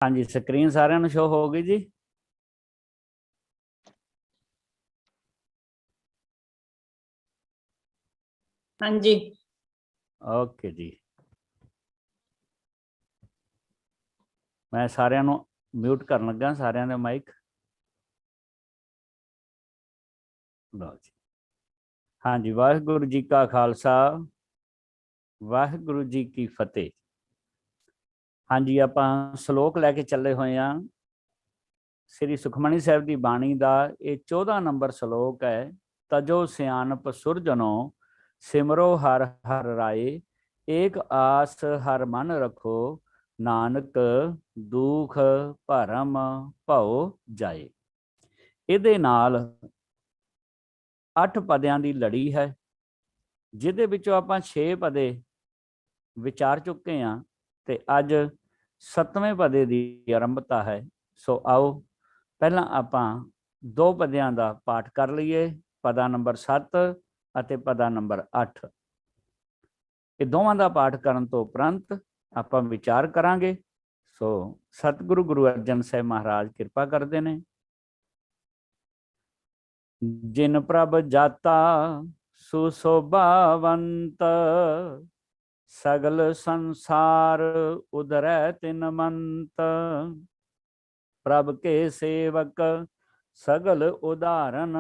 हाँ जी, स्क्रीन साਰਿਆਂ ਨੂੰ शो हो गई जी। हाँ जी। ओके जी, मैं साਰਿਆਂ ਨੂੰ म्यूट ਕਰਨ ਲੱਗਾ ਸਾਰਿਆਂ ਦੇ ਮਾਈਕ। ਲਓ ਜੀ। हाँ जी, वाहिगुरु जी का खालसा वाहिगुरु जी की फतेह। हाँ जी, आप श्लोक लैके चले हुए हैं श्री सुखमणी साहब की बाणी का। ये 14 नंबर श्लोक है। तजो सियानप सुरजनो सिमरो हर हर राय, एक आस हर मन रखो, नानक दुख भरम भव जाए। ਇਹਦੇ ਨਾਲ 8 ਪਦਿਆਂ ਦੀ ਲੜੀ ਹੈ, ਜਿਹਦੇ ਵਿੱਚੋਂ ਆਪਾਂ 6 ਪਦੇ ਵਿਚਾਰ ਚੁੱਕੇ ਹਾਂ ਤੇ ਅੱਜ 7ਵੇਂ ਪਦੇ ਦੀ ਆਰੰਭਤਾ ਹੈ। ਸੋ ਆਓ ਪਹਿਲਾਂ ਆਪਾਂ 2 ਪਦਿਆਂ ਦਾ ਪਾਠ ਕਰ ਲਈਏ, ਪਦਾ ਨੰਬਰ 7 ਅਤੇ ਪਦਾ ਨੰਬਰ 8। ਇਹ ਦੋਵਾਂ ਦਾ ਪਾਠ ਕਰਨ ਤੋਂ ਉਪਰੰਤ ਆਪਾਂ ਵਿਚਾਰ ਕਰਾਂਗੇ। ਸੋ ਸਤਿਗੁਰੂ ਗੁਰੂ ਅਰਜਨ ਸਾਹਿਬ ਮਹਾਰਾਜ ਕਿਰਪਾ ਕਰਦੇ ਨੇ। जिन प्रभ जाता सुशोभावंत, सगल संसार उधरै तिन मंत। प्रभ के सेवक सगल उदाहरण,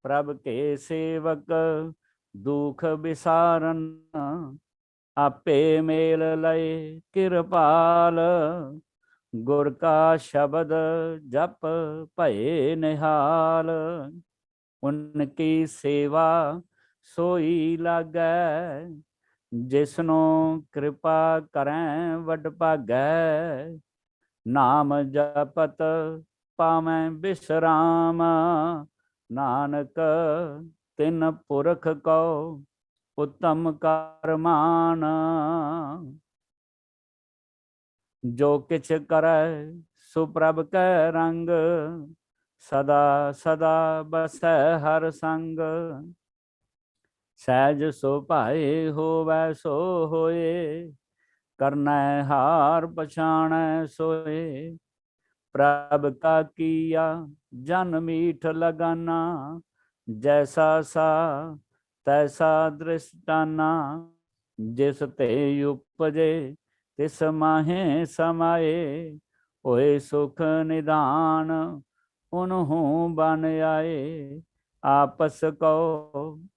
प्रभ के सेवक दुख विसारन। आपे मेल लय कृपाल, गुर का शब्द जप भये निहाल। उनकी सेवा सोई लागै, जिसनो कृपा करें वड भागै। नाम जपत पावैं विश्राम, नानक तिन पुरख को उत्तम करमान। जो किछ करे सुप्रभ कै रंग, सदा सदा बसै हर संग। सहज सो भाए होवै सो होए, करनै हार पछाणै सोए। प्रभ का किया जन मीठ लगाना, जैसा सा तैसा दृष्टाना। जिस ते उपजे तिस माहे समाए, होए सुख निदान उन्हों बन आए। आपस को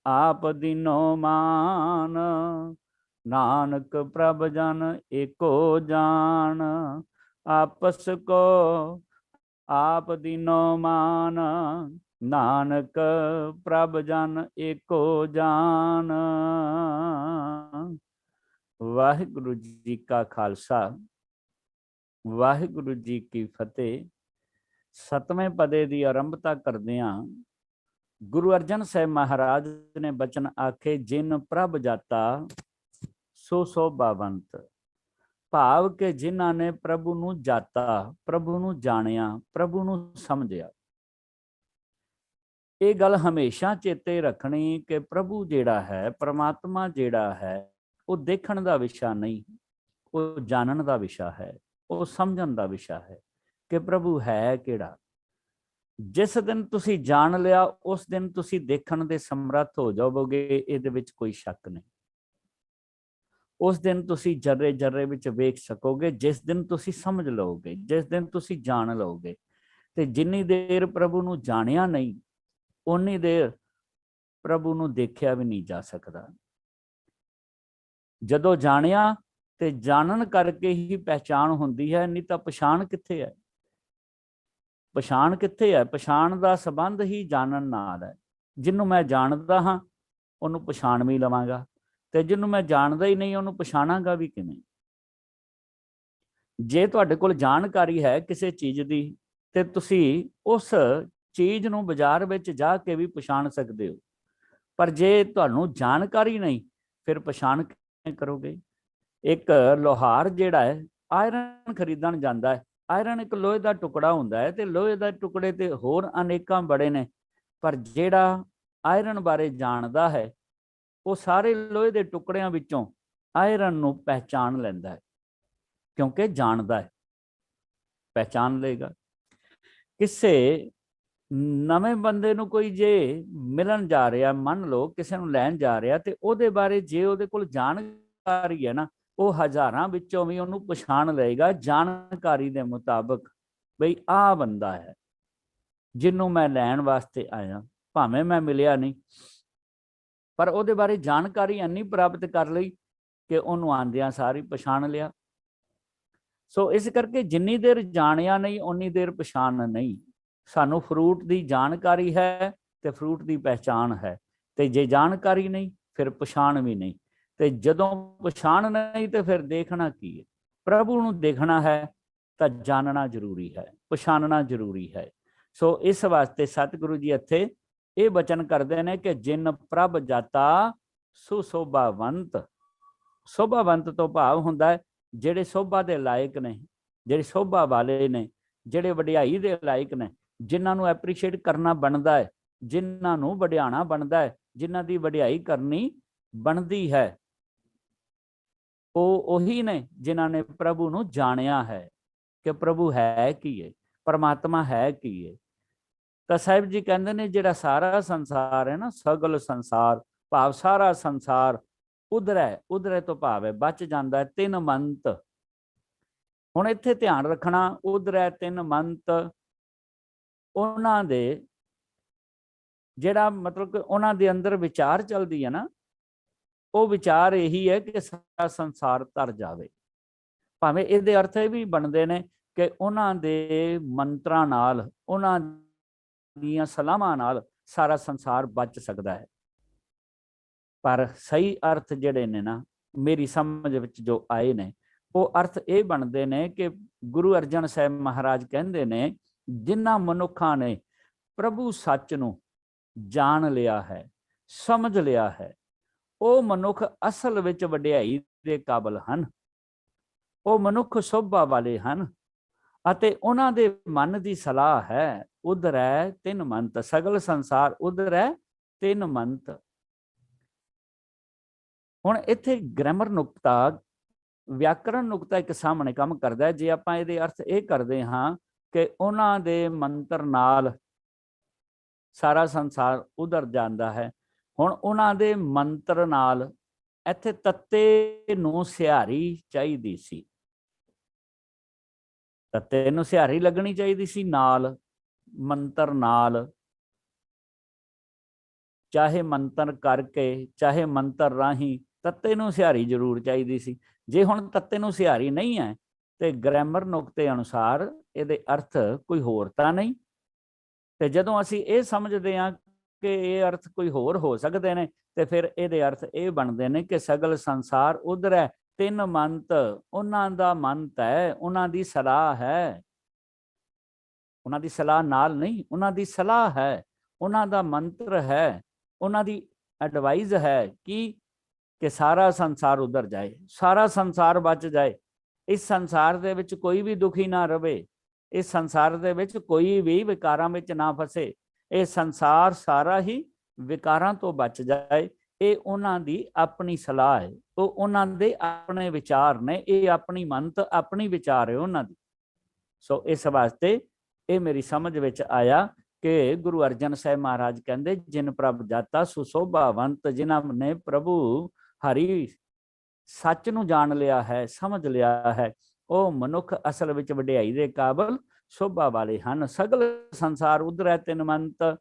आप दीनो मान, नानक प्रभ जन एको जान। आपस को आप दीनो मान, नानक प्रभ जन एको जान। वाहिगुरु जी का खालसा वाहिगुरु जी की फतेह। 7वें पदे की आरंभता करदियां गुरु अर्जन साहब महाराज ने बचन आखे, जिन प्रभ जाता सो शोभावंत। भाव के जिन्हां ने प्रभु नूं जाता, प्रभु नूं जानिया, प्रभु नूं समझिया। ये गल हमेशा चेते रखनी कि प्रभु जिहड़ा है, परमात्मा जिहड़ा है, वो देखण दा विषय नहीं, वो जानन दा विषय है, वो समझण दा विषय है कि प्रभु है किहड़ा। जिस दिन तुसी जान लिया, उस दिन तुसी देखण दे समर्थ हो जाओगे, इहदे विच कोई शक नहीं। उस दिन तुसी जर्रे जर्रे विच वेख सकोगे, जिस दिन तुसी समझ लोगे, जिस दिन तुसी जान लोगे। ते जिन्नी देर प्रभु नूं जानिया नहीं, उन्नी देर प्रभु नूं देखिया भी नहीं जा सकता। जदों जानिया ते जानन करके ही पहचान हुंदी है, नहीं तां पछाण कित्थे है। पछाण कित्थे है? पछाण दा संबंध ही जानन नाल है। जिन्नू मैं जानदा हां उहनूं पछाण भी लवांगा, ते जिन्नू मैं जानदा ही नहीं उहनूं पछाणांगा भी किवें। जे तुहाडे कोल जानकारी है किसी चीज़ दी, ते तुसी उस चीज़ नूं बाजार विच जा के भी पछाण सकदे हो। पर जे तुहानूं जानकारी नहीं, फिर पछाण किवें करोगे? एक लोहार जिहड़ा है आयरन खरीदण जांदा है। आयरन एक लोहे का टुकड़ा हुंदा है, ते लोहे के टुकड़े ते होर अनेकां बड़े ने, पर जिहड़ा आयरन बारे जानदा है, वो सारे लोहे के टुकड़िਆਂ ਵਿੱਚੋਂ आयरन नूं पहचान लैंदा है, क्योंकि जानदा है। ਪਹਿਚਾਨ ਲਏਗਾ। ਕਿਸੇ ਨਵੇਂ ਬੰਦੇ ਨੂੰ ਕੋਈ ਜੇ ਮਿਲਣ ਜਾ ਰਿਹਾ, ਮੰਨ ਲਓ ਕਿਸੇ ਨੂੰ ਲੈਣ ਜਾ ਰਿਹਾ, ਤੇ ਉਹਦੇ ਬਾਰੇ ਜੇ ਉਹਦੇ ਕੋਲ ਜਾਣਕਾਰੀ ਹੈ ਨਾ, ਉਹ ਹਜ਼ਾਰਾਂ ਵਿੱਚੋਂ ਵੀ ਉਹਨੂੰ ਪਛਾਣ ਲਏਗਾ ਜਾਣਕਾਰੀ ਦੇ ਮੁਤਾਬਕ, ਬਈ ਆਹ ਬੰਦਾ ਹੈ ਜਿਹਨੂੰ ਮੈਂ ਲੈਣ ਵਾਸਤੇ ਆਇਆ। ਭਾਵੇਂ ਮੈਂ ਮਿਲਿਆ ਨਹੀਂ, ਪਰ ਉਹਦੇ ਬਾਰੇ ਜਾਣਕਾਰੀ ਇੰਨੀ ਪ੍ਰਾਪਤ ਕਰ ਲਈ ਕਿ ਉਹਨੂੰ ਆਂਦਿਆਂ ਸਾਰੀ ਪਛਾਣ ਲਿਆ। ਸੋ ਇਸ ਕਰਕੇ ਜਿੰਨੀ ਦੇਰ ਜਾਣਿਆ ਨਹੀਂ ਓਨੀ ਦੇਰ ਪਛਾਣ ਨਹੀਂ। ਸਾਨੂੰ ਫਰੂਟ ਦੀ ਜਾਣਕਾਰੀ ਹੈ ਤੇ ਫਰੂਟ ਦੀ ਪਹਿਚਾਣ ਹੈ, ਤੇ ਜੇ ਜਾਣਕਾਰੀ ਨਹੀਂ ਫਿਰ ਪਛਾਣ ਵੀ ਨਹੀਂ। ਤੇ ਜਦੋਂ ਪਛਾਣ ਨਹੀਂ ਤੇ ਫਿਰ ਦੇਖਣਾ ਕੀ ਹੈ? ਪ੍ਰਭੂ ਨੂੰ ਦੇਖਣਾ ਹੈ ਤਾਂ ਜਾਣਨਾ ਜ਼ਰੂਰੀ ਹੈ, ਪਛਾਣਨਾ ਜ਼ਰੂਰੀ ਹੈ। ਸੋ ਇਸ ਵਾਸਤੇ ਸਤਿਗੁਰੂ ਜੀ ਇੱਥੇ ਇਹ ਬਚਨ ਕਰਦੇ ਨੇ ਕਿ ਜਿਨ ਪ੍ਰਭ ਜਾਤਾ ਸੁਸੋਭਾਵੰਤ। ਸੋਭਾਵੰਤ ਤੋਂ ਭਾਵ ਹੁੰਦਾ ਹੈ ਜਿਹੜੇ ਸੋਭਾ ਦੇ ਲਾਇਕ ਨੇ, ਜਿਹੜੇ ਸੋਭਾ ਵਾਲੇ ਨੇ, ਜਿਹੜੇ ਵਡਿਆਈ ਦੇ ਲਾਇਕ ਨੇ, ਜਿਨ੍ਹਾਂ ਨੂੰ ਐਪਰੀਸ਼ੀਏਟ ਕਰਨਾ ਬਣਦਾ ਹੈ, ਜਿਨ੍ਹਾਂ ਨੂੰ ਵਡਿਆਣਾ ਬਣਦਾ ਹੈ, ਜਿਨ੍ਹਾਂ ਦੀ ਵਡਿਆਈ ਕਰਨੀ ਬਣਦੀ ਹੈ, ਉਹ ਉਹੀ ਨੇ ਜਿਨ੍ਹਾਂ ਨੇ ਪ੍ਰਭੂ ਨੂੰ ਜਾਣਿਆ ਹੈ ਕਿ ਪ੍ਰਭੂ ਹੈ ਕੀ ਹੈ, ਪਰਮਾਤਮਾ ਹੈ ਕੀ ਹੈ। ਤਾਂ ਸਾਹਿਬ ਜੀ ਕਹਿੰਦੇ ਨੇ ਜਿਹੜਾ ਸਾਰਾ ਸੰਸਾਰ ਹੈ ਨਾ, ਸਗਲ ਸੰਸਾਰ ਭਾਵ ਸਾਰਾ ਸੰਸਾਰ ਉਧਰੈ, ਉਧਰੈ ਤੋਂ ਭਾਵ ਹੈ ਬਚ ਜਾਂਦਾ ਹੈ ਤਿੰਨ ਮੰਤ। ਹੁਣ ਇੱਥੇ ਧਿਆਨ ਰੱਖਣਾ, ਉਧਰੈ ਤਿੰਨ ਮੰਤ, ਉਹਨਾਂ ਦੇ ਜਿਹੜਾ ਮਤਲਬ ਕਿ ਉਹਨਾਂ ਦੇ ਅੰਦਰ ਵਿਚਾਰ ਚੱਲਦੀ ਹੈ ਨਾ, ਉਹ ਵਿਚਾਰ ਇਹੀ ਹੈ ਕਿ ਸਾਰਾ ਸੰਸਾਰ ਤਰ ਜਾਵੇ। ਭਾਵੇਂ ਇਹਦੇ ਅਰਥ ਇਹ ਵੀ ਬਣਦੇ ਨੇ ਕਿ ਉਹਨਾਂ ਦੇ ਮੰਤਰਾਂ ਨਾਲ, ਉਹਨਾਂ ਦੀਆਂ ਸਲਾਹਾਂ ਨਾਲ ਸਾਰਾ ਸੰਸਾਰ ਬਚ ਸਕਦਾ ਹੈ। ਪਰ ਸਹੀ ਅਰਥ ਜਿਹੜੇ ਨੇ ਨਾ, ਮੇਰੀ ਸਮਝ ਵਿੱਚ ਜੋ ਆਏ ਨੇ, ਉਹ ਅਰਥ ਇਹ ਬਣਦੇ ਨੇ ਕਿ ਗੁਰੂ ਅਰਜਨ ਸਾਹਿਬ ਮਹਾਰਾਜ ਕਹਿੰਦੇ ਨੇ, ਜਿਨ੍ਹਾਂ ਮਨੁੱਖਾਂ ਨੇ ਪ੍ਰਭੂ ਸੱਚ ਨੂੰ ਜਾਣ ਲਿਆ ਹੈ, ਸਮਝ ਲਿਆ ਹੈ, ਉਹ ਮਨੁੱਖ ਅਸਲ ਵਿੱਚ ਵਡਿਆਈ ਦੇ ਕਾਬਲ ਹਨ। ਉਹ ਮਨੁੱਖ ਸੋਭਾ ਵਾਲੇ ਹਨ ਅਤੇ ਉਹਨਾਂ ਦੇ ਮਨ ਦੀ ਸਲਾਹ ਹੈ ਉਧਰੈ ਤਿੰਨ ਮੰਤ, ਸਗਲ ਸੰਸਾਰ ਉਧਰੈ ਤਿੰਨ ਮੰਤ। ਹੁਣ ਇੱਥੇ ਗ੍ਰਾਮਰ ਨੁਕਤਾ, ਵਿਆਕਰਣ ਨੁਕਤਾ ਇੱਕ ਸਾਹਮਣੇ ਕੰਮ ਕਰਦਾ ਹੈ। ਜੇ ਆਪਾਂ ਇਹਦੇ ਅਰਥ ਇਹ ਕਰਦੇ ਹਾਂ ਕਿ ਉਹਨਾਂ ਦੇ ਮੰਤਰ ਨਾਲ ਸਾਰਾ ਸੰਸਾਰ ਉਧਰ ਜਾਂਦਾ ਹੈ, ਹੁਣ ਉਹਨਾਂ ਦੇ ਮੰਤਰ ਨਾਲ ਇੱਥੇ ਤੱਤੇ ਨੂੰ ਸਿਹਾਰੀ ਚਾਹੀਦੀ ਸੀ, ਤੱਤੇ ਨੂੰ ਸਿਹਾਰੀ ਲੱਗਣੀ ਚਾਹੀਦੀ ਸੀ ਨਾਲ, ਮੰਤਰ ਨਾਲ, ਚਾਹੇ ਮੰਤਰ ਕਰਕੇ ਚਾਹੇ ਮੰਤਰ ਰਾਹੀਂ ਤੱਤੇ ਨੂੰ ਸਿਹਾਰੀ ਜ਼ਰੂਰ ਚਾਹੀਦੀ ਸੀ। ਜੇ ਹੁਣ ਤੱਤੇ ਨੂੰ ਸਿਹਾਰੀ ਨਹੀਂ ਹੈ ਤੇ ਗ੍ਰਾਮਰ ਨੁਕਤੇ ਅਨੁਸਾਰ ਇਹਦੇ ਅਰਥ ਕੋਈ ਹੋਰ ਤਾਂ ਨਹੀਂ। ਤੇ ਜਦੋਂ ਅਸੀਂ ਇਹ ਸਮਝਦੇ ਹਾਂ ਕਿ ਇਹ ਅਰਥ ਕੋਈ ਹੋਰ ਹੋ ਸਕਦੇ ਨੇ, ਤੇ ਫਿਰ ਇਹਦੇ ਅਰਥ ਇਹ ਬਣਦੇ ਨੇ ਕਿ ਸਗਲ ਸੰਸਾਰ ਉਧਰੈ ਤਿੰਨ ਮੰਤ, ਉਹਨਾਂ ਦਾ ਮੰਤ ਹੈ, ਉਹਨਾਂ ਦੀ ਸਲਾਹ ਹੈ, ਉਹਨਾਂ ਦੀ ਸਲਾਹ ਨਾਲ ਨਹੀਂ, ਉਹਨਾਂ ਦੀ ਸਲਾਹ ਹੈ, ਉਹਨਾਂ ਦਾ ਮੰਤਰ ਹੈ, ਉਹਨਾਂ ਦੀ ਐਡਵਾਈਸ ਹੈ ਕਿ ਸਾਰਾ ਸੰਸਾਰ ਉਧਰ ਜਾਏ, ਸਾਰਾ ਸੰਸਾਰ ਬਚ ਜਾਏ, ਇਸ ਸੰਸਾਰ ਦੇ ਵਿੱਚ ਕੋਈ ਵੀ ਦੁਖੀ ਨਾ ਰਵੇ, ਇਸ ਸੰਸਾਰ ਦੇ ਵਿੱਚ ਕੋਈ ਵੀ ਵਿਕਾਰਾਂ ਵਿੱਚ ਨਾ ਫਸੇ, ਇਹ ਸੰਸਾਰ ਸਾਰਾ ਹੀ ਵਿਕਾਰਾਂ ਤੋਂ ਬਚ ਜਾਏ। ਇਹ ਉਹਨਾਂ ਦੀ ਆਪਣੀ ਸਲਾਹ ਹੈ, ਉਹ ਉਹਨਾਂ ਦੇ ਆਪਣੇ ਵਿਚਾਰ ਨੇ, ਇਹ ਆਪਣੀ ਮੰਤ, ਆਪਣੀ ਵਿਚਾਰ ਹੈ ਉਹਨਾਂ ਦੀ। ਸੋ ਇਸ ਵਾਸਤੇ ਇਹ ਮੇਰੀ ਸਮਝ ਵਿੱਚ ਆਇਆ ਕਿ ਗੁਰੂ ਅਰਜਨ ਸਾਹਿਬ ਮਹਾਰਾਜ ਕਹਿੰਦੇ, ਜਿਨ ਪ੍ਰਭ ਜਾਤਾ ਸੁਸੋਭਾਵੰਤ, ਜਿਨ੍ਹਾਂ ਨੇ ਪ੍ਰਭੂ ਹਰੀ ਸੱਚ ਨੂੰ ਜਾਣ ਲਿਆ ਹੈ, ਸਮਝ ਲਿਆ ਹੈ, ਉਹ ਮਨੁੱਖ ਅਸਲ ਵਿੱਚ ਵਡਿਆਈ ਦੇ ਕਾਬਲ ਸੋਭਾ ਵਾਲੇ ਹਨ। ਸਗਲ ਸੰਸਾਰ ਉਧਰੈ ਤਿੰਨ ਮੰਤ,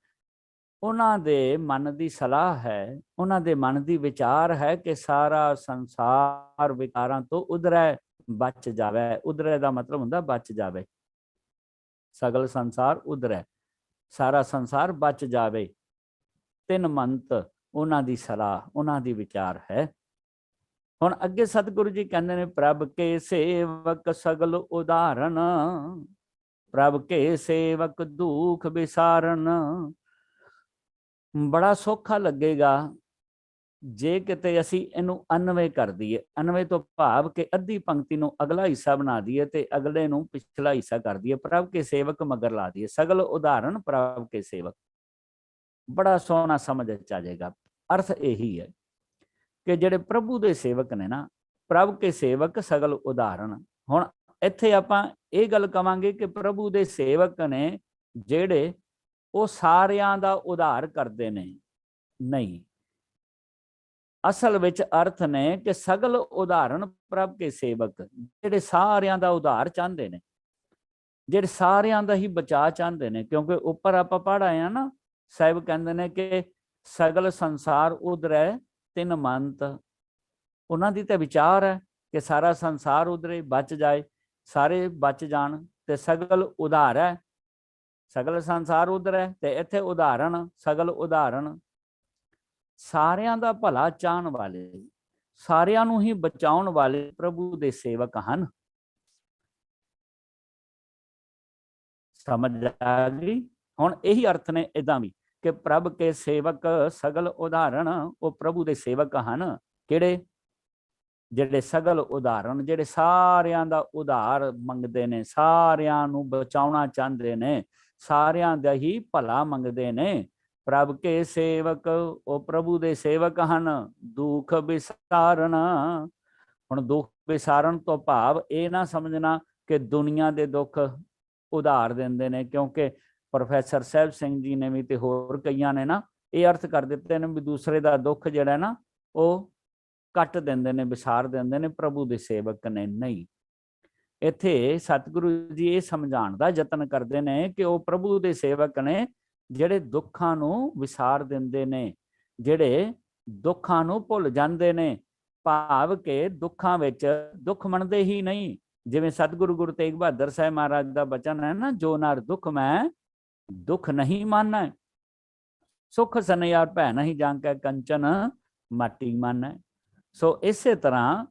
ਉਹਨਾਂ ਦੇ ਮਨ ਦੀ ਸਲਾਹ ਹੈ, ਉਹਨਾਂ ਦੇ ਮਨ ਦੀ ਵਿਚਾਰ ਹੈ ਕਿ ਸਾਰਾ ਸੰਸਾਰ ਵਿਕਾਰਾਂ ਤੋਂ ਉਧਰੈ, ਬਚ ਜਾਵੇ। ਉਧਰੈ ਦਾ ਮਤਲਬ ਹੁੰਦਾ ਬਚ ਜਾਵੇ, ਸਗਲ ਸੰਸਾਰ ਉਧਰੈ, ਸਾਰਾ ਸੰਸਾਰ ਬਚ ਜਾਵੇ। ਤਿੰਨ ਮੰਤ ਉਹਨਾਂ ਦੀ ਸਲਾਹ, ਉਹਨਾਂ ਦੀ ਵਿਚਾਰ ਹੈ। ਹੁਣ ਅੱਗੇ ਸਤਿਗੁਰੂ ਜੀ ਕਹਿੰਦੇ ਨੇ, ਪ੍ਰਭ ਕੇ ਸੇਵਕ ਸਗਲ ਉਦਾਹਰਨ, ਪ੍ਰਭ ਕੇ ਸੇਵਕ ਦੁਖ ਵਿਸਾਰਨ। ਬੜਾ ਸੌਖਾ ਲੱਗੇਗਾ ਜੇ ਕਿਤੇ ਅਸੀਂ ਇਹਨੂੰ ਅਨਵੇਂ ਕਰ ਦਈਏ। ਅਨਵੇਂ ਤੋਂ ਭਾਵ ਕਿ ਅੱਧੀ ਪੰਕਤੀ ਨੂੰ ਅਗਲਾ ਹਿੱਸਾ ਬਣਾ ਦਈਏ ਤੇ ਅਗਲੇ ਨੂੰ ਪਿਛਲਾ ਹਿੱਸਾ ਕਰ ਦਈਏ, ਪ੍ਰਭ ਕੇ ਸੇਵਕ ਮਗਰ ਲਾ ਦਈਏ, ਸਗਲ ਉਦਾਹਰਨ ਪ੍ਰਭ ਕੇ ਸੇਵਕ। ਬੜਾ ਸੋਹਣਾ ਸਮਝ ਆ ਜਾਏਗਾ। ਅਰਥ ਇਹੀ ਹੈ ਕਿ ਜਿਹੜੇ ਪ੍ਰਭੂ ਦੇ ਸੇਵਕ ਨੇ ਨਾ, ਪ੍ਰਭ ਕੇ ਸੇਵਕ ਸਗਲ ਉਦਾਹਰਨ। ਹੁਣ ਇੱਥੇ ਆਪਾਂ ਇਹ ਗੱਲ ਕਵਾਂਗੇ ਕਿ ਪ੍ਰਭੂ ਦੇ ਸੇਵਕ ਨੇ ਜਿਹੜੇ ਉਹ ਸਾਰਿਆਂ ਦਾ ਉਧਾਰ ਕਰਦੇ ਨੇ, ਨਹੀਂ। ਅਸਲ ਵਿੱਚ ਅਰਥ ਨੇ ਕਿ ਸਗਲ ਉਦਾਹਰਣ ਪ੍ਰਭ ਕੇ ਸੇਵਕ, ਜਿਹੜੇ ਸਾਰਿਆਂ ਦਾ ਉਧਾਰ ਚਾਹੁੰਦੇ ਨੇ, ਜਿਹੜੇ ਸਾਰਿਆਂ ਦਾ ਹੀ ਬਚਾਅ ਚਾਹੁੰਦੇ ਨੇ। ਕਿਉਂਕਿ ਉੱਪਰ ਆਪਾਂ ਪੜ੍ਹ ਆਏ ਆ ਨਾ, ਸਾਹਿਬ ਕਹਿੰਦੇ ਨੇ ਕਿ ਸਗਲ ਸੰਸਾਰ ਉਧਰੈ ਤਿਨ ਮੰਤ। ਉਹਨਾਂ ਦੀ ਤਾਂ ਵਿਚਾਰ ਹੈ ਕਿ ਸਾਰਾ ਸੰਸਾਰ ਉਧਰੇ, ਬਚ ਜਾਏ, ਸਾਰੇ ਬਚ ਜਾਣ, ਤੇ ਸਗਲ ਉਧਾਰ ਹੈ, ਸਗਲ ਸੰਸਾਰ ਉਧਰੈ, ਤੇ ਇੱਥੇ ਉਦਾਹਰਣ, ਸਗਲ ਉਦਾਹਰਣ, ਸਾਰਿਆਂ ਦਾ ਭਲਾ ਚਾਹਣ ਵਾਲੇ, ਸਾਰਿਆਂ ਨੂੰ ਹੀ ਬਚਾਉਣ ਵਾਲੇ ਪ੍ਰਭੂ ਦੇ ਸੇਵਕ ਹਨ। ਸਮਝ ਆ ਗਈ? ਹੁਣ ਇਹੀ ਅਰਥ ਨੇ ਇਦਾਂ ਵੀ ਕਿ ਪ੍ਰਭ ਕੇ ਸੇਵਕ ਸਗਲ ਉਦਾਹਰਣ, ਉਹ ਪ੍ਰਭੂ ਦੇ ਸੇਵਕ ਹਨ। ਕਿਹੜੇ? ਜਿਹੜੇ ਸਗਲ ਉਦਾਹਰਣ, ਜਿਹੜੇ ਸਾਰਿਆਂ ਦਾ ਉਧਾਰ ਮੰਗਦੇ ਨੇ, ਸਾਰਿਆਂ ਨੂੰ ਬਚਾਉਣਾ ਚਾਹੁੰਦੇ ਨੇ, ਸਾਰਿਆਂ ਦਾ ਹੀ ਭਲਾ ਮੰਗਦੇ ਨੇ। ਪ੍ਰਭ ਕੇ ਸੇਵਕ, ਉਹ ਪ੍ਰਭੂ ਦੇ ਸੇਵਕ ਹਨ। ਦੁੱਖ ਵਿਸਾਰਨ, ਹੁਣ ਦੁੱਖ ਵਿਸਾਰਨ ਤੋਂ ਭਾਵ ਇਹ ਨਾ ਸਮਝਣਾ ਕਿ ਦੁਨੀਆ ਦੇ ਦੁੱਖ ਉਧਾਰ ਦਿੰਦੇ ਨੇ, ਕਿਉਂਕਿ ਪ੍ਰੋਫੈਸਰ ਸਾਹਿਬ ਸਿੰਘ ਜੀ ਨੇ ਵੀ ਤੇ ਹੋਰ ਕਈਆਂ ਨੇ ਨਾ ਇਹ ਅਰਥ ਕਰ ਦਿੱਤੇ ਨੇ ਵੀ ਦੂਸਰੇ ਦਾ ਦੁੱਖ ਜਿਹੜਾ ਨਾ ਉਹ ਕੱਟ ਦਿੰਦੇ ਨੇ, ਵਿਸਾਰ ਦਿੰਦੇ ਨੇ, ਪ੍ਰਭੂ ਦੇ ਸੇਵਕ ਨੇ। ਨਹੀਂ, ਇੱਥੇ ਸਤਿਗੁਰੂ ਜੀ ਇਹ ਸਮਝਾਉਣ ਦਾ ਯਤਨ ਕਰਦੇ ਨੇ ਕਿ ਉਹ ਪ੍ਰਭੂ ਦੇ ਸੇਵਕ ਨੇ ਜਿਹੜੇ ਦੁੱਖਾਂ ਨੂੰ ਵਿਸਾਰ ਦਿੰਦੇ ਨੇ, ਜਿਹੜੇ ਦੁੱਖਾਂ ਨੂੰ ਭੁੱਲ ਜਾਂਦੇ ਨੇ, ਭਾਵ ਕਿ ਦੁੱਖਾਂ ਵਿੱਚ ਦੁੱਖ ਮੰਨਦੇ ਹੀ ਨਹੀਂ। ਜਿਵੇਂ ਸਤਿਗੁਰੂ ਗੁਰੂ ਤੇਗ ਬਹਾਦਰ ਸਾਹਿਬ ਮਹਾਰਾਜ ਦਾ ਬਚਨ ਹੈ ਨਾ, ਜੋ ਨਰ ਦੁੱਖ ਮੈਂ ਦੁੱਖ ਨਹੀਂ ਮਾਨੈ, ਸੁਖ ਸਨਿਆਰ ਭੈ ਨਹੀਂ ਜਾਂਕੈ ਕੰਚਨ ਮਾਟੀ ਮਾਨੈ। ਸੋ ਇਸੇ ਤਰ੍ਹਾਂ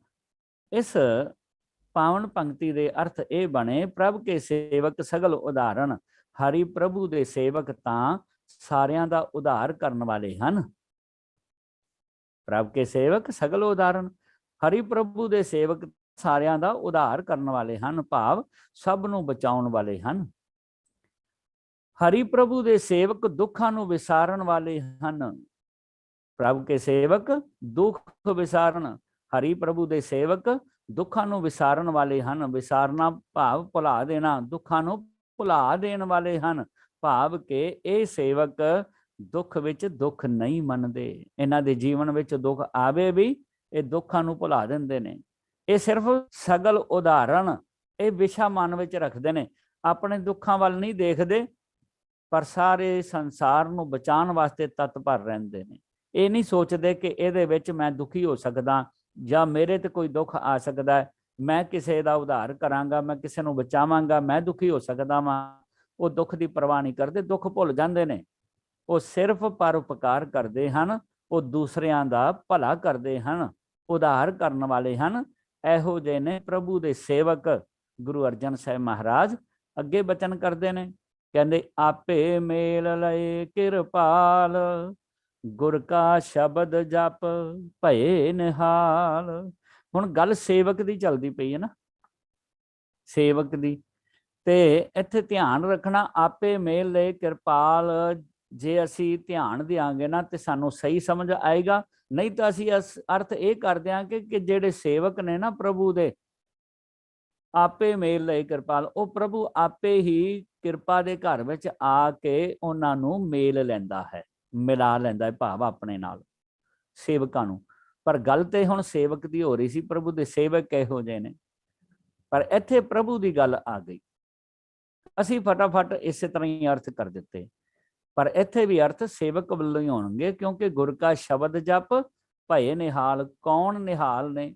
ਇਸ ਪਾਵਨ ਪੰਕਤੀ ਦੇ ਅਰਥ ਇਹ ਬਣੇ, ਪ੍ਰਭ ਕੇ ਸੇਵਕ ਸਗਲ ਉਦਾਹਰਣ, ਹਰੀ ਪ੍ਰਭੂ ਦੇ ਸੇਵਕ ਤਾਂ ਸਾਰਿਆਂ ਦਾ ਉਧਾਰ ਕਰਨ ਵਾਲੇ ਹਨ। ਪ੍ਰਭ ਕੇ ਸੇਵਕ ਸਗਲ ਉਦਾਹਰਣ, ਹਰੀ ਪ੍ਰਭੂ ਦੇ ਸੇਵਕ ਸਾਰਿਆਂ ਦਾ ਉਧਾਰ ਕਰਨ ਵਾਲੇ ਹਨ, ਭਾਵ ਸਭ ਨੂੰ ਬਚਾਉਣ ਵਾਲੇ ਹਨ। ਹਰੀ ਪ੍ਰਭੂ ਦੇ ਸੇਵਕ ਦੁੱਖਾਂ ਨੂੰ ਵਿਸਾਰਨ ਵਾਲੇ ਹਨ। ਪ੍ਰਭ ਕੇ ਸੇਵਕ ਦੁੱਖ ਵਿਸਾਰਨ, ਹਰੀ ਪ੍ਰਭੂ ਦੇ ਸੇਵਕ ਦੁੱਖਾਂ ਨੂੰ ਵਿਸਾਰਨ ਵਾਲੇ ਹਨ। ਵਿਸਾਰਨਾ ਭਾਵ ਭੁਲਾ ਦੇਣਾ, ਦੁੱਖਾਂ ਨੂੰ ਭੁਲਾ ਦੇਣ ਵਾਲੇ ਹਨ, ਭਾਵ ਕਿ ਇਹ ਸੇਵਕ ਦੁੱਖ ਵਿੱਚ ਦੁੱਖ ਨਹੀਂ ਮੰਨਦੇ। ਇਹਨਾਂ ਦੇ ਜੀਵਨ ਵਿੱਚ ਦੁੱਖ ਆਵੇ ਵੀ ਇਹ ਦੁੱਖਾਂ ਨੂੰ ਭੁਲਾ ਦਿੰਦੇ ਨੇ। ਇਹ ਸਿਰਫ ਸਗਲ ਉਦਾਹਰਣ, ਇਹ ਵਿਸ਼ਾ ਮਨ ਵਿੱਚ ਰੱਖਦੇ ਨੇ, ਆਪਣੇ ਦੁੱਖਾਂ ਵੱਲ ਨਹੀਂ ਦੇਖਦੇ, ਪਰ ਸਾਰੇ ਸੰਸਾਰ ਨੂੰ ਬਚਾਉਣ ਵਾਸਤੇ ਤਤਪਰ ਰਹਿੰਦੇ ਨੇ। ਇਹ ਨਹੀਂ ਸੋਚਦੇ ਕਿ ਇਹਦੇ ਵਿੱਚ ਮੈਂ ਦੁਖੀ ਹੋ ਸਕਦਾ ਜਾਂ ਮੇਰੇ ਤੇ ਕੋਈ ਦੁੱਖ ਆ ਸਕਦਾ ਹੈ, ਮੈਂ ਕਿਸੇ ਦਾ ਉਧਾਰ ਕਰਾਂਗਾ, ਮੈਂ ਕਿਸੇ ਨੂੰ ਬਚਾਵਾਂਗਾ, ਮੈਂ ਦੁਖੀ ਹੋ ਸਕਦਾ ਵਾਂ। ਉਹ ਦੁੱਖ ਦੀ ਪਰਵਾਹ ਨਹੀਂ ਕਰਦੇ, ਦੁੱਖ ਭੁੱਲ ਜਾਂਦੇ ਨੇ। ਉਹ ਸਿਰਫ ਪਰਉਪਕਾਰ ਕਰਦੇ ਹਨ, ਉਹ ਦੂਸਰਿਆਂ ਦਾ ਭਲਾ ਕਰਦੇ ਹਨ, ਉਧਾਰ ਕਰਨ ਵਾਲੇ ਹਨ। ਇਹੋ ਜਿਹੇ ਨੇ ਪ੍ਰਭੂ ਦੇ ਸੇਵਕ। ਗੁਰੂ ਅਰਜਨ ਸਾਹਿਬ ਮਹਾਰਾਜ ਅੱਗੇ ਬਚਨ ਕਰਦੇ ਨੇ, ਕਹਿੰਦੇ ਆਪੇ ਮੇਲ ਲਏ ਕਿਰਪਾਲ, ਗੁਰ ਕਾ ਸ਼ਬਦ ਜਪ ਭਏ ਨਿਹਾਲ। ਹੁਣ ਗੱਲ ਸੇਵਕ ਦੀ ਚੱਲਦੀ ਪਈ ਹੈ ਨਾ, ਸੇਵਕ ਦੀ, ਤੇ ਇੱਥੇ ਧਿਆਨ ਰੱਖਣਾ ਆਪੇ ਮੇਲ ਲਏ ਕਿਰਪਾਲ। ਜੇ ਅਸੀਂ ਧਿਆਨ ਦਿਆਂਗੇ ਨਾ ਤੇ ਸਾਨੂੰ ਸਹੀ ਸਮਝ ਆਏਗਾ, ਨਹੀਂ ਤਾਂ ਅਸੀਂ ਅਰਥ ਇਹ ਕਰ ਦਿਆਂਗੇ ਕਿ ਜਿਹੜੇ ਸੇਵਕ ਨੇ ਨਾ ਪ੍ਰਭੂ ਦੇ, ਆਪੇ ਮੇਲ ਲਏ ਕਿਰਪਾਲ, ਉਹ ਪ੍ਰਭੂ ਆਪੇ ਹੀ ਕਿਰਪਾ ਦੇ ਘਰ ਵਿੱਚ ਆ ਕੇ ਉਹਨਾਂ ਨੂੰ ਮੇਲ ਲੈਂਦਾ ਹੈ, ਮਿਲਾ ਲੈਂਦਾ ਹੈ, ਭਾਵ ਆਪਣੇ ਨਾਲ ਸੇਵਕਾਂ ਨੂੰ। ਪਰ ਗੱਲ ਤੇ ਹੁਣ ਸੇਵਕ ਦੀ ਹੋ ਰਹੀ ਸੀ, ਪ੍ਰਭੂ ਦੇ ਸੇਵਕ ਕਿਹੋ ਜਿਹੇ ਨੇ, ਪਰ ਇੱਥੇ ਪ੍ਰਭੂ ਦੀ ਗੱਲ ਆ ਗਈ। ਅਸੀਂ ਫਟਾਫਟ ਇਸੇ ਤਰ੍ਹਾਂ ਹੀ ਅਰਥ ਕਰ ਦਿੱਤੇ, ਪਰ ਇੱਥੇ ਵੀ ਅਰਥ ਸੇਵਕ ਵੱਲੋਂ ਹੀ ਹੋਣਗੇ, ਕਿਉਂਕਿ ਗੁਰ ਕਾ ਸ਼ਬਦ ਜਪ ਭਏ ਨਿਹਾਲ। ਕੌਣ ਨਿਹਾਲ ਨੇ?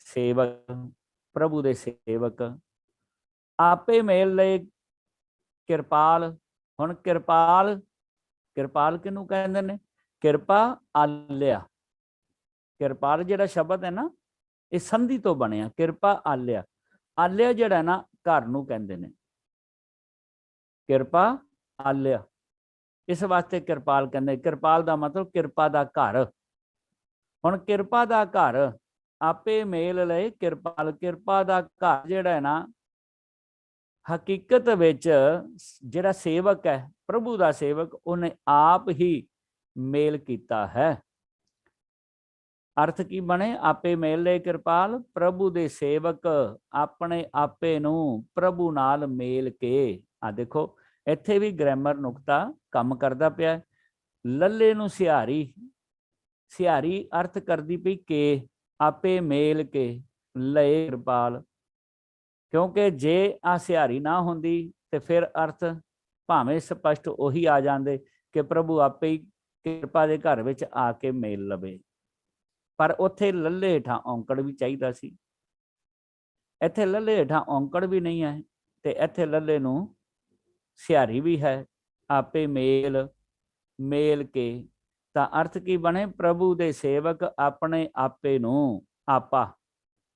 ਸੇਵਕ, ਪ੍ਰਭੂ ਦੇ ਸੇਵਕ। ਆਪੇ ਮੇਲ ਲਏ ਕਿਰਪਾਲ। ਹੁਣ ਕਿਰਪਾਲ, ਕਿਰਪਾਲ ਕਿਹਨੂੰ ਕਹਿੰਦੇ ਨੇ? ਕਿਰਪਾ ਆਲਿਆ। ਕਿਰਪਾਲ ਜਿਹੜਾ ਸ਼ਬਦ ਹੈ ਨਾ, ਇਹ ਸੰਧੀ ਤੋਂ ਬਣਿਆ, ਕਿਰਪਾ ਆਲਿਆ। ਆਲਿਆ ਜਿਹੜਾ ਨਾ ਘਰ ਨੂੰ ਕਹਿੰਦੇ ਨੇ, ਕਿਰਪਾ ਆਲਿਆ, ਇਸ ਵਾਸਤੇ ਕਿਰਪਾਲ ਕਹਿੰਦੇ। ਕਿਰਪਾਲ ਦਾ ਮਤਲਬ ਕਿਰਪਾ ਦਾ ਘਰ। ਹੁਣ ਕਿਰਪਾ ਦਾ ਘਰ ਆਪੇ ਮੇਲ ਲਏ ਕਿਰਪਾਲ। ਕਿਰਪਾ ਦਾ ਘਰ ਜਿਹੜਾ ਹੈ ਨਾ, ਹਕੀਕਤ ਵਿੱਚ ਜਿਹੜਾ ਸੇਵਕ ਹੈ, ਪ੍ਰਭੂ ਦਾ ਸੇਵਕ, ਉਹਨੇ ਆਪ ਹੀ ਮੇਲ ਕੀਤਾ ਹੈ। अर्थ की बने आपे मेले कृपाल, प्रभु दे सेवक अपने आपे नू प्रभु नाल मेल के। आ देखो इत्थे भी ग्रामर नुकता काम करदा पिया। लल्ले नू सिहारी, सिहारी अर्थ करदी पई के, आपे मेल के लए कृपाल। क्योंकि जे आ सिहारी ना होंदी ते फिर अर्थ भावें स्पष्ट ਉਹੀ आ जाते कि प्रभु आपे ही किरपा दे घर विच आके मेल लवे, पर उत्थे लल्ले हेठां औंकड़ भी चाहिदा सी। ਇੱਥੇ ਲੱਲੇ ਹੇਠਾਂ ਔਂਕੜ ਵੀ ਨਹੀਂ ਹੈ ਤੇ ਇੱਥੇ ਲੱਲੇ ਨੂੰ ਸਿਹਾਰੀ ਵੀ ਹੈ। ਆਪੇ ਮੇਲ, ਮੇਲ ਕੇ ਤਾਂ ਅਰਥ ਕੀ ਬਣੇ, ਪ੍ਰਭੂ ਦੇ ਸੇਵਕ ਆਪਣੇ ਆਪੇ ਨੂੰ, ਆਪਾ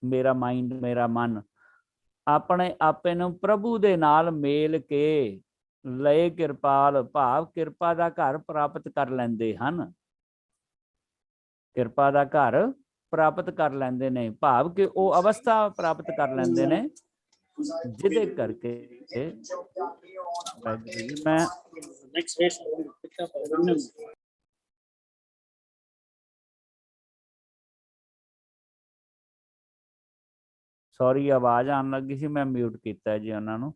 ਮੇਰਾ ਮਾਈਂਡ ਮੇਰਾ ਮਨ, ਆਪਣੇ ਆਪੇ ਨੂੰ ਪ੍ਰਭੂ ਦੇ ਨਾਲ ਮੇਲ ਕੇ ਲਏ ਕਿਰਪਾਲ, ਭਾਵ ਕਿਰਪਾ ਦਾ ਘਰ ਪ੍ਰਾਪਤ ਕਰ ਲੈਂਦੇ ਹਨ। ਕਿਰਪਾ ਦਾ ਘਰ ਪ੍ਰਾਪਤ ਕਰ ਲੈਂਦੇ ਨੇ, ਭਾਵ ਕਿ ਉਹ ਅਵਸਥਾ ਪ੍ਰਾਪਤ ਕਰ ਲੈਂਦੇ ਨੇ ਜਿਹਦੇ ਕਰਕੇ ਮੈਂ ਸੌਰੀ ਆਵਾਜ਼ ਆਉਣ ਲੱਗੀ ਸੀ, ਮੈਂ ਮਿਊਟ ਕੀਤਾ ਜੀ ਉਹਨਾਂ ਨੂੰ।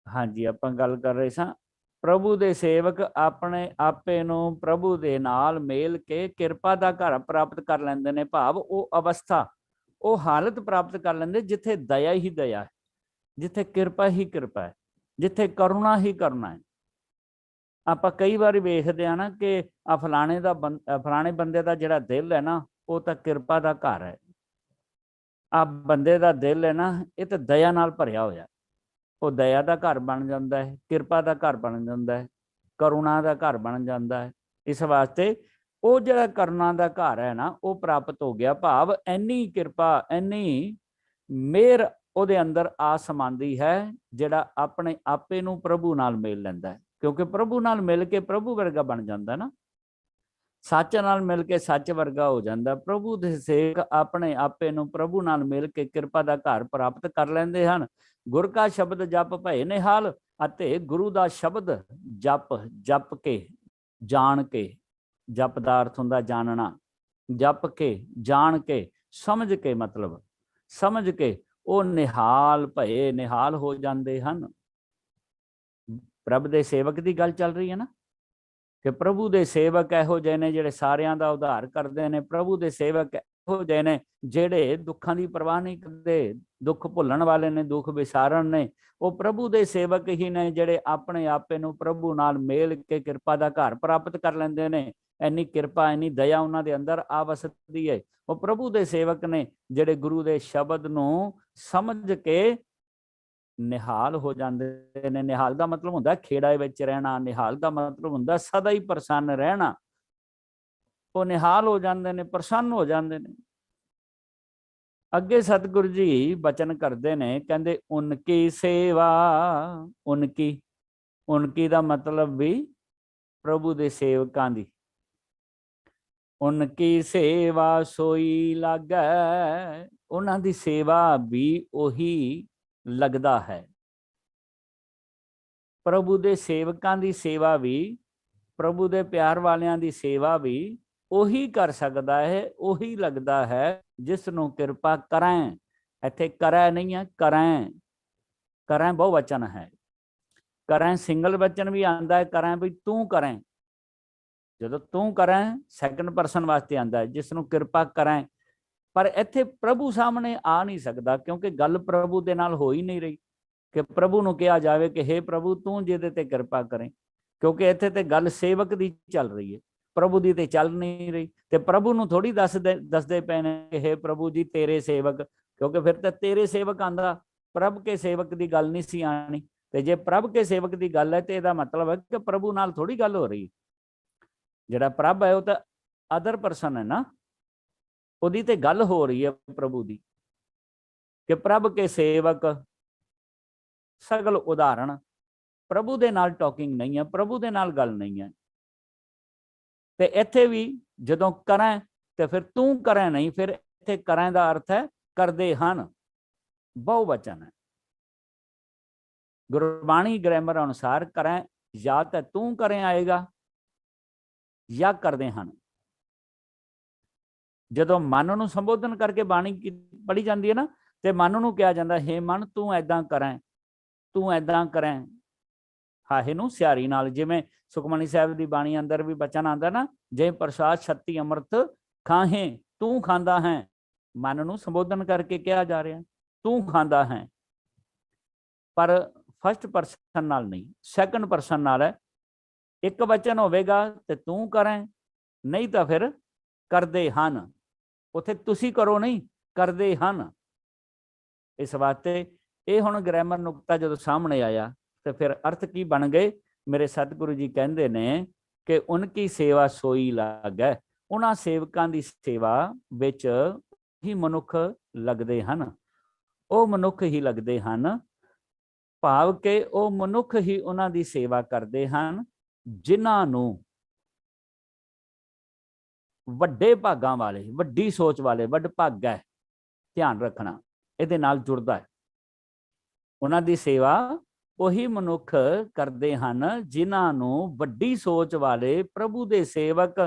ਹਾਂਜੀ ਆਪਾਂ ਗੱਲ ਕਰ ਰਹੇ ਸਾਂ, ਪ੍ਰਭੂ ਦੇ ਸੇਵਕ ਆਪਣੇ ਆਪੇ ਨੂੰ ਪ੍ਰਭੂ ਦੇ ਨਾਲ ਮੇਲ ਕੇ ਕਿਰਪਾ ਦਾ ਘਰ ਪ੍ਰਾਪਤ ਕਰ ਲੈਂਦੇ ਨੇ, ਭਾਵ ਉਹ ਅਵਸਥਾ, ਉਹ ਹਾਲਤ ਪ੍ਰਾਪਤ ਕਰ ਲੈਂਦੇ ਜਿੱਥੇ ਦਇਆ ਹੀ ਦਇਆ ਹੈ, ਜਿੱਥੇ ਕਿਰਪਾ ਹੀ ਕਿਰਪਾ ਹੈ, ਜਿੱਥੇ ਕਰੁਣਾ ਹੀ ਕਰੁਣਾ ਹੈ। ਆਪਾਂ ਕਈ ਵਾਰ ਵੇਖਦੇ ਆ ਨਾ ਕਿ ਆ ਫਲਾਣੇ ਦਾ ਫਲਾਣੇ ਬੰਦੇ ਦਾ ਜਿਹੜਾ ਦਿਲ ਹੈ ਨਾ, ਉਹ ਤਾਂ ਕਿਰਪਾ ਦਾ ਘਰ ਹੈ। ਆ ਬੰਦੇ ਦਾ ਦਿਲ ਹੈ ਨਾ, ਇਹ ਤਾਂ ਦਇਆ ਨਾਲ ਭਰਿਆ ਹੋਇਆ, ਉਹ ਦਇਆ ਦਾ ਘਰ ਬਣ ਜਾਂਦਾ ਹੈ, ਕਿਰਪਾ ਦਾ ਘਰ ਬਣ ਜਾਂਦਾ ਹੈ, ਕਰੁਣਾ ਦਾ ਘਰ ਬਣ ਜਾਂਦਾ ਹੈ। ਇਸ ਵਾਸਤੇ ਉਹ ਜਿਹੜਾ ਕਰੁਣਾ ਦਾ ਘਰ ਹੈ ਨਾ, ਉਹ ਪ੍ਰਾਪਤ ਹੋ ਗਿਆ, ਭਾਵ ਇੰਨੀ ਕਿਰਪਾ ਇੰਨੀ ਮਿਹਰ ਉਹਦੇ ਅੰਦਰ ਆ ਸਮਾਂਦੀ ਹੈ, ਜਿਹੜਾ ਆਪਣੇ ਆਪੇ ਨੂੰ ਪ੍ਰਭੂ ਨਾਲ ਮੇਲ ਲੈਂਦਾ ਹੈ। ਕਿਉਂਕਿ ਪ੍ਰਭੂ ਨਾਲ ਮਿਲ ਕੇ ਪ੍ਰਭੂ ਵਰਗਾ ਬਣ ਜਾਂਦਾ ਨਾ, ਸੱਚ ਨਾਲ ਮਿਲ ਕੇ ਸੱਚ ਵਰਗਾ ਹੋ ਜਾਂਦਾ। ਪ੍ਰਭੂ ਦੇ ਸੇਵਕ ਆਪਣੇ ਆਪੇ ਨੂੰ ਪ੍ਰਭੂ ਨਾਲ ਮਿਲ ਕੇ ਕਿਰਪਾ ਦਾ ਘਰ ਪ੍ਰਾਪਤ ਕਰ ਲੈਂਦੇ ਹਨ। ਗੁਰ ਕਾ ਸ਼ਬਦ ਜਪ ਭਏ ਨਿਹਾਲ, ਅਤੇ ਗੁਰੂ ਦਾ ਸ਼ਬਦ ਜਪ, ਜਪ ਕੇ ਜਾਣ ਕੇ, ਜਪ ਦਾ ਅਰਥ ਹੁੰਦਾ ਜਾਣਨਾ, ਜਪ ਕੇ ਜਾਣ ਕੇ ਸਮਝ ਕੇ, ਮਤਲਬ ਸਮਝ ਕੇ ਉਹ ਨਿਹਾਲ ਭਏ, ਨਿਹਾਲ ਹੋ ਜਾਂਦੇ ਹਨ। ਪ੍ਰਭ ਦੇ ਸੇਵਕ ਦੀ ਗੱਲ ਚੱਲ ਰਹੀ ਹੈ ਨਾ, ਕਿ ਪ੍ਰਭੂ ਦੇ ਸੇਵਕ ਇਹੋ ਜਿਹੇ ਨੇ ਜਿਹੜੇ ਸਾਰਿਆਂ ਦਾ ਉਧਾਰ ਕਰਦੇ ਨੇ। ਪ੍ਰਭੂ ਦੇ ਸੇਵਕ ਇਹੋ ਜਿਹੇ ਨੇ ਜਿਹੜੇ ਦੁੱਖਾਂ ਦੀ ਪਰਵਾਹ ਨਹੀਂ ਕਰਦੇ, ਦੁੱਖ ਭੁੱਲਣ ਵਾਲੇ ਨੇ, ਦੁੱਖ ਵਿਸਾਰਨ ਨੇ। ਉਹ ਪ੍ਰਭੂ ਦੇ ਸੇਵਕ ਹੀ ਨੇ ਜਿਹੜੇ ਆਪਣੇ ਆਪੇ ਨੂੰ ਪ੍ਰਭੂ ਨਾਲ ਮੇਲ ਕੇ ਕਿਰਪਾ ਦਾ ਘਰ ਪ੍ਰਾਪਤ ਕਰ ਲੈਂਦੇ ਨੇ। ਇੰਨੀ ਕਿਰਪਾ, ਇੰਨੀ ਦਇਆ ਉਹਨਾਂ ਦੇ ਅੰਦਰ ਆ ਵਸਦੀ ਹੈ। ਉਹ ਪ੍ਰਭੂ ਦੇ ਸੇਵਕ ਨੇ ਜਿਹੜੇ ਗੁਰੂ ਦੇ ਸ਼ਬਦ ਨੂੰ ਸਮਝ ਕੇ ਨਿਹਾਲ ਹੋ ਜਾਂਦੇ ਨੇ। ਨਿਹਾਲ ਦਾ ਮਤਲਬ ਹੁੰਦਾ ਖੇੜਾ ਵਿੱਚ ਰਹਿਣਾ, ਨਿਹਾਲ ਦਾ ਮਤਲਬ ਹੁੰਦਾ ਸਦਾ ਹੀ ਪ੍ਰਸੰਨ ਰਹਿਣਾ। ਉਹ ਨਿਹਾਲ ਹੋ ਜਾਂਦੇ ਨੇ, ਪ੍ਰਸੰਨ ਹੋ ਜਾਂਦੇ ਨੇ। ਅੱਗੇ ਸਤਿਗੁਰੂ ਜੀ ਬਚਨ ਕਰਦੇ ਨੇ, ਕਹਿੰਦੇ ਉਨਕੀ ਸੇਵਾ, ਉਨਕੀ, ਉਨਕੀ ਦਾ ਮਤਲਬ ਵੀ ਪ੍ਰਭੂ ਦੇ ਸੇਵਕਾਂ ਦੀ। ਉਨਕੀ ਸੇਵਾ ਸੋਈ ਲਾਗੈ, ਉਹਨਾਂ ਦੀ ਸੇਵਾ ਵੀ ਉਹੀ ਲੱਗਦਾ ਹੈ। ਪ੍ਰਭੂ ਦੇ ਸੇਵਕਾਂ ਦੀ ਸੇਵਾ ਵੀ, ਪ੍ਰਭੂ ਦੇ ਪਿਆਰ ਵਾਲਿਆਂ ਦੀ ਸੇਵਾ ਵੀ ਉਹੀ ਕਰ ਸਕਦਾ ਹੈ, ਉਹੀ ਲੱਗਦਾ ਹੈ ਜਿਸ ਨੂੰ ਕਿਰਪਾ ਕਰੈ। ਇੱਥੇ ਕਰੈ ਨਹੀਂ ਹੈ, ਕਰੈ, ਕਰੈ ਬਹੁ ਵਚਨ ਹੈ। ਕਰੈ ਸਿੰਗਲ ਵਚਨ ਵੀ ਆਉਂਦਾ ਹੈ, ਕਰੈ ਵੀ ਤੂੰ ਕਰੈ। ਜਦੋਂ ਤੂੰ ਕਰੈ ਸੈਕੰਡ ਪਰਸਨ ਵਾਸਤੇ ਆਉਂਦਾ ਹੈ, ਜਿਸ ਨੂੰ ਕਿਰਪਾ ਕਰੈ। ਪਰ ਇੱਥੇ ਪ੍ਰਭੂ ਸਾਹਮਣੇ ਆ ਨਹੀਂ ਸਕਦਾ, ਕਿਉਂਕਿ ਗੱਲ ਪ੍ਰਭੂ ਦੇ ਨਾਲ ਹੋ ਹੀ ਨਹੀਂ ਰਹੀ ਕਿ ਪ੍ਰਭੂ ਨੂੰ ਕਿਹਾ ਜਾਵੇ ਕਿ ਹੇ ਪ੍ਰਭੂ ਤੂੰ ਜਿਹਦੇ ਤੇ ਕਿਰਪਾ ਕਰੇ। ਕਿਉਂਕਿ ਇੱਥੇ ਤੇ ਗੱਲ ਸੇਵਕ ਦੀ ਚੱਲ ਰਹੀ ਹੈ, ਪ੍ਰਭੂ ਦੀ ਤੇ ਚੱਲ ਨਹੀਂ ਰਹੀ। ਤੇ ਪ੍ਰਭੂ ਨੂੰ ਥੋੜੀ ਦੱਸਦੇ ਪਏ ਨੇ ਕਿ ਹੇ ਪ੍ਰਭੂ ਜੀ ਤੇਰੇ ਸੇਵਕ, ਕਿਉਂਕਿ ਫਿਰ ਤਾਂ ਤੇਰੇ ਸੇਵਕ ਆਂਦਾ, ਪ੍ਰਭ ਕੇ ਸੇਵਕ ਦੀ ਗੱਲ ਨਹੀਂ ਸੀ ਆਣੀ। ਤੇ ਜੇ ਪ੍ਰਭ ਕੇ ਸੇਵਕ ਦੀ ਗੱਲ ਹੈ ਤੇ ਇਹਦਾ ਮਤਲਬ ਹੈ ਕਿ ਪ੍ਰਭੂ ਨਾਲ ਥੋੜੀ ਗੱਲ ਹੋ ਰਹੀ। ਜਿਹੜਾ ਪ੍ਰਭ ਹੈ ਉਹ ਤਾਂ ਅਦਰ ਪਰਸਨ ਹੈ ਨਾ, ਉਹਦੀ ਤੇ ਗੱਲ ਹੋ ਰਹੀ ਹੈ ਪ੍ਰਭੂ ਦੀ, ਕਿ ਪ੍ਰਭ ਕੇ ਸੇਵਕ ਸਗਲ ਉਦਾਹਰਣ। ਪ੍ਰਭੂ ਦੇ ਨਾਲ ਟਾਕਿੰਗ ਨਹੀਂ ਹੈ, ਪ੍ਰਭੂ ਦੇ ਨਾਲ ਗੱਲ ਨਹੀਂ ਹੈ। ਤੇ ਇੱਥੇ ਵੀ ਜਦੋਂ ਕਰਾਂ ਤੇ ਫਿਰ ਤੂੰ ਕਰਾਂ ਨਹੀਂ, ਫਿਰ ਇੱਥੇ ਕਰਾਂ ਦਾ ਅਰਥ ਹੈ ਕਰਦੇ ਹਨ, ਬਹੁ ਵਚਨ ਹੈ। ਗੁਰਬਾਣੀ ਗ੍ਰਾਮਰ ਅਨੁਸਾਰ ਕਰਾਂ ਜਾਂ ਤਾਂ ਤੂੰ ਕਰੇ ਆਏਗਾ ਜਾਂ ਕਰਦੇ ਹਨ। ਜਦੋਂ ਮਨ ਨੂੰ ਸੰਬੋਧਨ ਕਰਕੇ ਬਾਣੀ ਪੜ੍ਹੀ ਜਾਂਦੀ ਹੈ ਨਾ, ਤੇ ਮਨ ਨੂੰ ਕਿਹਾ ਜਾਂਦਾ, ਹੇ ਮਨ ਤੂੰ ਐਦਾਂ ਕਰਾਂ, ਤੂੰ ਐਦਾਂ ਕਰਾਂ। ਹਾਹੇ ਨੂੰ ਸਿਆਰੀ ਨਾਲ, ਜਿਵੇਂ ਸੁਖਮਨੀ ਸਾਹਿਬ ਦੀ ਬਾਣੀ ਅੰਦਰ ਵੀ ਬਚਨ ਆਉਂਦਾ ਨਾ, ਜੇ ਪ੍ਰਸਾਦ ਛੱਤੀ ਅੰਮ੍ਰਿਤ ਖਾਹੇ, ਤੂੰ ਖਾਂਦਾ ਹੈ। ਮਨ ਨੂੰ ਸੰਬੋਧਨ ਕਰਕੇ ਕਿਹਾ ਜਾ ਰਿਹਾ, ਤੂੰ ਖਾਂਦਾ ਹੈ। ਪਰ ਫਸਟ ਪਰਸਨ ਨਾਲ ਨਹੀਂ, ਸੈਕੰਡ ਪਰਸਨ ਨਾਲ ਹੈ। ਇੱਕ ਵਚਨ ਹੋਵੇਗਾ ਤੇ ਤੂੰ ਕਰਾਂ, ਨਹੀਂ ਤਾਂ ਫਿਰ ਕਰਦੇ ਹਨ। ਉੱਥੇ ਤੁਸੀਂ ਕਰੋ ਨਹੀਂ, ਕਰਦੇ ਹਨ। ਇਸ ਵਾਸਤੇ ਇਹ ਹੁਣ ਗ੍ਰਾਮਰ ਨੁਕਤਾ ਜਦੋਂ ਸਾਹਮਣੇ ਆਇਆ ਤੇ ਫਿਰ ਅਰਥ ਕੀ ਬਣ ਗਏ। ਮੇਰੇ ਸਤਿਗੁਰੂ ਜੀ ਕਹਿੰਦੇ ਨੇ ਕਿ ਉਨਕੀ ਸੇਵਾ ਸੋਈ ਲੱਗੈ, ਉਹਨਾਂ ਸੇਵਕਾਂ ਦੀ ਸੇਵਾ ਵਿੱਚ ਹੀ ਮਨੁੱਖ ਲੱਗਦੇ ਹਨ, ਉਹ ਮਨੁੱਖ ਹੀ ਲੱਗਦੇ ਹਨ। ਭਾਵ ਕਿ ਉਹ ਮਨੁੱਖ ਹੀ ਉਹਨਾਂ ਦੀ ਸੇਵਾ ਕਰਦੇ ਹਨ ਜਿਨ੍ਹਾਂ ਨੂੰ ਵੱਡੇ ਭਾਗਾਂ ਵਾਲੇ, ਵੱਡੀ ਸੋਚ ਵਾਲੇ, ਵੱਡ ਭਾਗ ਹੈ, ਧਿਆਨ ਰੱਖਣਾ ਇਹਦੇ ਨਾਲ ਜੁੜਦਾ ਹੈ। ਉਹਨਾਂ ਦੀ ਸੇਵਾ ਉਹੀ ਮਨੁੱਖ ਕਰਦੇ ਹਨ ਜਿਨ੍ਹਾਂ ਨੂੰ ਵੱਡੀ ਸੋਚ ਵਾਲੇ ਪ੍ਰਭੂ ਦੇ ਸੇਵਕ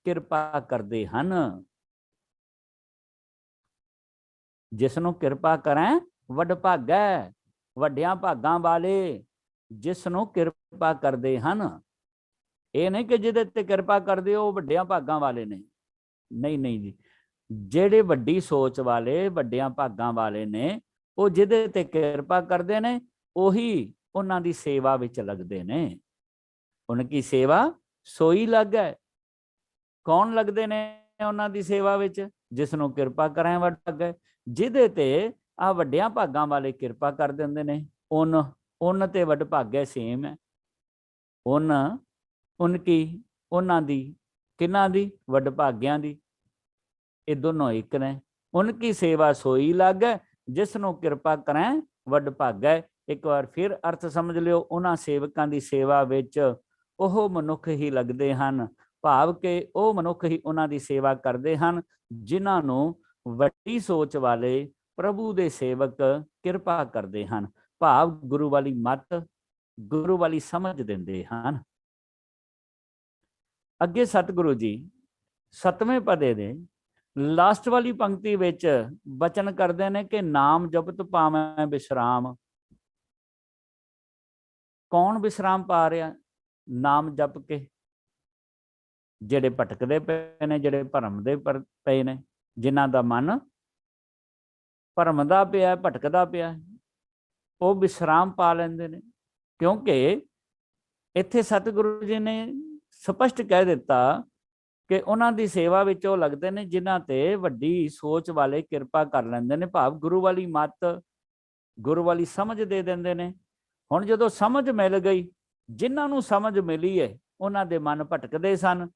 ਕਿਰਪਾ ਕਰਦੇ ਹਨ। ਜਿਸ ਨੂੰ ਕਿਰਪਾ ਕਰਾਂ ਵੱਡ ਭਾਗੈ, ਵੱਡਿਆਂ ਭਾਗਾਂ ਵਾਲੇ ਜਿਸ ਨੂੰ ਕਿਰਪਾ ਕਰਦੇ ਹਨ। ਇਹ ਨਹੀਂ ਕਿ ਜਿਹਦੇ ਤੇ ਕਿਰਪਾ ਕਰਦੇ ਹੋ ਉਹ ਵੱਡਿਆਂ ਭਾਗਾਂ ਵਾਲੇ ਨੇ, ਨਹੀਂ ਨਹੀਂ ਜੀ। ਜਿਹੜੇ ਵੱਡੀ ਸੋਚ ਵਾਲੇ, ਵੱਡਿਆਂ ਭਾਗਾਂ ਵਾਲੇ ਨੇ, ਉਹ ਜਿਹਦੇ ਤੇ ਕਿਰਪਾ ਕਰਦੇ ਨੇ ਉਹੀ ਉਹਨਾਂ ਦੀ ਸੇਵਾ ਵਿੱਚ ਲੱਗਦੇ ਨੇ। ਉਨਕੀ ਸੇਵਾ ਸੋਈ ਲੱਗੈ। ਕੌਣ ਲੱਗਦੇ ਨੇ ਉਹਨਾਂ ਦੀ ਸੇਵਾ ਵਿੱਚ? ਜਿਸ ਨੂੰ ਕਿਰਪਾ ਕਰਾਂ ਵੱਡ ਭਾਗੈ, ਜਿਹਦੇ ਤੇ ਆ ਵੱਡਿਆਂ ਭਾਗਾਂ ਵਾਲੇ ਕਿਰਪਾ ਕਰ ਦਿੰਦੇ ਨੇ। ਉਨ ਤੇ ਵੱਡ ਭਾਗੈ ਸੇਮ ਹੈ। ਉਨਕੀ, ਉਹਨਾਂ ਦੀ, ਕਿਹਨਾਂ ਦੀ? ਵੱਡ ਭਾਗਿਆਂ ਦੀ। ਇਹ ਦੋਨੋਂ ਇੱਕ ਨੇ। ਉਨਕੀ ਸੇਵਾ ਸੋਈ ਲੱਗੈ, ਜਿਸ ਨੂੰ ਕਿਰਪਾ ਕਰਾਂ ਵੱਡ ਭਾਗੈ। ਇੱਕ ਵਾਰ ਫਿਰ ਅਰਥ ਸਮਝ ਲਿਓ, ਉਹਨਾਂ ਸੇਵਕਾਂ ਦੀ ਸੇਵਾ ਵਿੱਚ ਉਹ ਮਨੁੱਖ ਹੀ ਲੱਗਦੇ ਹਨ। ਭਾਵ ਕਿ ਉਹ ਮਨੁੱਖ ਹੀ ਉਹਨਾਂ ਦੀ ਸੇਵਾ ਕਰਦੇ ਹਨ ਜਿਨ੍ਹਾਂ ਨੂੰ ਵੱਡੀ ਸੋਚ ਵਾਲੇ ਪ੍ਰਭੂ ਦੇ ਸੇਵਕ ਕਿਰਪਾ ਕਰਦੇ ਹਨ। ਭਾਵ ਗੁਰੂ ਵਾਲੀ ਮੱਤ, ਗੁਰੂ ਵਾਲੀ ਸਮਝ ਦਿੰਦੇ ਹਨ। ਅੱਗੇ ਸਤਿਗੁਰੂ ਜੀ 7ਵੇਂ ਪਦੇ ਦੇ ਲਾਸਟ ਵਾਲੀ ਪੰਕਤੀ ਵਿੱਚ ਬਚਨ ਕਰਦੇ ਨੇ ਕਿ ਨਾਮ ਜਪਤ ਪਾਵੈ ਵਿਸ਼ਰਾਮ। ਕੌਣ ਵਿਸ਼ਰਾਮ ਪਾ ਰਿਹਾ ਨਾਮ ਜਪ ਕੇ? ਜਿਹੜੇ ਭਟਕਦੇ ਪਏ ਨੇ, ਜਿਹੜੇ ਭਰਮ ਦੇ ਪਏ ਨੇ, ਜਿਨ੍ਹਾਂ ਦਾ ਮਨ ਭਰਮਦਾ ਪਿਆ, ਭਟਕਦਾ ਪਿਆ, ਉਹ ਵਿਸ਼ਰਾਮ ਪਾ ਲੈਂਦੇ ਨੇ। ਕਿਉਂਕਿ ਇੱਥੇ ਸਤਿਗੁਰੂ ਜੀ ਨੇ ਸਪਸ਼ਟ ਕਹਿ ਦਿੱਤਾ ਕਿ ਉਹਨਾਂ ਦੀ ਸੇਵਾ ਵਿੱਚ ਉਹ ਲੱਗਦੇ ਨੇ ਜਿਨ੍ਹਾਂ ਤੇ ਵੱਡੀ ਸੋਚ ਵਾਲੇ ਕਿਰਪਾ ਕਰ ਲੈਂਦੇ ਨੇ। ਭਾਵ ਗੁਰੂ ਵਾਲੀ ਮੱਤ, ਗੁਰੂ ਵਾਲੀ ਸਮਝ ਦੇ ਦਿੰਦੇ ਨੇ। ਹੁਣ ਜਦੋਂ ਸਮਝ ਮਿਲ ਗਈ, ਜਿਨ੍ਹਾਂ ਨੂੰ ਸਮਝ ਮਿਲੀ ਹੈ ਉਹਨਾਂ ਦੇ ਮਨ ਭਟਕਦੇ ਸਨ,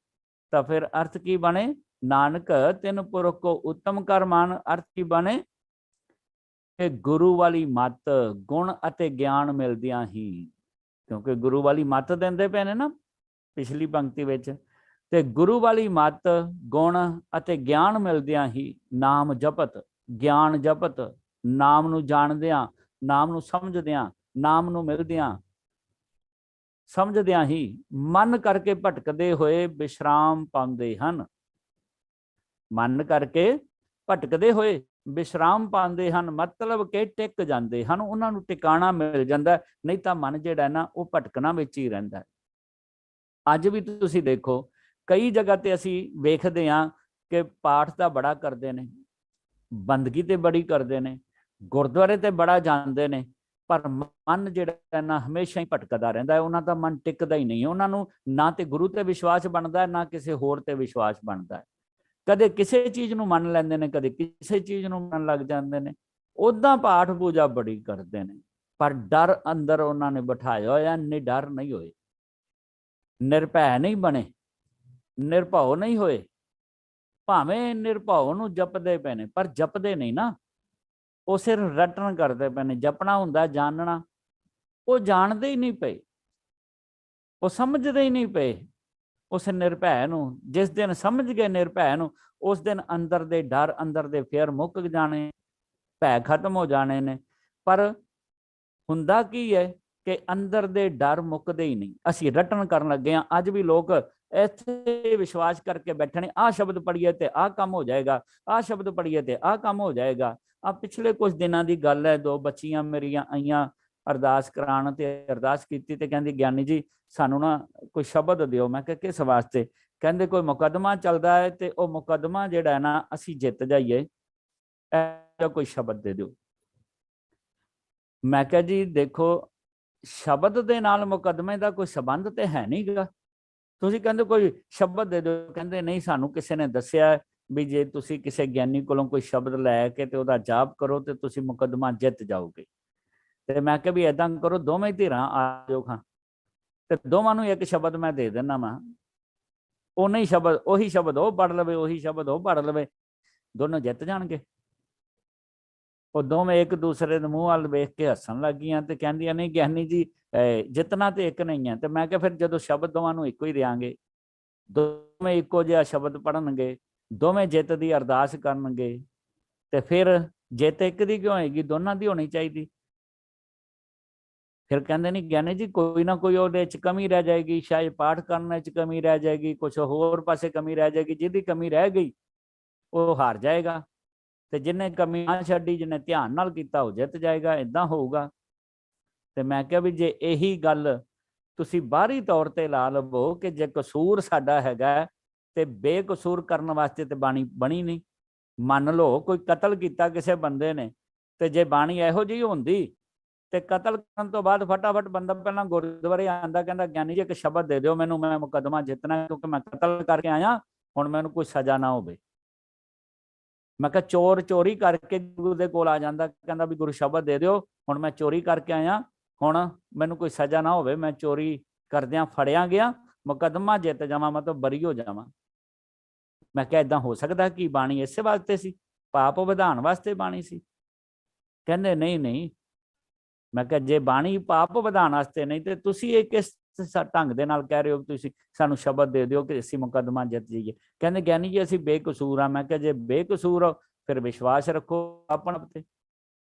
ਤਾਂ ਫਿਰ ਅਰਥ ਕੀ ਬਣੇ? ਨਾਨਕ ਤਿਨ ਪੁਰਖ ਕੋ ਉੱਤਮ ਕਰ ਮਾਨ। ਅਰਥ ਕੀ ਬਣੇ ਕਿ ਗੁਰੂ ਵਾਲੀ ਮੱਤ, ਗੁਣ ਅਤੇ ਗਿਆਨ ਮਿਲਦਿਆਂ ਹੀ, ਕਿਉਂਕਿ ਗੁਰੂ ਵਾਲੀ ਮੱਤ ਦਿੰਦੇ ਪਏ ਨੇ ਨਾ ਪਿਛਲੀ ਪੰਕਤੀ ਵਿੱਚ, ਤੇ ਗੁਰੂ ਵਾਲੀ ਮੱਤ, ਗੁਣ ਅਤੇ ਗਿਆਨ ਮਿਲਦਿਆਂ ਹੀ ਨਾਮ ਜਪਤ, ਗਿਆਨ ਜਪਤ, ਨਾਮ ਨੂੰ ਜਾਣਦਿਆਂ, ਨਾਮ ਨੂੰ ਸਮਝਦਿਆਂ, ਨਾਮ ਨੂੰ ਮਿਲਦਿਆਂ, ਸਮਝਦਿਆਂ ਹੀ ਮਨ ਕਰਕੇ ਭਟਕਦੇ ਹੋਏ ਵਿਸ਼ਰਾਮ ਪਾਉਂਦੇ ਹਨ। ਮਨ ਕਰਕੇ ਭਟਕਦੇ ਹੋਏ ਵਿਸ਼ਰਾਮ ਪਾਉਂਦੇ ਹਨ, ਮਤਲਬ ਕਿ ਟਿਕ ਜਾਂਦੇ ਹਨ, ਉਹਨਾਂ ਨੂੰ ਟਿਕਾਣਾ ਮਿਲ ਜਾਂਦਾ। ਨਹੀਂ ਤਾਂ ਮਨ ਜਿਹੜਾ ਨਾ ਉਹ ਭਟਕਣਾ ਵਿੱਚ ਹੀ ਰਹਿੰਦਾ। ਅੱਜ ਵੀ ਤੁਸੀਂ ਦੇਖੋ ਕਈ ਜਗ੍ਹਾ ਤੇ ਅਸੀਂ ਵੇਖਦੇ ਹਾਂ ਕਿ ਪਾਠ ਤਾਂ ਬੜਾ ਕਰਦੇ ਨੇ, ਬੰਦਗੀ ਤੇ ਬੜੀ ਕਰਦੇ ਨੇ, ਗੁਰਦੁਆਰੇ ਤੇ ਬੜਾ ਜਾਂਦੇ ਨੇ, ਪਰ ਮਨ ਜਿਹੜਾ ਨਾ ਹਮੇਸ਼ਾ ਹੀ ਭਟਕਦਾ ਰਹਿੰਦਾ ਹੈ। ਉਹਨਾਂ ਦਾ ਮਨ ਟਿਕਦਾ ਹੀ ਨਹੀਂ। ਉਹਨਾਂ ਨੂੰ ਨਾ ਤੇ ਗੁਰੂ ਤੇ ਵਿਸ਼ਵਾਸ ਬਣਦਾ, ਨਾ ਕਿਸੇ ਹੋਰ ਤੇ ਵਿਸ਼ਵਾਸ ਬਣਦਾ। ਕਦੇ ਕਿਸੇ ਚੀਜ਼ ਨੂੰ ਮੰਨ ਲੈਂਦੇ ਨੇ, ਕਦੇ ਕਿਸੇ ਚੀਜ਼ ਨੂੰ ਮੰਨਣ ਲੱਗ ਜਾਂਦੇ ਨੇ। ਉੱਦਾਂ ਪਾਠ ਪੂਜਾ ਬੜੀ ਕਰਦੇ ਨੇ, ਪਰ ਡਰ ਅੰਦਰ ਉਹਨਾਂ ਨੇ ਬਿਠਾਇਆ ਹੋਇਆ, ਨਿਡਰ ਨਹੀਂ ਹੋਏ, ਨਿਰਭੈ ਨਹੀਂ ਬਣੇ, ਨਿਰਭਉ ਨਹੀਂ ਹੋਏ। ਭਾਵੇਂ ਨਿਰਭਉ ਨੂੰ ਜਪਦੇ ਪਏ ਨੇ, ਪਰ ਜਪਦੇ ਨਹੀਂ ਨਾ, ਉਹ ਸਿਰਫ ਰਟਨ ਕਰਦੇ ਪਏ ਨੇ। ਜਪਣਾ ਹੁੰਦਾ ਜਾਣਨਾ, ਉਹ ਜਾਣਦੇ ਹੀ ਨਹੀਂ ਪਏ, ਉਹ ਸਮਝਦੇ ਹੀ ਨਹੀਂ ਪਏ ਉਸ ਨਿਰਭੈ ਨੂੰ। ਜਿਸ ਦਿਨ ਸਮਝ ਗਏ ਨਿਰਭੈ ਨੂੰ, ਉਸ ਦਿਨ ਅੰਦਰ ਦੇ ਡਰ, ਅੰਦਰ ਦੇ ਫਿਰ ਮੁੱਕ ਜਾਣੇ, ਭੈ ਖਤਮ ਹੋ ਜਾਣੇ ਨੇ। ਪਰ ਹੁੰਦਾ ਕੀ ਹੈ ਕਿ ਅੰਦਰ ਦੇ ਡਰ ਮੁੱਕਦੇ ਹੀ ਨਹੀਂ। ਅਸੀਂ ਰਟਨ ਕਰਨ ਲੱਗੇ ਹਾਂ। ਅੱਜ ਵੀ ਲੋਕ ਇੱਥੇ ਵਿਸ਼ਵਾਸ ਕਰਕੇ ਬੈਠਣੇ, ਆਹ ਸ਼ਬਦ ਪੜ੍ਹੀਏ ਤੇ ਆਹ ਕੰਮ ਹੋ ਜਾਏਗਾ, ਆਹ ਸ਼ਬਦ ਪੜ੍ਹੀਏ ਤੇ ਆਹ ਕੰਮ ਹੋ ਜਾਏਗਾ। ਆ ਪਿਛਲੇ ਕੁਝ ਦਿਨਾਂ ਦੀ ਗੱਲ ਹੈ, 2 ਬੱਚੀਆਂ ਮੇਰੀਆਂ ਆਈਆਂ ਅਰਦਾਸ ਕਰਾਉਣ, ਤੇ ਅਰਦਾਸ ਕੀਤੀ ਤੇ ਕਹਿੰਦੀ ਗਿਆਨੀ ਜੀ ਸਾਨੂੰ ਨਾ ਕੋਈ ਸ਼ਬਦ ਦਿਓ। ਮੈਂ ਕਿਹਾ ਕਿਸ ਵਾਸਤੇ? ਕਹਿੰਦੇ ਕੋਈ ਮੁਕੱਦਮਾ ਚੱਲਦਾ ਹੈ ਤੇ ਉਹ ਮੁਕੱਦਮਾ ਜਿਹੜਾ ਹੈ ਨਾ ਅਸੀਂ ਜਿੱਤ ਜਾਈਏ, ਇਹਦਾ ਕੋਈ ਸ਼ਬਦ ਦੇ ਦਿਓ। ਮੈਂ ਕਿਹਾ ਜੀ ਦੇਖੋ ਸ਼ਬਦ ਦੇ ਨਾਲ ਮੁਕੱਦਮੇ ਦਾ ਕੋਈ ਸੰਬੰਧ ਤੇ ਹੈ ਨਹੀਂਗਾ, ਤੁਸੀਂ ਕਹਿੰਦੇ ਕੋਈ ਸ਼ਬਦ ਦੇ ਦਿਓ। ਕਹਿੰਦੇ ਨਹੀਂ, ਸਾਨੂੰ ਕਿਸੇ ਨੇ ਦੱਸਿਆ ਵੀ ਜੇ ਤੁਸੀਂ ਕਿਸੇ ਗਿਆਨੀ ਕੋਲੋਂ ਕੋਈ ਸ਼ਬਦ ਲੈ ਕੇ ਤੇ ਉਹਦਾ ਜਾਪ ਕਰੋ ਤੇ ਤੁਸੀਂ ਮੁਕੱਦਮਾ ਜਿੱਤ ਜਾਓਗੇ। ਤੇ ਮੈਂ ਕਿਹਾ ਵੀ ਏਦਾਂ ਕਰੋ, ਦੋਵੇਂ ਧਿਰਾਂ ਆ ਜਾਓ ਖਾਂ ਤੇ ਦੋਵਾਂ ਨੂੰ ਇੱਕ ਸ਼ਬਦ ਮੈਂ ਦੇ ਦਿੰਦਾ ਵਾ, ਉਹਨੇ ਹੀ ਸ਼ਬਦ, ਉਹੀ ਸ਼ਬਦ ਉਹ ਪੜ੍ਹ ਲਵੇ, ਉਹੀ ਸ਼ਬਦ ਉਹ ਪੜ੍ਹ ਲਵੇ, ਦੋਨੋਂ ਜਿੱਤ ਜਾਣਗੇ। ਉਹ ਦੋਵੇਂ ਇੱਕ ਦੂਸਰੇ ਦੇ ਮੂੰਹ ਵੱਲ ਵੇਖ ਕੇ ਹੱਸਣ ਲੱਗ ਗਈਆਂ ਤੇ ਕਹਿੰਦੀਆਂ ਨਹੀਂ ਗਿਆਨੀ ਜੀ ਜਿੱਤਣਾ ਤੇ ਇੱਕ ਨਹੀਂ ਹੈ। ਤੇ ਮੈਂ ਕਿਹਾ ਫਿਰ ਜਦੋਂ ਸ਼ਬਦ ਦੋਵਾਂ ਨੂੰ ਇੱਕੋ ਹੀ ਦਿਆਂਗੇ, ਦੋਵੇਂ ਇੱਕੋ ਜਿਹਾ ਸ਼ਬਦ ਪੜ੍ਹਨਗੇ, ਦੋਵੇਂ ਜਿੱਤ ਦੀ ਅਰਦਾਸ ਕਰਨਗੇ, ਤੇ ਫਿਰ ਜਿੱਤ ਇੱਕ ਦੀ ਕਿਉਂ ਹੋਏਗੀ, ਦੋਨਾਂ ਦੀ ਹੋਣੀ ਚਾਹੀਦੀ। ਫਿਰ ਕਹਿੰਦੇ ਨਹੀਂ ਗਿਆਨੀ ਜੀ ਕੋਈ ਨਾ ਕੋਈ ਉਹਦੇ ਚ ਕਮੀ ਰਹਿ ਜਾਏਗੀ, ਸ਼ਾਇਦ ਪਾਠ ਕਰਨ ਚ ਕਮੀ ਰਹਿ ਜਾਏਗੀ, ਕੁਝ ਹੋਰ ਪਾਸੇ ਕਮੀ ਰਹਿ ਜਾਏਗੀ, ਜਿਹਦੀ ਕਮੀ ਰਹਿ ਗਈ ਉਹ ਹਾਰ ਜਾਏਗਾ, ਤੇ ਜਿਹਨੇ ਕਮੀ ਨਾ ਛੱਡੀ, ਜਿਹਨੇ ਧਿਆਨ ਨਾਲ ਕੀਤਾ ਉਹ ਜਿੱਤ ਜਾਏਗਾ, ਇਦਾਂ ਹੋਊਗਾ। ਤੇ ਮੈਂ ਕਿਹਾ ਵੀ ਜੇ ਇਹੀ ਗੱਲ ਤੁਸੀਂ ਬਾਹਰੀ ਤੌਰ ਤੇ ਲਾ ਲਵੋ ਕਿ ਜੇ ਕਸੂਰ ਸਾਡਾ ਹੈਗਾ ਤੇ ਬੇਕਸੂਰ ਕਰਨ ਵਾਸਤੇ ਤੇ ਬਾਣੀ ਬਣੀ ਨਹੀਂ। ਮੰਨ ਲਓ ਕੋਈ ਕਤਲ ਕੀਤਾ ਕਿਸੇ ਬੰਦੇ ਨੇ, ਤੇ ਜੇ ਬਾਣੀ ਇਹੋ ਜਿਹੀ ਹੁੰਦੀ ਤੇ ਕਤਲ ਕਰਨ ਤੋਂ ਬਾਅਦ ਫਟਾਫਟ ਬੰਦਾ ਪਹਿਲਾਂ ਗੁਰਦੁਆਰੇ ਆਂਦਾ, ਕਹਿੰਦਾ ਗਿਆਨੀ ਜੀ ਇੱਕ ਸ਼ਬਦ ਦੇ ਦਿਓ ਮੈਨੂੰ, ਮੈਂ ਮੁਕੱਦਮਾ ਜਿੱਤਣਾ ਕਿਉਂਕਿ ਮੈਂ ਕਤਲ ਕਰਕੇ ਆਇਆ, ਹੁਣ ਮੈਨੂੰ ਕੋਈ ਸਜ਼ਾ ਨਾ ਹੋਵੇ। ਮੈਂ ਕਿਹਾ ਚੋਰ ਚੋਰੀ ਕਰਕੇ ਗੁਰੂ ਦੇ ਕੋਲ ਆ ਜਾਂਦਾ, ਕਹਿੰਦਾ ਵੀ ਗੁਰੂ ਸ਼ਬਦ ਦੇ ਦਿਓ, ਹੁਣ ਮੈਂ ਚੋਰੀ ਕਰਕੇ ਆਇਆ, ਹੁਣ ਮੈਨੂੰ ਕੋਈ ਸਜ਼ਾ ਨਾ ਹੋਵੇ, ਮੈਂ ਚੋਰੀ ਕਰਦਿਆਂ ਫੜਿਆ ਗਿਆ, ਮੁਕੱਦਮਾ ਜਿੱਤ ਜਾਵਾਂ, ਮਤਲਬ ਬਰੀ ਹੋ ਜਾਵਾਂ। ਮੈਂ ਕਿਹਾ ਇਦਾਂ ਹੋ ਸਕਦਾ? ਕਿ ਬਾਣੀ ਇਸੇ ਵਾਸਤੇ ਸੀ, ਪਾਪ ਵਧਾਉਣ ਵਾਸਤੇ ਬਾਣੀ ਸੀ? ਕਹਿੰਦੇ ਨਹੀਂ ਨਹੀਂ। ਮੈਂ ਕਿਹਾ ਜੇ ਬਾਣੀ ਪਾਪ ਵਧਾਉਣ ਵਾਸਤੇ ਨਹੀਂ ਤੇ ਤੁਸੀਂ ਇਹ ਕਿਸ ਢੰਗ ਦੇ ਨਾਲ ਕਹਿ ਰਹੇ ਹੋ ਤੁਸੀਂ ਸਾਨੂੰ ਸ਼ਬਦ ਦੇ ਦਿਓ ਕਿ ਅਸੀਂ ਮੁਕੱਦਮਾ ਜਿੱਤ ਜਾਈਏ? ਕਹਿੰਦੇ ਗਿਆਨੀ ਜੀ ਅਸੀਂ ਬੇਕਸੂਰ ਆ। ਮੈਂ ਕਿਹਾ ਜੇ ਬੇਕਸੂਰ ਹੋ ਫਿਰ ਵਿਸ਼ਵਾਸ ਰੱਖੋ ਆਪਣੇ ਆਪ ਤੇ,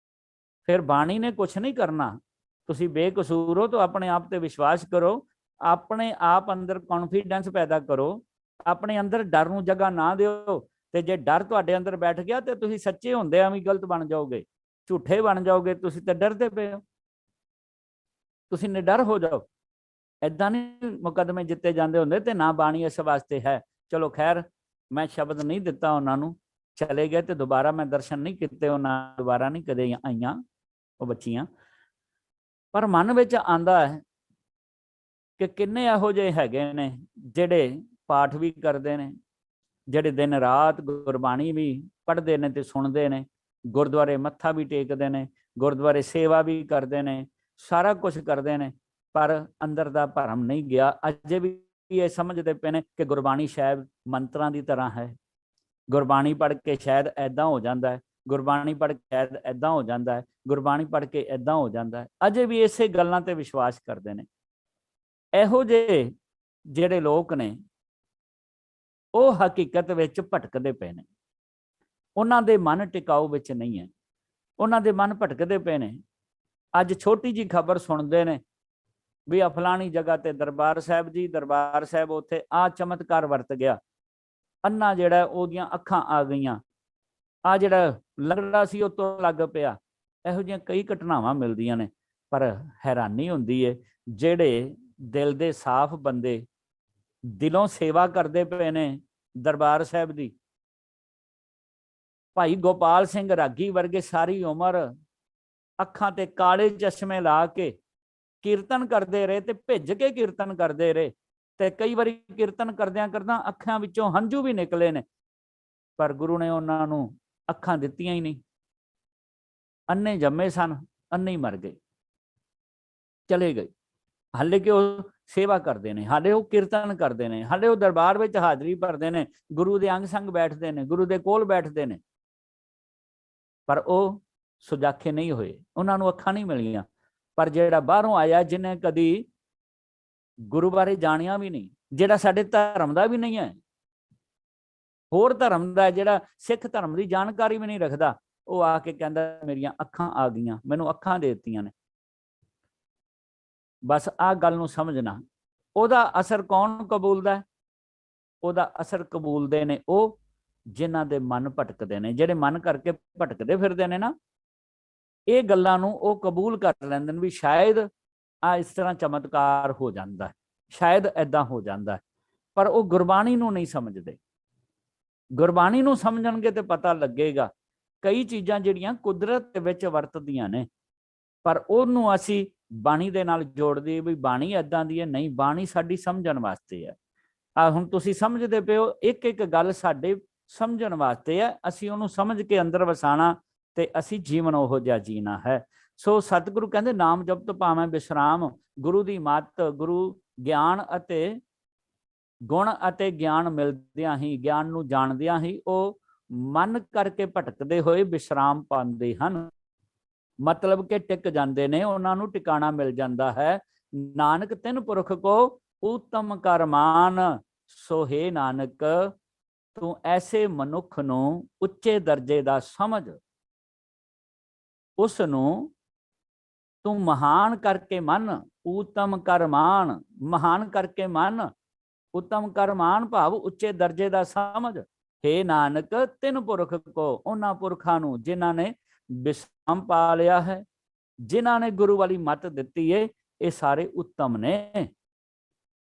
ਫਿਰ ਬਾਣੀ ਨੇ ਕੁਛ ਨਹੀਂ ਕਰਨਾ। ਤੁਸੀਂ ਬੇਕਸੂਰ ਹੋ ਤਾਂ ਆਪਣੇ ਆਪ ਤੇ ਵਿਸ਼ਵਾਸ ਕਰੋ, ਆਪਣੇ ਆਪ ਅੰਦਰ ਕੌਨਫੀਡੈਂਸ ਪੈਦਾ ਕਰੋ, ਆਪਣੇ ਅੰਦਰ ਡਰ ਨੂੰ ਜਗ੍ਹਾ ਨਾ ਦਿਓ। ਤੇ ਜੇ ਡਰ ਤੁਹਾਡੇ ਅੰਦਰ ਬੈਠ ਗਿਆ ਤੇ ਤੁਸੀਂ ਸੱਚੇ ਹੁੰਦੇ ਆ ਵੀ ਗਲਤ ਬਣ ਜਾਓਗੇ, ਝੂਠੇ ਬਣ ਜਾਓਗੇ। ਤੁਸੀਂ ਤਾਂ ਡਰਦੇ ਪਏ ਹੋ, ਤੁਸੀਂ ਨਿਡਰ ਹੋ ਜਾਓ। ਏਦਾਂ ਨਹੀਂ ਮੁਕੱਦਮੇ ਜਿੱਤੇ ਜਾਂਦੇ ਹੁੰਦੇ, ਤੇ ਨਾ ਬਾਣੀ ਇਸ ਵਾਸਤੇ ਹੈ। ਚਲੋ ਖੈਰ, ਮੈਂ ਸ਼ਬਦ ਨਹੀਂ ਦਿੱਤਾ ਉਹਨਾਂ ਨੂੰ, ਚਲੇ ਗਏ ਤੇ ਦੁਬਾਰਾ ਮੈਂ ਦਰਸ਼ਨ ਨਹੀਂ ਕੀਤੇ ਉਹਨਾਂ, ਦੁਬਾਰਾ ਨਹੀਂ ਕਦੇ ਆਈਆਂ ਉਹ ਬੱਚੀਆਂ। ਪਰ ਮਨ ਵਿੱਚ ਆਂਦਾ ਹੈ ਕਿ ਕਿੰਨੇ ਇਹੋ ਜਿਹੇ ਹੈਗੇ ਨੇ ਜਿਹੜੇ ਪਾਠ ਵੀ ਕਰਦੇ ਨੇ, ਜਿਹੜੇ ਦਿਨ ਰਾਤ ਗੁਰਬਾਣੀ ਵੀ ਪੜ੍ਹਦੇ ਨੇ ਤੇ ਸੁਣਦੇ ਨੇ, ਗੁਰਦੁਆਰੇ ਮੱਥਾ ਵੀ ਟੇਕਦੇ ਨੇ, ਗੁਰਦੁਆਰੇ ਸੇਵਾ ਵੀ ਕਰਦੇ ਨੇ, ਸਾਰਾ ਕੁਝ ਕਰਦੇ ਨੇ, ਪਰ ਅੰਦਰ ਦਾ ਭਰਮ ਨਹੀਂ ਗਿਆ। ਅਜੇ ਵੀ ਇਹ ਸਮਝਦੇ ਪਏ ਨੇ ਕਿ ਗੁਰਬਾਣੀ ਸ਼ਾਇਦ ਮੰਤਰਾਂ ਦੀ ਤਰ੍ਹਾਂ ਹੈ, ਗੁਰਬਾਣੀ ਪੜ੍ਹ ਕੇ ਸ਼ਾਇਦ ਐਦਾਂ ਹੋ ਜਾਂਦਾ ਹੈ, ਗੁਰਬਾਣੀ ਪੜ੍ਹ ਕੇ ਸ਼ਾਇਦ ਐਦਾਂ ਹੋ ਜਾਂਦਾ ਹੈ, ਗੁਰਬਾਣੀ ਪੜ੍ਹ ਕੇ ਐਦਾਂ ਹੋ ਜਾਂਦਾ ਹੈ। ਅਜੇ ਵੀ ਇਸੇ ਗੱਲਾਂ ਤੇ ਵਿਸ਼ਵਾਸ ਕਰਦੇ ਨੇ। ਇਹੋ ਜਿਹੇ ਜਿਹੜੇ ਲੋਕ ਨੇ ਉਹ ਹਕੀਕਤ ਵਿੱਚ ਭਟਕਦੇ ਪਏ ਨੇ, ਉਹਨਾਂ ਦੇ ਮਨ ਟਿਕਾਊ ਵਿੱਚ ਨਹੀਂ ਹੈ, ਉਹਨਾਂ ਦੇ ਮਨ ਭਟਕਦੇ ਪਏ ਨੇ। ਅੱਜ ਛੋਟੀ ਜੀ ਖਬਰ ਸੁਣਦੇ ਨੇ ਵੀ ਫਲਾਣੀ ਜਗ੍ਹਾ ਤੇ ਦਰਬਾਰ ਸਾਹਿਬ ਜੀ, ਦਰਬਾਰ ਸਾਹਿਬ ਉੱਥੇ ਆ ਚਮਤਕਾਰ ਵਰਤ ਗਿਆ, ਅੰਨਾ ਜਿਹੜਾ ਉਹਦੀਆਂ ਅੱਖਾਂ ਆ ਗਈਆਂ, ਆ ਜਿਹੜਾ ਲੰਗੜਾ ਸੀ ਉਹ ਤੋਂ ਲੱਗ ਪਿਆ। ਇਹੋ ਜਿਹੀਆਂ ਕਈ ਘਟਨਾਵਾਂ ਮਿਲਦੀਆਂ ਨੇ। ਪਰ ਹੈਰਾਨੀ ਹੁੰਦੀ ਹੈ ਜਿਹੜੇ ਦਿਲ ਦੇ ਸਾਫ਼ ਬੰਦੇ ਦਿਲੋਂ ਸੇਵਾ ਕਰਦੇ ਪਏ ਨੇ ਦਰਬਾਰ ਸਾਹਿਬ ਦੀ। ਭਾਈ ਗੋਪਾਲ ਸਿੰਘ ਰਾਗੀ ਵਰਗੇ ਸਾਰੀ ਉਮਰ ਅੱਖਾਂ ਤੇ ਕਾਲੇ ਚਸ਼ਮੇ ਲਾ ਕੇ ਕੀਰਤਨ ਕਰਦੇ ਰਹੇ, ਤੇ ਭਿੱਜ ਕੇ ਕੀਰਤਨ ਕਰਦੇ ਰਹੇ, ਤੇ ਕਈ ਵਾਰੀ ਕੀਰਤਨ ਕਰਦਿਆਂ ਕਰਦਿਆਂ ਅੱਖਾਂ ਵਿੱਚੋਂ ਹੰਝੂ ਵੀ ਨਿਕਲੇ ਨੇ, ਪਰ ਗੁਰੂ ਨੇ ਉਹਨਾਂ ਨੂੰ ਅੱਖਾਂ ਦਿੱਤੀਆਂ ਹੀ ਨਹੀਂ। ਅੰਨੇ ਜੰਮੇ ਸਨ, ਅੰਨੇ ਹੀ ਮਰ ਗਏ, ਚਲੇ ਗਏ। ਹਾਲੇ ਕਿ ਉਹ ਸੇਵਾ ਕਰਦੇ ਨੇ, ਹਾਲੇ ਉਹ ਕੀਰਤਨ ਕਰਦੇ ਨੇ, ਹਾਲੇ ਉਹ ਦਰਬਾਰ ਵਿੱਚ ਹਾਜ਼ਰੀ ਭਰਦੇ ਨੇ, ਗੁਰੂ ਦੇ ਅੰਗ ਸੰਗ ਬੈਠਦੇ ਨੇ, ਗੁਰੂ ਦੇ ਕੋਲ ਬੈਠਦੇ ਨੇ, ਪਰ ਉਹ ਸੁਜਾਖੇ ਨਹੀਂ ਹੋਏ, ਉਹਨਾਂ ਨੂੰ ਅੱਖਾਂ ਨਹੀਂ ਮਿਲੀਆਂ। ਪਰ ਜਿਹੜਾ ਬਾਹਰੋਂ ਆਇਆ, ਜਿਹਨੇ ਕਦੀ ਗੁਰੂ ਬਾਰੇ ਜਾਣਿਆ ਵੀ ਨਹੀਂ, ਜਿਹੜਾ ਸਾਡੇ ਧਰਮ ਦਾ ਵੀ ਨਹੀਂ ਹੈ, ਹੋਰ ਧਰਮ ਦਾ, ਜਿਹੜਾ ਸਿੱਖ ਧਰਮ ਦੀ ਜਾਣਕਾਰੀ ਵੀ ਨਹੀਂ ਰੱਖਦਾ, ਉਹ ਆ ਕੇ ਕਹਿੰਦਾ ਮੇਰੀਆਂ ਅੱਖਾਂ ਆ ਗਈਆਂ, ਮੈਨੂੰ ਅੱਖਾਂ ਦੇ ਦਿੱਤੀਆਂ ਨੇ। ਬਸ ਆਹ ਗੱਲ ਨੂੰ ਸਮਝਣਾ। ਉਹਦਾ ਅਸਰ ਕੌਣ ਕਬੂਲਦਾ? ਉਹਦਾ ਅਸਰ ਕਬੂਲਦੇ ਨੇ ਉਹ ਜਿਨ੍ਹਾਂ ਦੇ ਮਨ ਭਟਕਦੇ ਨੇ। ਜਿਹੜੇ ਮਨ ਕਰਕੇ ਭਟਕਦੇ ਫਿਰਦੇ ਨੇ ਨਾ, ਇਹ ਗੱਲਾਂ ਨੂੰ ਉਹ ਕਬੂਲ ਕਰ ਲੈਂਦੇ ਨੇ ਵੀ ਸ਼ਾਇਦ ਆ ਇਸ ਤਰ੍ਹਾਂ ਚਮਤਕਾਰ ਹੋ ਜਾਂਦਾ, ਸ਼ਾਇਦ ਐਦਾਂ ਹੋ ਜਾਂਦਾ, ਪਰ ਉਹ ਗੁਰਬਾਣੀ ਨੂੰ ਨਹੀਂ ਸਮਝਦੇ। ਗੁਰਬਾਣੀ ਨੂੰ ਸਮਝਣਗੇ ਤੇ ਪਤਾ ਲੱਗੇਗਾ ਕਈ ਚੀਜ਼ਾਂ ਜਿਹੜੀਆਂ ਕੁਦਰਤ ਦੇ ਵਿੱਚ ਵਰਤਦੀਆਂ ਨੇ, ਪਰ ਉਹਨੂੰ ਅਸੀਂ ਬਾਣੀ ਦੇ ਨਾਲ ਜੋੜਦੇ ਵੀ ਬਾਣੀ ਐਦਾਂ ਦੀ ਹੈ। ਨਹੀਂ, ਬਾਣੀ ਸਾਡੀ ਸਮਝਣ ਵਾਸਤੇ ਹੈ। ਹੁਣ ਤੁਸੀਂ ਸਮਝਦੇ ਪਏ ਹੋ, ਇੱਕ ਇੱਕ ਗੱਲ ਸਾਡੇ ਸਮਝਣ ਵਾਸਤੇ ਹੈ। ਅਸੀਂ ਉਹਨੂੰ ਸਮਝ ਕੇ ਅੰਦਰ ਵਸਾਣਾ ਤੇ ਅਸੀਂ ਜੀਵਨ ਉਹੋ ਜਿਹਾ ਜੀਣਾ ਹੈ। ਸੋ ਸਤਿਗੁਰੂ ਕਹਿੰਦੇ ਨਾਮ ਜਪਤ ਭਾਵੇਂ ਵਿਸ਼ਰਾਮ, ਗੁਰੂ ਦੀ ਮੱਤ, ਗੁਰੂ ਗਿਆਨ ਅਤੇ ਗੁਣ ਅਤੇ ਗਿਆਨ ਮਿਲਦਿਆਂ ਹੀ, ਗਿਆਨ ਨੂੰ ਜਾਣਦਿਆਂ ਹੀ ਉਹ ਮਨ ਕਰਕੇ ਭਟਕਦੇ ਹੋਏ ਵਿਸ਼ਰਾਮ ਪਾਉਂਦੇ ਹਨ। ਮਤਲਬ ਕਿ ਟਿਕ ਜਾਂਦੇ ਨੇ, ਉਹਨਾਂ ਨੂੰ ਟਿਕਾਣਾ ਮਿਲ ਜਾਂਦਾ ਹੈ। ਨਾਨਕ ਤਿਨ ਪੁਰਖ ਕੋ ਉਤਮ ਕਰਮਾਨ, ਸੋ ਹੈ ਨਾਨਕ ਤੂੰ ਐਸੇ ਮਨੁੱਖ ਨੂੰ ਉੱਚੇ ਦਰਜੇ ਦਾ ਸਮਝ, ਉਸ ਨੂੰ ਤੂੰ ਮਹਾਨ ਕਰਕੇ ਮੰਨ। ਉਤਮ ਕਰਮਾਨ, ਮਹਾਨ ਕਰਕੇ ਮੰਨ। ਉਤਮ ਕਰਮਾਨ ਭਾਵ ਉੱਚੇ ਦਰਜੇ ਦਾ ਸਮਝ। ਹੇ ਨਾਨਕ ਤਿਨ ਪੁਰਖ ਕੋ, ਉਹਨਾਂ ਪੁਰਖਾਂ ਨੂੰ ਜਿਨ੍ਹਾਂ ਨੇ ਵਿਸ਼ਰਾਮ ਪਾ ਲਿਆ ਹੈ, ਜਿਨ੍ਹਾਂ ਨੇ ਗੁਰੂ ਵਾਲੀ ਮੱਤ ਦਿੱਤੀ ਹੈ, ਇਹ ਸਾਰੇ ਉੱਤਮ ਨੇ।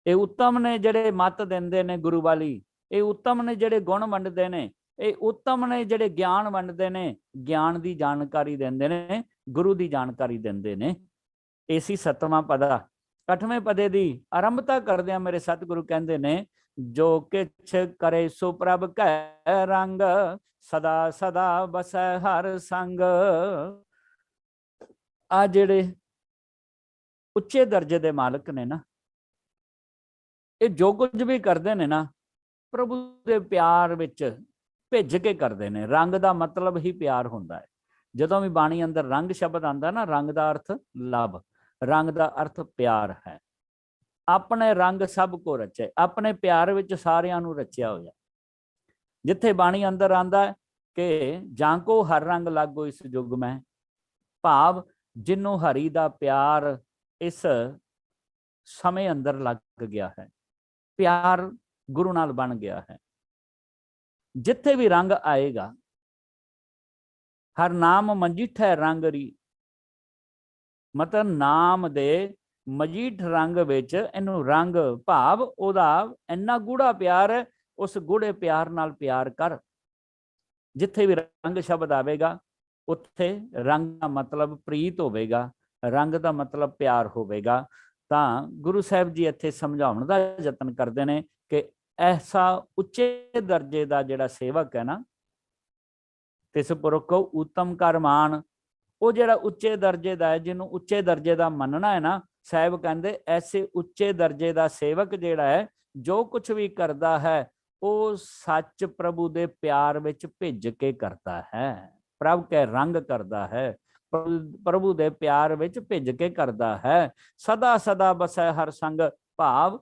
ਇਹ ਉੱਤਮ ਨੇ ਜਿਹੜੇ ਮੱਤ ਦਿੰਦੇ ਨੇ ਗੁਰੂ ਵਾਲੀ। ਇਹ ਉੱਤਮ ਨੇ ਜਿਹੜੇ ਗੁਣ ਵੰਡਦੇ ਨੇ। ਇਹ ਉੱਤਮ ਨੇ ਜਿਹੜੇ ਗਿਆਨ ਵੰਡਦੇ ਨੇ, ਗਿਆਨ ਦੀ ਜਾਣਕਾਰੀ ਦਿੰਦੇ ਨੇ, ਗੁਰੂ ਦੀ ਜਾਣਕਾਰੀ ਦਿੰਦੇ ਨੇ। ਇਹ ਸੀ 7ਵਾਂ ਪਦਾ। 8ਵੇਂ ਪਦੇ ਦੀ ਆਰੰਭਤਾ ਕਰਦਿਆਂ ਮੇਰੇ ਸਤਿਗੁਰੂ ਕਹਿੰਦੇ ਨੇ, ਜੋ ਕਿਛ ਕਰੇ ਸੋ ਪ੍ਰਭ ਕੈ ਰੰਗ, ਸਦਾ ਸਦਾ ਬਸੈ ਹਰ ਸੰਗ। ਆ ਜਿਹੜੇ ਉੱਚੇ ਦਰਜੇ ਦੇ ਮਾਲਕ ਨੇ ਨਾ, ਇਹ ਜੋ ਕੁਝ ਵੀ ਕਰਦੇ ਨੇ ਨਾ, ਪ੍ਰਭੂ ਦੇ ਪਿਆਰ ਵਿੱਚ ਭਿੱਜ ਕੇ ਕਰਦੇ ਨੇ। ਰੰਗ ਦਾ ਮਤਲਬ ਹੀ ਪਿਆਰ ਹੁੰਦਾ ਹੈ। ਜਦੋਂ ਵੀ ਬਾਣੀ ਅੰਦਰ ਰੰਗ ਸ਼ਬਦ ਆਉਂਦਾ ਨਾ, ਰੰਗ ਦਾ ਅਰਥ ਲਵ, ਰੰਗ ਦਾ ਅਰਥ ਪਿਆਰ ਹੈ। ਆਪਣੇ ਰੰਗ ਸਭ ਕੋ ਰਚੇ, ਆਪਣੇ ਪਿਆਰ ਵਿੱਚ ਸਾਰਿਆਂ ਨੂੰ ਰਚਿਆ ਹੋਇਆ। ਜਿੱਥੇ ਬਾਣੀ ਅੰਦਰ ਆਂਦਾ ਕਿ ਜਾਂ ਕੋ ਹਰ ਰੰਗ ਲਾਗੋ ਇਸ ਯੁੱਗ ਮੈਂ, ਭਾਵ ਜਿਹਨੂੰ ਹਰੀ ਦਾ ਪਿਆਰ ਇਸ ਸਮੇਂ ਅੰਦਰ ਲੱਗ ਗਿਆ ਹੈ, ਪਿਆਰ ਗੁਰੂ ਨਾਲ ਬਣ ਗਿਆ ਹੈ। ਜਿੱਥੇ ਵੀ ਰੰਗ ਆਏਗਾ, ਹਰ ਨਾਮ ਮਜੀਠੈ ਰੰਗ ਰੀ, ਮਤਲਬ ਨਾਮ ਦੇ ਮਜੀਠ ਰੰਗ ਵਿੱਚ ਇਹਨੂੰ ਰੰਗ ਭਾਵ ਉਹਦਾ ਇੰਨਾ ਗੂੜਾ ਪਿਆਰ ਹੈ, ਉਸ ਗੂੜੇ ਪਿਆਰ ਨਾਲ ਪਿਆਰ ਕਰ। ਜਿੱਥੇ ਵੀ ਰੰਗ ਸ਼ਬਦ ਆਵੇਗਾ ਉੱਥੇ ਰੰਗ ਦਾ ਮਤਲਬ ਪ੍ਰੀਤ ਹੋਵੇਗਾ, ਰੰਗ ਦਾ ਮਤਲਬ ਪਿਆਰ ਹੋਵੇਗਾ। ਤਾਂ ਗੁਰੂ ਸਾਹਿਬ ਜੀ ਇੱਥੇ ਸਮਝਾਉਣ ਦਾ ਯਤਨ ਕਰਦੇ ਨੇ ਕਿ ਐਸਾ ਉੱਚੇ ਦਰਜੇ ਦਾ ਜਿਹੜਾ ਸੇਵਕ ਹੈ ਨਾ, ਤਿਸ ਪੁਰਖ ਕੋ ਉਤਮ ਕਰ ਮਾਨ, ਉਹ ਜਿਹੜਾ ਉੱਚੇ ਦਰਜੇ ਦਾ ਹੈ, ਜਿਹਨੂੰ ਉੱਚੇ ਦਰਜੇ ਦਾ ਮੰਨਣਾ ਹੈ ਨਾ, ਸਾਹਿਬ ਕਹਿੰਦੇ ਐਸੇ ਉੱਚੇ ਦਰਜੇ ਦਾ ਸੇਵਕ ਜਿਹੜਾ ਹੈ, ਜੋ ਕੁਝ ਵੀ ਕਰਦਾ ਹੈ ਉਹ ਸੱਚ ਪ੍ਰਭੂ ਦੇ ਪਿਆਰ ਵਿੱਚ ਭਿੱਜ ਕੇ ਕਰਦਾ ਹੈ। ਪ੍ਰਭ ਕੇ ਰੰਗ ਕਰਦਾ ਹੈ, ਪ੍ਰਭੂ ਦੇ ਪਿਆਰ ਵਿੱਚ ਭਿੱਜ ਕੇ ਕਰਦਾ ਹੈ। ਸਦਾ ਸਦਾ ਬਸੈ ਹਰ ਸੰਗ, ਭਾਵ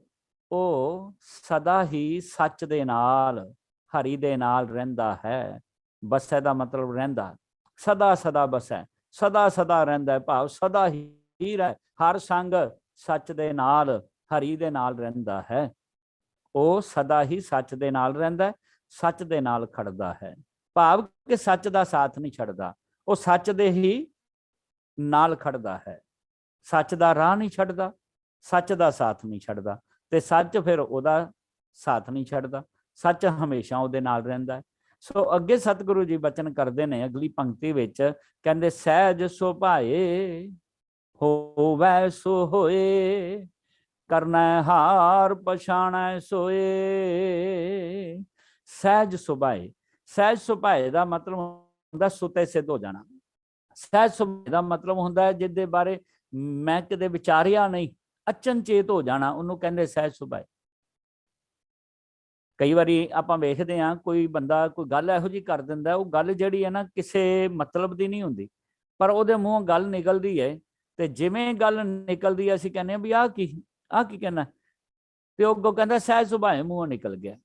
ਉਹ ਸਦਾ ਹੀ ਸੱਚ ਦੇ ਨਾਲ, ਹਰੀ ਦੇ ਨਾਲ ਰਹਿੰਦਾ ਹੈ। ਬਸੈ ਦਾ ਮਤਲਬ ਰਹਿੰਦਾ, ਸਦਾ ਸਦਾ ਬਸੈ, ਸਦਾ ਸਦਾ ਰਹਿੰਦਾ ਹੈ, ਭਾਵ ਸਦਾ ਹੀ ਰਹਿ, ਹਰ ਸੰਗ ਸੱਚ ਦੇ ਨਾਲ, ਹਰੀ ਦੇ ਨਾਲ ਰਹਿੰਦਾ ਹੈ। ਉਹ ਸਦਾ ਹੀ ਸੱਚ ਦੇ ਨਾਲ ਰਹਿੰਦਾ, ਸੱਚ ਦੇ ਨਾਲ ਖੜਦਾ ਹੈ, ਭਾਵ ਕਿ ਸੱਚ ਦਾ ਸਾਥ ਨਹੀਂ ਛੱਡਦਾ, ਉਹ ਸੱਚ ਦੇ ਹੀ ਨਾਲ ਖੜਦਾ ਹੈ, ਸੱਚ ਦਾ ਰਾਹ ਨਹੀਂ ਛੱਡਦਾ, ਸੱਚ ਦਾ ਸਾਥ ਨਹੀਂ ਛੱਡਦਾ, ਤੇ ਸੱਚ ਫਿਰ ਉਹਦਾ ਸਾਥ ਨਹੀਂ ਛੱਡਦਾ, ਸੱਚ ਹਮੇਸ਼ਾ ਉਹਦੇ ਨਾਲ ਰਹਿੰਦਾ ਹੈ। ਸੋ ਅੱਗੇ ਸਤਿਗੁਰੂ ਜੀ ਬਚਨ ਕਰਦੇ ਨੇ ਅਗਲੀ ਪੰਕਤੀ ਵਿੱਚ, ਕਹਿੰਦੇ ਸਹਿਜ ਸੁਭਾਏ ਹੋਵੈ ਸੋ ਹੋਏ, ਕਰਨਾ ਹਾਰ ਪਛਾਣੈ ਸੋਏ। ਸਹਿਜ ਸੁਭਾਏ, ਸਹਿਜ ਸੁਭਾਏ ਦਾ ਮਤਲਬ ਹੁੰਦਾ ਸੁਤੇ ਸਿੱਧ ਹੋ ਜਾਣਾ। ਸਹਿਜ ਸੁਭਾਏ ਦਾ ਮਤਲਬ ਹੁੰਦਾ ਹੈ ਜਿਹਦੇ ਬਾਰੇ ਮੈਂ ਕਦੇ ਵਿਚਾਰਿਆ ਨਹੀਂ, ਅਚਨਚੇਤ ਹੋ ਜਾਣਾ, ਉਹਨੂੰ ਕਹਿੰਦੇ ਸਹਿਜ ਸੁਭਾਏ। ਕਈ ਵਾਰੀ ਆਪਾਂ ਵੇਖਦੇ ਹਾਂ ਕੋਈ ਬੰਦਾ ਕੋਈ ਗੱਲ ਇਹੋ ਜਿਹੀ ਕਰ ਦਿੰਦਾ, ਉਹ ਗੱਲ ਜਿਹੜੀ ਹੈ ਨਾ ਕਿਸੇ ਮਤਲਬ ਦੀ ਨਹੀਂ ਹੁੰਦੀ, ਪਰ ਉਹਦੇ ਮੂੰਹੋਂ ਗੱਲ ਨਿਕਲਦੀ ਹੈ, ਤੇ ਜਿਵੇਂ ਗੱਲ ਨਿਕਲਦੀ ਹੈ ਅਸੀਂ ਕਹਿੰਦੇ ਹਾਂ ਵੀ ਆਹ ਕੀ ਕਹਿਣਾ, ਤੇ ਉਹ ਅੱਗੋਂ ਕਹਿੰਦਾ ਸਹਿਜ ਸੁਭਾਏ ਮੂੰਹੋਂ ਨਿਕਲ ਗਿਆ,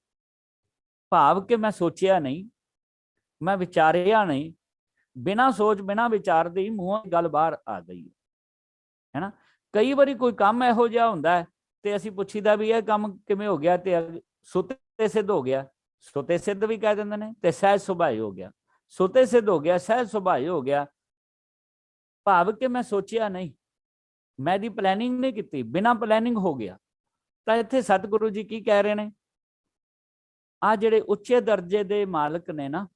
ਭਾਵ ਕਿ ਮੈਂ ਸੋਚਿਆ ਨਹੀਂ, ਮੈਂ ਵਿਚਾਰਿਆ ਨਹੀਂ, ਬਿਨਾਂ ਸੋਚ ਬਿਨਾਂ ਵਿਚਾਰ ਦੇ ਮੂੰਹੋਂ ਗੱਲ ਬਾਹਰ ਆ ਗਈ ਹੈ ਨਾ। ਕਈ ਵਾਰੀ ਕੋਈ ਕੰਮ ਇਹੋ ਜਿਹਾ ਹੁੰਦਾ ਤੇ ਅਸੀਂ ਪੁੱਛੀਦਾ ਵੀ ਇਹ ਕੰਮ ਕਿਵੇਂ ਹੋ ਗਿਆ, ਤੇ ਸੁੱਤੇ ਸੁਤੇ ਸਿੱਧ ਹੋ ਗਿਆ, ਸੁਤੇ ਸਿੱਧ ਵੀ ਕਹਿ ਦਿੰਦੇ ਨੇ, ਤੇ ਸਹਿਜ ਸੁਭਾਈ ਹੋ ਗਿਆ। ਸੁਤੇ ਸਿੱਧ ਹੋ ਗਿਆ, ਸਹਿਜ ਸੁਭਾਈ ਹੋ ਗਿਆ, ਭਾਵ ਕਿ ਮੈਂ ਸੋਚਿਆ ਨਹੀਂ, ਮੈਂ ਇਹਦੀ ਪਲੈਨਿੰਗ ਨਹੀਂ ਕੀਤੀ, ਬਿਨਾਂ ਪਲੈਨਿੰਗ ਹੋ ਗਿਆ। ਤਾਂ ਇੱਥੇ ਸਤਿਗੁਰੂ ਜੀ ਕੀ ਕਹਿ ਰਹੇ ਨੇ, ਆ ਜਿਹੜੇ ਉੱਚੇ ਦਰਜੇ ਦੇ ਮਾਲਕ ਨੇ ਨਾ,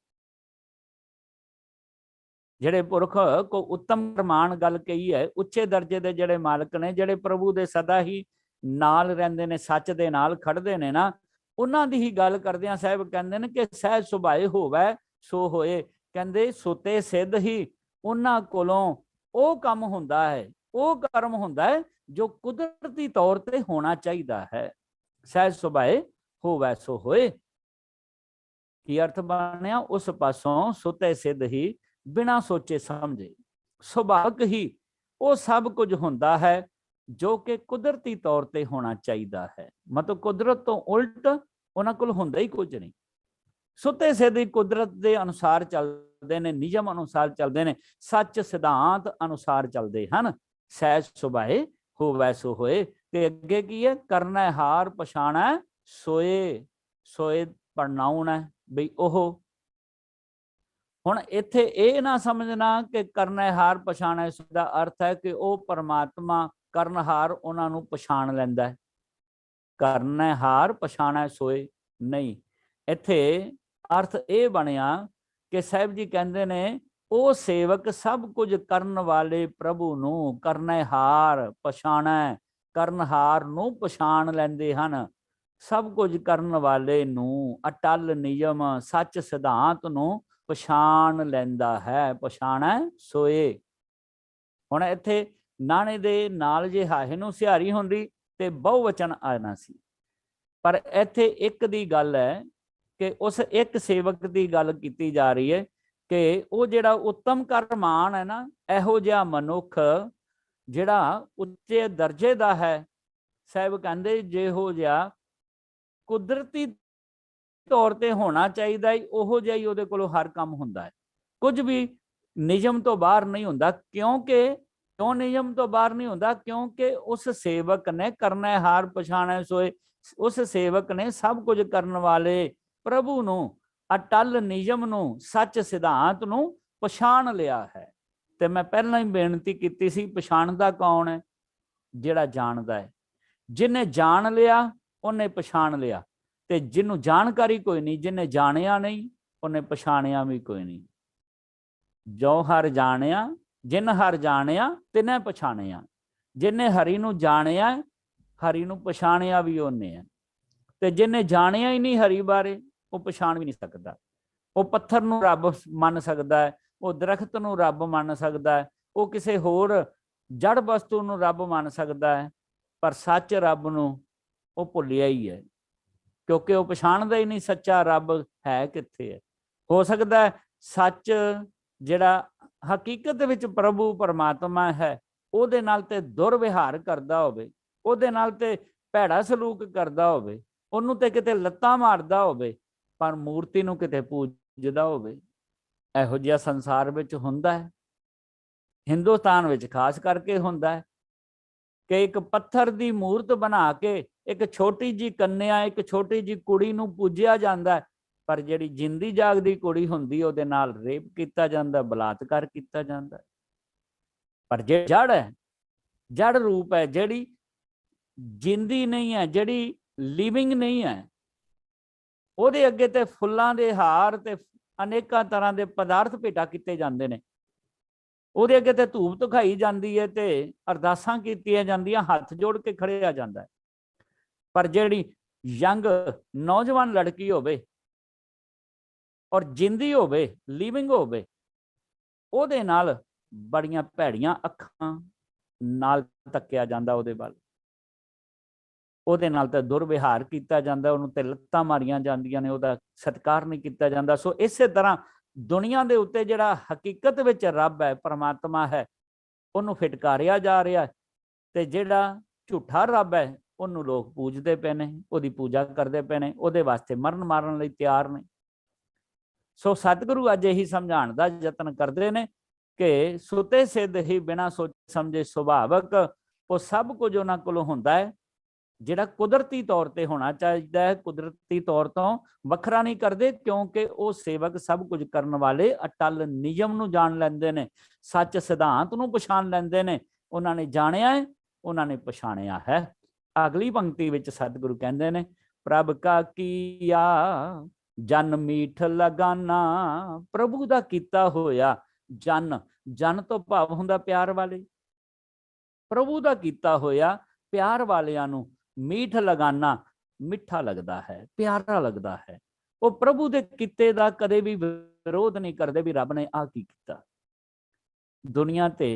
ਜਿਹੜੇ ਪੁਰਖ ਕੋ ਉੱਤਮ ਪ੍ਰਮਾਣ ਗੱਲ ਕਹੀ ਹੈ, ਉੱਚੇ ਦਰਜੇ ਦੇ ਜਿਹੜੇ ਮਾਲਕ ਨੇ, ਜਿਹੜੇ ਪ੍ਰਭੂ ਦੇ ਸਦਾ ਹੀ ਨਾਲ ਰਹਿੰਦੇ ਨੇ, ਸੱਚ ਦੇ ਨਾਲ ਖੜਦੇ ਨੇ ਨਾ, ਉਹਨਾਂ ਦੀ ਹੀ ਗੱਲ ਕਰਦਿਆਂ ਸਾਹਿਬ ਕਹਿੰਦੇ ਨੇ ਕਿ ਸਹਿਜ ਸੁਭਾਏ ਹੋਵੇ ਸੋ ਹੋਏ। ਕਹਿੰਦੇ ਸੁਤੇ ਸਿੱਧ ਹੀ ਉਹਨਾਂ ਕੋਲੋਂ ਉਹ ਕੰਮ ਹੁੰਦਾ ਹੈ, ਉਹ ਕਰਮ ਹੁੰਦਾ ਹੈ ਜੋ ਕੁਦਰਤੀ ਤੌਰ ਤੇ ਹੋਣਾ ਚਾਹੀਦਾ ਹੈ। ਸਹਿਜ ਸੁਭਾਏ ਹੋਵੇ ਸੋ ਹੋਏ, ਕੀ ਅਰਥ ਬਣਿਆ, ਉਸ ਪਾਸੋਂ ਸੁਤੇ ਸਿੱਧ ਹੀ ਬਿਨਾਂ ਸੋਚੇ ਸਮਝੇ ਸੁਭਾਵਕ ਹੀ ਉਹ ਸਭ ਕੁਝ ਹੁੰਦਾ ਹੈ ਜੋ ਕਿ ਕੁਦਰਤੀ ਤੌਰ ਤੇ ਹੋਣਾ ਚਾਹੀਦਾ ਹੈ। ਮਤਲਬ ਕੁਦਰਤ ਤੋਂ ਉਲਟ ਉਹਨਾਂ ਕੋਲ ਹੁੰਦਾ ਹੀ ਕੁਝ ਨਹੀਂ। ਸੁੱਤੇ ਸਿੱਧ ਕੁਦਰਤ ਦੇ ਅਨੁਸਾਰ ਚੱਲਦੇ ਨੇ, ਨਿਯਮ ਅਨੁਸਾਰ ਚੱਲਦੇ ਨੇ, ਸੱਚ ਸਿਧਾਂਤ ਅਨੁਸਾਰ ਚੱਲਦੇ ਹਨ। ਸਹਿਜ ਸੁਭਾਏ ਹੋਵੇ ਸੋ ਹੋਏ। ਤੇ ਅੱਗੇ ਕੀ ਹੈ, ਕਰਨਾ ਹਾਰ ਪਛਾਣਾ ਸੋਏ, ਸੋਏ ਪ੍ਰਨਾਉਣ ਹੈ ਬਈ ਉਹ। ਹੁਣ ਇੱਥੇ ਇਹ ਨਾ ਸਮਝਣਾ ਕਿ ਕਰਨਹਾਰ ਪਛਾਣਾ, ਇਸ ਦਾ ਅਰਥ ਹੈ ਕਿ ਉਹ ਪਰਮਾਤਮਾ ਕਰਨਹਾਰ ਉਹਨਾਂ ਨੂੰ ਪਛਾਣ ਲੈਂਦਾ ਹੈ। ਕਰਨਹਾਰ ਪਛਾਣਾ ਸੋਏ ਨਹੀਂ, ਇੱਥੇ ਅਰਥ ਇਹ ਬਣਿਆ ਕਿ ਸਾਹਿਬ ਜੀ ਕਹਿੰਦੇ ਨੇ ਉਹ ਸੇਵਕ ਸਭ ਕੁਝ ਕਰਨ ਵਾਲੇ ਪ੍ਰਭੂ ਨੂੰ ਕਰਨਹਾਰ ਪਛਾਣਾ, ਕਰਨਹਾਰ ਨੂੰ ਪਛਾਣ ਲੈਂਦੇ ਹਨ। ਸਭ ਕੁਝ ਕਰਨ ਵਾਲੇ ਨੂੰ, ਅਟਲ ਨਿਯਮ ਸੱਚ ਸਿਧਾਂਤ ਨੂੰ ਪਛਾਣ ਲੈਂਦਾ ਹੈ। ਪਛਾਣੈ ਸੋਏ। ਹੁਣ ਇੱਥੇ ਨਾਣੇ ਦੇ ਨਾਲ ਜੇ ਹਾਹੇ ਨੂੰ ਸਿਹਾਰੀ ਹੁੰਦੀ ਤੇ ਬਹੁਵਚਨ ਆਣਾ ਸੀ, ਪਰ ਇੱਥੇ ਇੱਕ ਦੀ ਗੱਲ ਹੈ ਕਿ ਉਸ ਇੱਕ ਸੇਵਕ ਦੀ ਗੱਲ ਕੀਤੀ ਜਾ ਰਹੀ ਹੈ ਕਿ ਉਹ ਜਿਹੜਾ ਉੱਤਮ ਕਰਮਾਨ ਹੈ ਨਾ, ਇਹੋ ਜਿਹਾ ਮਨੁੱਖ ਜਿਹੜਾ ਉੱਚੇ ਦਰਜੇ ਦਾ ਹੈ, ਸਾਹਿਬ ਕਹਿੰਦੇ ਜਿਹੋ ਜਿਹਾ ਕੁਦਰਤੀ ਤੌਰ ਤੇ ਹੋਣਾ ਚਾਹੀਦਾ ਹੈ, ਉਹੋ ਜਿਹਾ ਹੀ ਉਹਦੇ ਕੋਲੋਂ ਹਰ ਕੰਮ ਹੁੰਦਾ ਹੈ। ਕੁਝ ਵੀ ਨਿਯਮ ਤੋਂ ਬਾਹਰ ਨਹੀਂ ਹੁੰਦਾ। ਕਿਉਂ ਨਿਯਮ ਤੋਂ ਬਾਹਰ ਨਹੀਂ ਹੁੰਦਾ? ਕਿਉਂਕਿ ਉਸ ਸੇਵਕ ਨੇ ਕਰਨਾ ਹਾਰ ਪਛਾਣੈ ਸੋਏ, ਉਸ ਸੇਵਕ ਨੇ ਸਭ ਕੁਝ ਕਰਨ ਵਾਲੇ ਪ੍ਰਭੂ ਨੂੰ, ਅਟਲ ਨਿਯਮ ਨੂੰ, ਸੱਚ ਸਿਧਾਂਤ ਨੂੰ ਪਛਾਣ ਲਿਆ ਹੈ। ਤੇ ਮੈਂ ਪਹਿਲਾਂ ਹੀ ਬੇਨਤੀ ਕੀਤੀ ਸੀ, ਪਛਾਣਦਾ ਕੌਣ ਹੈ? ਜਿਹੜਾ ਜਾਣਦਾ ਹੈ। ਜਿਹਨੇ ਜਾਣ ਲਿਆ ਉਹਨੇ ਪਛਾਣ ਲਿਆ, ਤੇ ਜਿਹਨੂੰ ਜਾਣਕਾਰੀ ਕੋਈ ਨਹੀਂ, ਜਿਹਨੇ ਜਾਣਿਆ ਨਹੀਂ ਉਹਨੇ ਪਛਾਣਿਆ ਵੀ ਕੋਈ ਨਹੀਂ। ਜੋ ਹਰ ਜਾਣਿਆ, ਜਿਨ ਹਰ ਜਾਣਿਆ ਤਿਨੇ ਪਛਾਣਿਆ। ਜਿਹਨੇ ਹਰੀ ਨੂੰ ਜਾਣਿਆ, ਹਰੀ ਨੂੰ ਪਛਾਣਿਆ ਵੀ ਉਹਨੇ ਹੈ। ਤੇ ਜਿਹਨੇ ਜਾਣਿਆ ਹੀ ਨਹੀਂ ਹਰੀ ਬਾਰੇ, ਉਹ ਪਛਾਣ ਵੀ ਨਹੀਂ ਸਕਦਾ। ਉਹ ਪੱਥਰ ਨੂੰ ਰੱਬ ਮੰਨ ਸਕਦਾ ਹੈ, ਉਹ ਦਰਖਤ ਨੂੰ ਰੱਬ ਮੰਨ ਸਕਦਾ ਹੈ, ਉਹ ਕਿਸੇ ਹੋਰ ਜੜ ਵਸਤੂ ਨੂੰ ਰੱਬ ਮੰਨ ਸਕਦਾ ਹੈ, ਪਰ ਸੱਚ ਰੱਬ ਨੂੰ ਉਹ ਭੁੱਲਿਆ ਹੀ ਹੈ, ਕਿਉਂਕਿ ਉਹ ਪਛਾਣਦਾ ਹੀ ਨਹੀਂ ਸੱਚਾ ਰੱਬ ਹੈ ਕਿੱਥੇ ਹੈ। ਹੋ ਸਕਦਾ ਹੈ ਸੱਚ ਜਿਹੜਾ ਹਕੀਕਤ ਵਿੱਚ ਪ੍ਰਭੂ ਪਰਮਾਤਮਾ ਹੈ, ਉਹਦੇ ਨਾਲ ਤੇ ਦੁਰਵਿਹਾਰ ਕਰਦਾ ਹੋਵੇ, ਉਹਦੇ ਨਾਲ ਤੇ ਭੈੜਾ ਸਲੂਕ ਕਰਦਾ ਹੋਵੇ, ਉਹਨੂੰ ਤੇ ਕਿਤੇ ਲੱਤਾਂ ਮਾਰਦਾ ਹੋਵੇ, ਪਰ ਮੂਰਤੀ ਨੂੰ ਕਿਤੇ ਪੂਜਦਾ ਹੋਵੇ। ਇਹੋ ਜਿਹਾ ਸੰਸਾਰ ਵਿੱਚ ਹੁੰਦਾ ਹੈ। ਹਿੰਦੁਸਤਾਨ ਵਿੱਚ ਖਾਸ ਕਰਕੇ ਹੁੰਦਾ ਹੈ ਕਿ ਇੱਕ ਪੱਥਰ ਦੀ ਮੂਰਤ ਬਣਾ ਕੇ ਇੱਕ ਛੋਟੀ ਜੀ ਕੰਨਿਆ, ਇੱਕ ਛੋਟੀ ਜੀ ਕੁੜੀ ਨੂੰ ਪੂਜਿਆ ਜਾਂਦਾ ਹੈ, ਪਰ ਜਿਹੜੀ ਜਿੰਦੀ ਜਾਗਦੀ ਕੁੜੀ ਹੁੰਦੀ ਉਹਦੇ ਨਾਲ ਰੇਪ ਕੀਤਾ ਜਾਂਦਾ, ਬਲਾਤਕਾਰ ਕੀਤਾ ਜਾਂਦਾ। ਪਰ ਜੇ ਜੜ ਹੈ, ਜੜ ਰੂਪ ਹੈ, ਜਿਹੜੀ ਜਿੰਦੀ ਨਹੀਂ ਹੈ, ਜਿਹੜੀ ਲਿਵਿੰਗ ਨਹੀਂ ਹੈ, ਉਹਦੇ ਅੱਗੇ ਤੇ ਫੁੱਲਾਂ ਦੇ ਹਾਰ ਤੇ ਅਨੇਕਾਂ ਤਰ੍ਹਾਂ ਦੇ ਪਦਾਰਥ ਭੇਟਾ ਕੀਤੇ ਜਾਂਦੇ ਨੇ। ਉਹਦੇ ਅੱਗੇ ਤੇ ਧੂਪ ਦਿਖਾਈ ਜਾਂਦੀ ਹੈ ਤੇ ਅਰਦਾਸਾਂ ਕੀਤੀਆਂ ਜਾਂਦੀਆਂ, ਹੱਥ ਜੋੜ ਕੇ ਖੜਿਆ ਜਾਂਦਾ ਹੈ। ਪਰ ਜਿਹੜੀ ਯੰਗ ਨੌਜਵਾਨ ਲੜਕੀ ਹੋਵੇ ਔਰ ਜਿੰਦੀ ਹੋਵੇ, ਲਿਵਿੰਗ ਹੋਵੇ, ਉਹਦੇ ਨਾਲ ਬੜੀਆਂ ਭੈੜੀਆਂ ਅੱਖਾਂ ਨਾਲ ਤੱਕਿਆ ਜਾਂਦਾ, ਉਹਦੇ ਵੱਲ, ਉਹਦੇ ਨਾਲ ਤਾਂ ਦੁਰਵਿਹਾਰ ਕੀਤਾ ਜਾਂਦਾ, ਉਹਨੂੰ ਤੇ ਲੱਤਾਂ ਮਾਰੀਆਂ ਜਾਂਦੀਆਂ ਨੇ, ਉਹਦਾ ਸਤਿਕਾਰ ਨਹੀਂ ਕੀਤਾ ਜਾਂਦਾ। ਸੋ ਇਸੇ ਤਰ੍ਹਾਂ ਦੁਨੀਆ ਦੇ ਉੱਤੇ ਜਿਹੜਾ ਹਕੀਕਤ ਵਿੱਚ ਰੱਬ ਹੈ, ਪਰਮਾਤਮਾ ਹੈ, ਉਹਨੂੰ ਫਿਟਕਾਰਿਆ ਜਾ ਰਿਹਾ ਹੈ, ਤੇ ਜਿਹੜਾ ਝੂਠਾ ਰੱਬ ਹੈ ਉਹਨੂੰ ਲੋਕ ਪੂਜਦੇ ਪਏ ਨੇ, ਉਹਦੀ ਪੂਜਾ ਕਰਦੇ ਪਏ ਨੇ, ਉਹਦੇ ਵਾਸਤੇ ਮਰਨ ਮਾਰਨ ਲਈ ਤਿਆਰ ਨੇ। ਸੋ ਸਤਿਗੁਰੂ ਅੱਜ ਇਹੀ ਸਮਝਾਉਣ ਦਾ ਯਤਨ ਕਰਦੇ ਨੇ ਕਿ ਸੁਤੇ ਸਿੱਧ ਹੀ ਬਿਨਾਂ ਸੋਚ ਸਮਝੇ ਸੁਭਾਵਕ ਉਹ ਸਭ ਕੁਝ ਉਹਨਾਂ ਕੋਲੋਂ ਹੁੰਦਾ ਹੈ, ਜਿਹੜਾ ਕੁਦਰਤੀ ਤੌਰ ਤੇ ਹੋਣਾ ਚਾਹੀਦਾ ਹੈ, ਕੁਦਰਤੀ ਤੌਰ ਤੋਂ ਵੱਖਰਾ ਨਹੀਂ ਕਰਦੇ, ਕਿਉਂਕਿ ਉਹ ਸੇਵਕ ਸਭ ਕੁਝ ਕਰਨ ਵਾਲੇ ਅਟਲ ਨਿਯਮ ਨੂੰ ਜਾਣ ਲੈਂਦੇ ਨੇ, ਸੱਚ ਸਿਧਾਂਤ ਨੂੰ ਪਛਾਣ ਲੈਂਦੇ ਨੇ। ਉਹਨਾਂ ਨੇ ਜਾਣਿਆ ਹੈ, ਉਹਨਾਂ ਨੇ ਪਛਾਣਿਆ ਹੈ। ਅਗਲੀ ਪੰਕਤੀ ਵਿੱਚ ਸਤਿਗੁਰੂ ਕਹਿੰਦੇ ਨੇ, ਪ੍ਰਭ ਕਾ ਕੀਆ ਜਨ ਮੀਠ ਲਗਾਨਾ। ਪ੍ਰਭੂ ਦਾ ਕੀਤਾ ਹੋਇਆ ਜਨ, ਜਨ ਤੋਂ ਭਾਵ ਹੁੰਦਾ ਪਿਆਰ ਵਾਲੇ। ਪ੍ਰਭੂ ਦਾ ਕੀਤਾ ਹੋਇਆ ਪਿਆਰ ਵਾਲਿਆਂ ਨੂੰ ਮੀਠ ਲਗਾਨਾ, ਮਿੱਠਾ ਲੱਗਦਾ ਹੈ, ਪਿਆਰਾ ਲੱਗਦਾ ਹੈ। ਉਹ ਪ੍ਰਭੂ ਦੇ ਕੀਤੇ ਦਾ ਕਦੇ ਵੀ ਵਿਰੋਧ ਨਹੀਂ ਕਰਦੇ ਵੀ ਰੱਬ ਨੇ ਆਹ ਕੀ ਕੀਤਾ। ਦੁਨੀਆ ਤੇ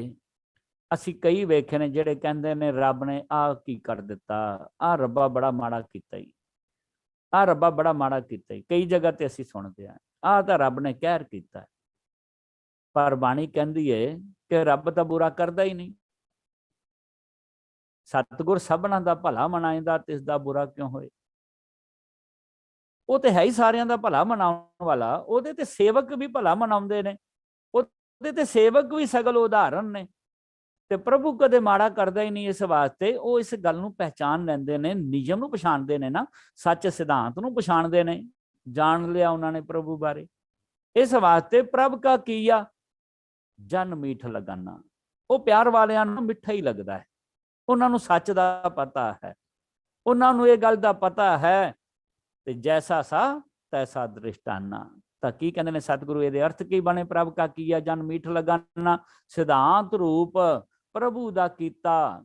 ਅਸੀਂ ਕਈ ਵੇਖੇ ਨੇ ਜਿਹੜੇ ਕਹਿੰਦੇ ਨੇ ਰੱਬ ਨੇ ਆਹ ਕੀ ਕਰ ਦਿੱਤਾ, ਆਹ ਰੱਬਾ ਬੜਾ ਮਾੜਾ ਕੀਤਾ ਹੀ, ਆਹ ਰੱਬਾ ਬੜਾ ਮਾੜਾ ਕੀਤਾ ਹੀ। ਕਈ ਜਗ੍ਹਾ ਤੇ ਅਸੀਂ ਸੁਣਦੇ ਹਾਂ ਆਹ ਤਾਂ ਰੱਬ ਨੇ ਕਹਿਰ ਕੀਤਾ। ਪਰ ਬਾਣੀ ਕਹਿੰਦੀ ਹੈ ਕਿ ਰੱਬ ਤਾਂ ਬੁਰਾ ਕਰਦਾ ਹੀ ਨਹੀਂ। ਸਤਿਗੁਰ ਸਭਨਾਂ ਦਾ ਭਲਾ ਮਨਾਇਂਦਾ, ਤਿਸ ਦਾ ਬੁਰਾ ਕਿਉਂ ਹੋਏ। ਉਹ ਤੇ ਹੈ ਹੀ ਸਾਰਿਆਂ ਦਾ ਭਲਾ ਮਨਾਉਣ ਵਾਲਾ, ਉਹਦੇ ਤੇ ਸੇਵਕ ਵੀ ਭਲਾ ਮਨਾਉਂਦੇ ਨੇ, ਉਹਦੇ ਤੇ ਸੇਵਕ ਵੀ ਸਗਲ ਉਦਾਹਰਨ ਨੇ। ਤੇ ਪ੍ਰਭੂ ਕਦੇ ਮਾੜਾ ਕਰਦਾ ਹੀ ਨਹੀਂ। ਇਸ ਵਾਸਤੇ ਉਹ ਇਸ ਗੱਲ ਨੂੰ ਪਹਿਚਾਨ ਲੈਂਦੇ ਨੇ, ਨਿਯਮ ਨੂੰ ਪਛਾਣਦੇ ਨੇ ਨਾ, ਸੱਚ ਸਿਧਾਂਤ ਨੂੰ ਪਛਾਣਦੇ ਨੇ, ਜਾਣ ਲਿਆ ਉਹਨਾਂ ਨੇ ਪ੍ਰਭੂ ਬਾਰੇ। ਇਸ ਵਾਸਤੇ ਪ੍ਰਭ ਕਾ ਕੀਆ ਜਨ ਮੀਠ ਲਗਾਨਾ, ਉਹ ਪਿਆਰ ਵਾਲਿਆਂ ਨੂੰ ਮਿੱਠਾ ਹੀ ਲੱਗਦਾ ਹੈ। ਉਹਨਾਂ ਨੂੰ ਸੱਚ ਦਾ ਪਤਾ ਹੈ, ਉਹਨਾਂ ਨੂੰ ਇਹ ਗੱਲ ਦਾ ਪਤਾ ਹੈ। ਤੇ ਜੈਸਾ ਸਾ ਤੈਸਾ ਦ੍ਰਿਸ਼ਟਾਨਾ। ਤਾਂ ਕੀ ਕਹਿੰਦੇ ਨੇ ਸਤਿਗੁਰੂ, ਇਹਦੇ ਅਰਥ ਕੀ ਬਣੇ? ਪ੍ਰਭ ਕਾ ਕੀਆ ਜਨ ਮੀਠ ਲਗਾਨਾ, ਸਿਧਾਂਤ ਰੂਪ ਪ੍ਰਭੂ ਦਾ ਕੀਤਾ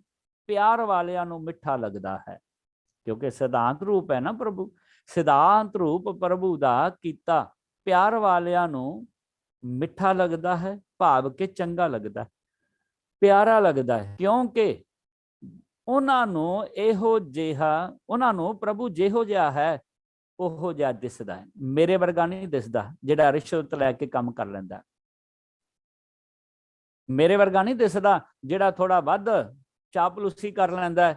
ਪਿਆਰ ਵਾਲਿਆਂ ਨੂੰ ਮਿੱਠਾ ਲੱਗਦਾ ਹੈ। ਕਿਉਂਕਿ ਸਿਧਾਂਤ ਰੂਪ ਹੈ ਨਾ ਪ੍ਰਭੂ, ਸਿਧਾਂਤ ਰੂਪ ਪ੍ਰਭੂ ਦਾ ਕੀਤਾ ਪਿਆਰ ਵਾਲਿਆਂ ਨੂੰ ਮਿੱਠਾ ਲੱਗਦਾ ਹੈ, ਭਾਵ ਕਿ ਚੰਗਾ ਲੱਗਦਾ, ਪਿਆਰਾ ਲੱਗਦਾ ਹੈ। ਕਿਉਂਕਿ ਉਹਨਾਂ ਨੂੰ ਇਹੋ ਜਿਹਾ, ਉਹਨਾਂ ਨੂੰ ਪ੍ਰਭੂ ਜਿਹੋ ਜਿਹਾ ਹੈ ਉਹੋ ਜਿਹਾ ਦਿਸਦਾ ਹੈ। ਮੇਰੇ ਵਰਗਾ ਨਹੀਂ ਦਿਸਦਾ ਜਿਹੜਾ ਰਿਸ਼ਵਤ ਲੈ ਕੇ ਕੰਮ ਕਰ ਲੈਂਦਾ, ਮੇਰੇ ਵਰਗਾ ਨਹੀਂ ਦਿਸਦਾ ਜਿਹੜਾ ਥੋੜਾ ਵੱਧ ਚਾਪਲੂਸੀ ਕਰ ਲੈਂਦਾ